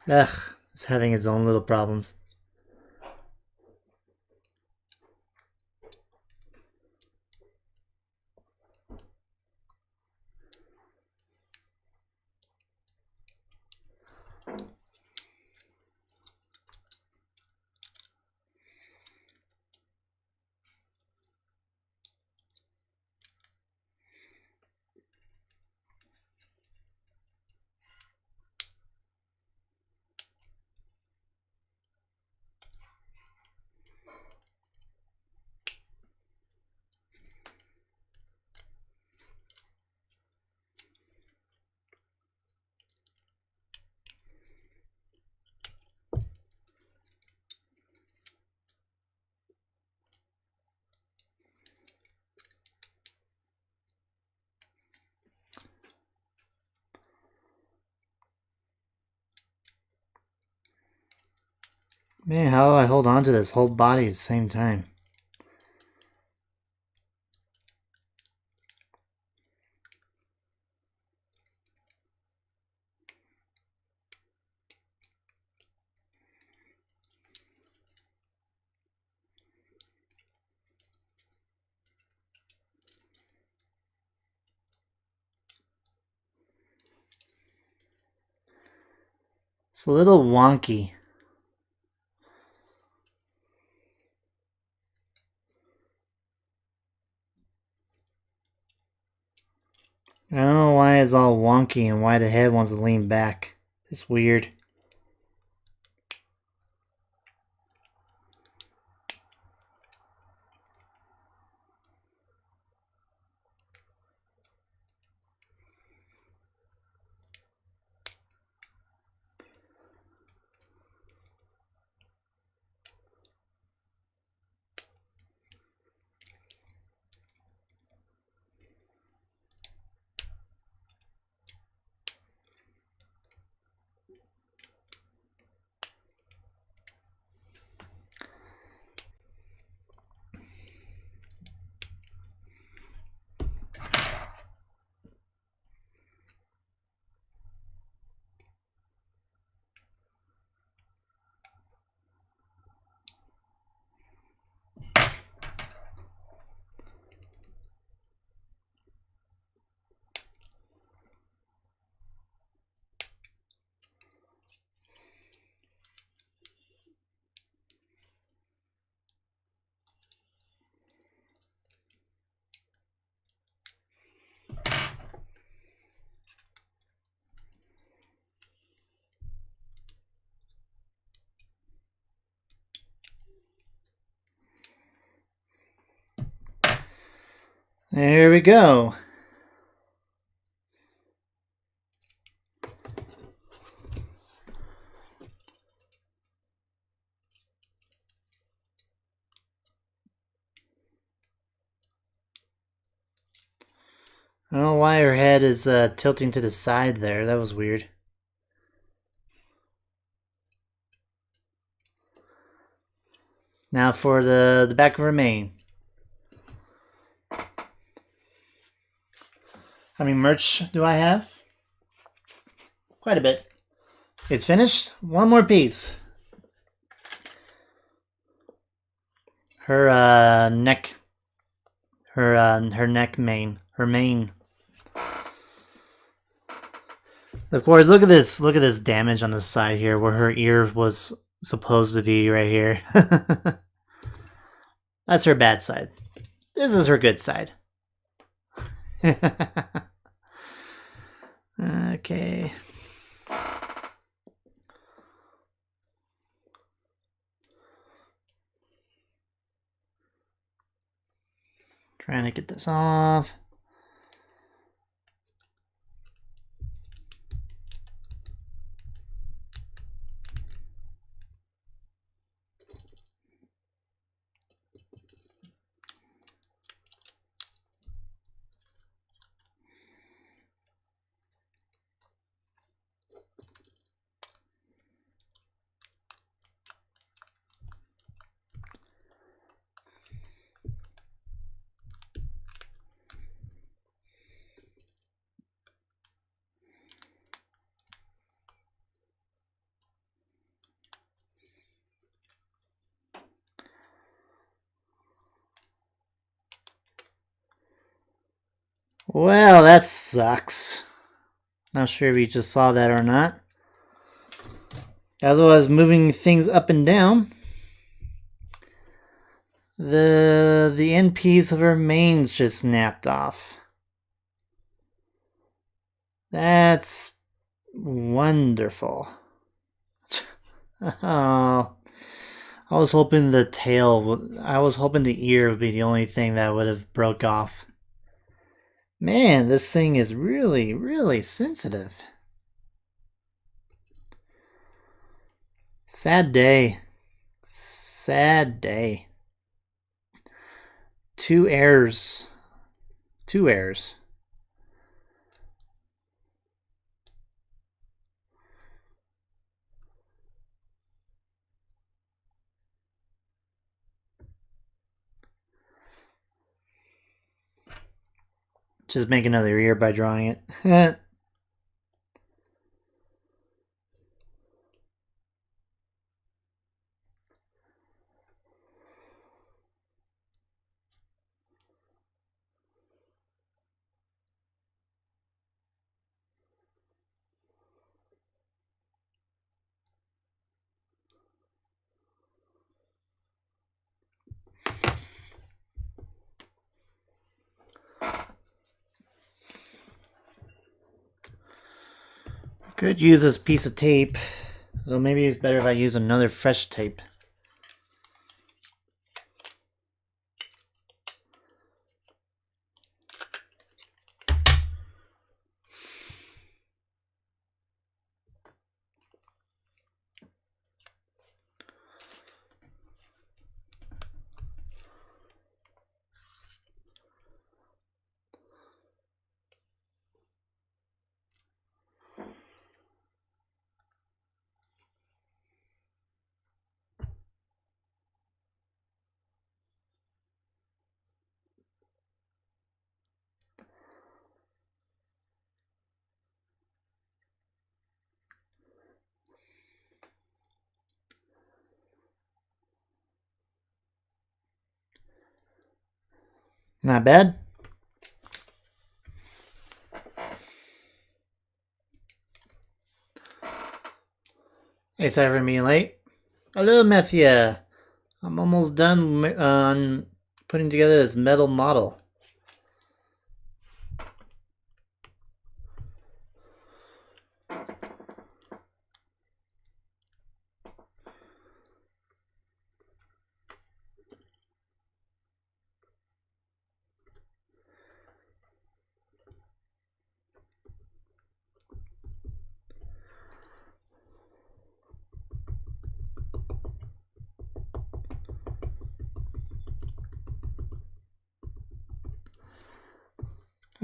Ugh. It's having its own little problems. Man, how do I hold on to this whole body at the same time? It's a little wonky. I don't know why it's all wonky and why the head wants to lean back. It's weird. There we go. I don't know why her head is tilting to the side there. That was weird. Now for the back of her mane. How many merch do I have? Quite a bit. It's finished. One more piece. Her neck. Her neck mane. Her mane. Of course, look at this. Look at this damage on the side here where her ear was supposed to be right here. That's her bad side. This is her good side. Okay. Trying to get this off. Well, that sucks. Not sure if you just saw that or not. As I was moving things up and down, the end piece of her mains just snapped off. That's wonderful. Oh, I was hoping the ear would be the only thing that would have broke off. Man, this thing is really, really sensitive. Sad day. Sad day. 2 errors. 2 errors. Just make another ear by drawing it. Could use this piece of tape, though maybe it's better if I use another fresh tape. Not bad. Hey, sorry for being late. Hello, Matthew. I'm almost done on putting together this metal model.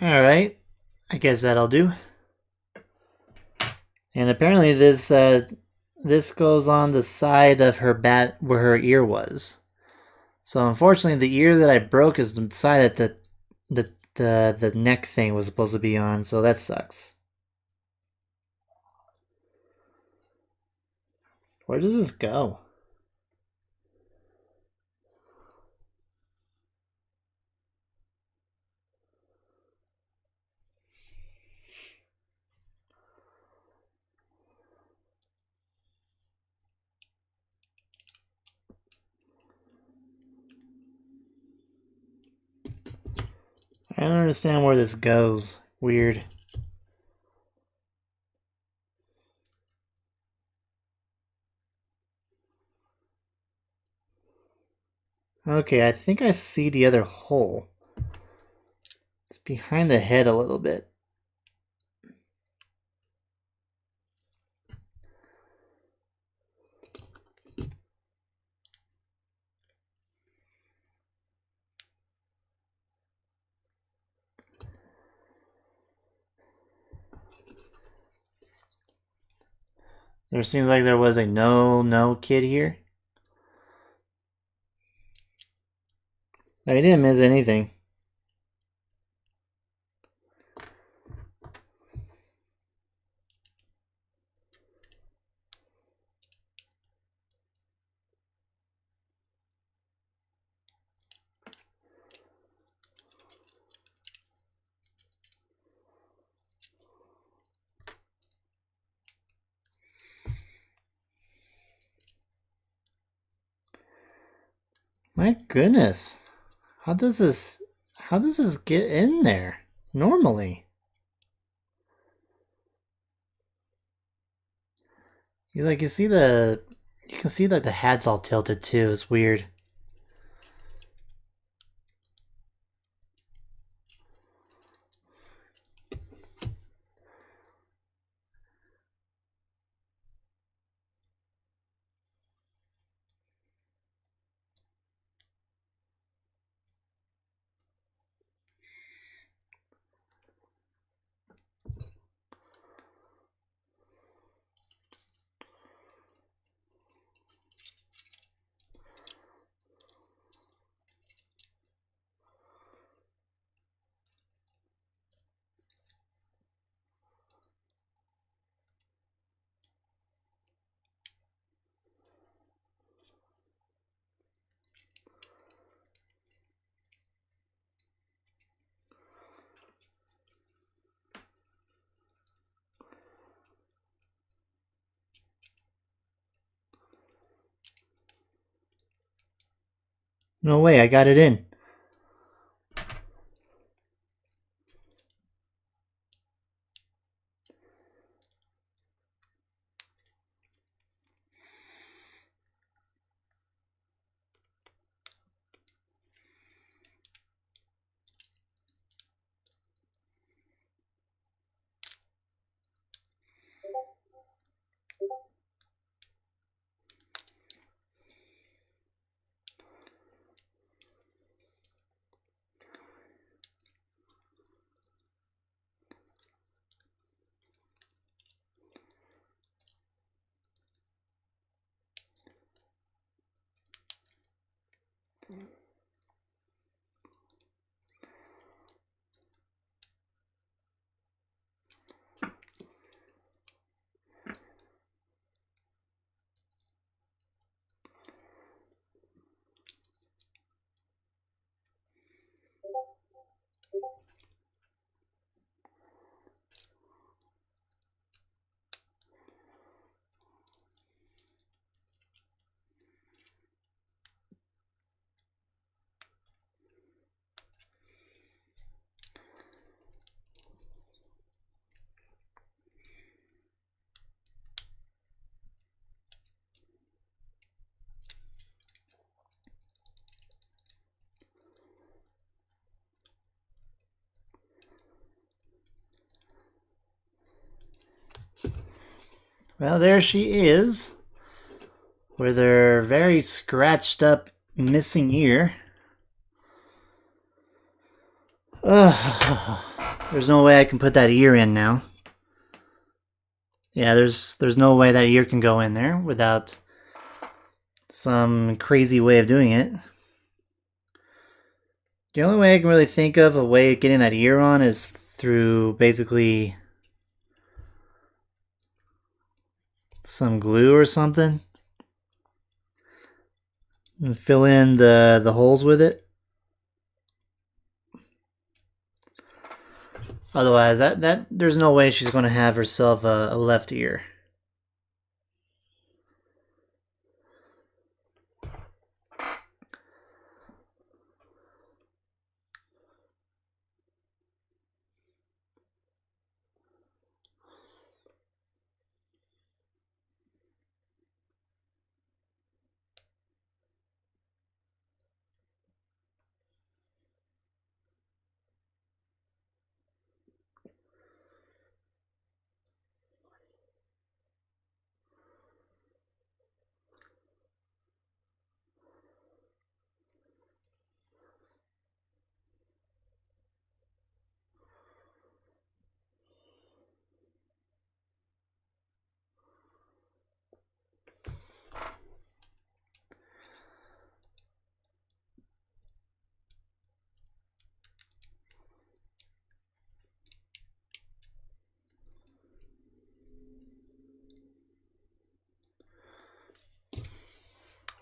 Alright, I guess that'll do. And apparently this goes on the side of her bat where her ear was. So unfortunately the ear that I broke is the side that the neck thing was supposed to be on, so that sucks. Where does this go? I don't understand where this goes. Weird. Okay, I think I see the other hole. It's behind the head a little bit. There seems like there was a no kid here. I didn't miss anything. My goodness. How does this get in there normally? You can see like the head's all tilted too. It's weird. No way, I got it in. Well, there she is, with her very scratched up missing ear. There's no way I can put that ear in now. Yeah, there's no way that ear can go in there without some crazy way of doing it. The only way I can really think of a way of getting that ear on is through basically some glue or something. And fill in the holes with it. Otherwise, that there's no way she's going to have herself a left ear.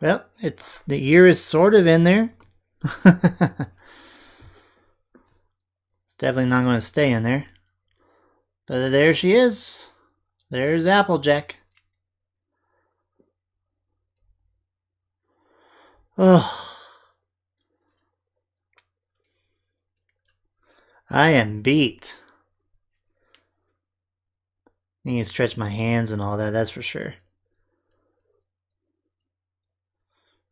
Well, the ear is sort of in there. It's definitely not going to stay in there. But there she is. There's Applejack. Oh, I am beat. I need to stretch my hands and all that, that's for sure.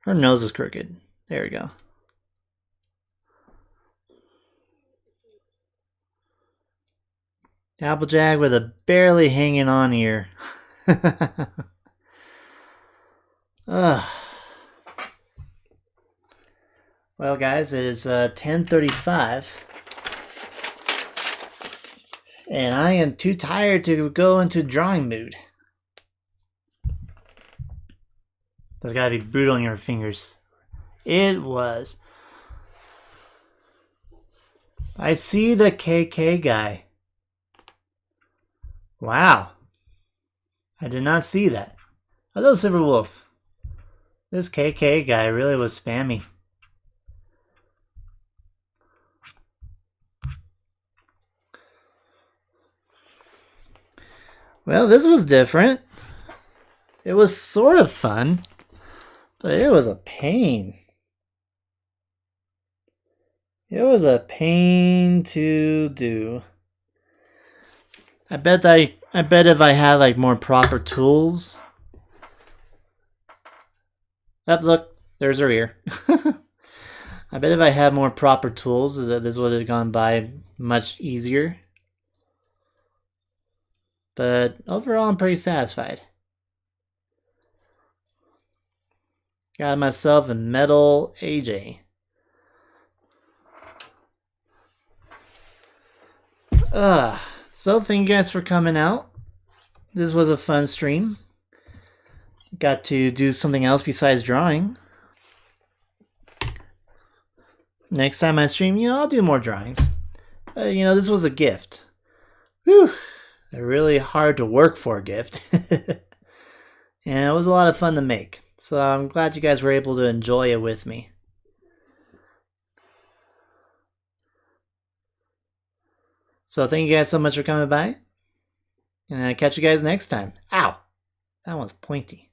Her nose is crooked. There we go. Applejack with a barely hanging on ear. Ugh. Well, guys, it is 10:35. And I am too tired to go into drawing mood. That's gotta be brutal on your fingers. It was. I see the KK guy. Wow. I did not see that. Hello, Silver Wolf. This KK guy really was spammy. Well, this was different. It was sort of fun, but it was a pain. It was a pain to do. I bet if I had like more proper tools. Oh, look, there's her ear. I bet if I had more proper tools, this would have gone by much easier. But overall, I'm pretty satisfied. Got myself a metal AJ. So thank you guys for coming out. This was a fun stream. Got to do something else besides drawing. Next time I stream, I'll do more drawings. This was a gift. Whew. A really hard to work for gift. And it was a lot of fun to make. So I'm glad you guys were able to enjoy it with me. So thank you guys so much for coming by. And I'll catch you guys next time. Ow! That one's pointy.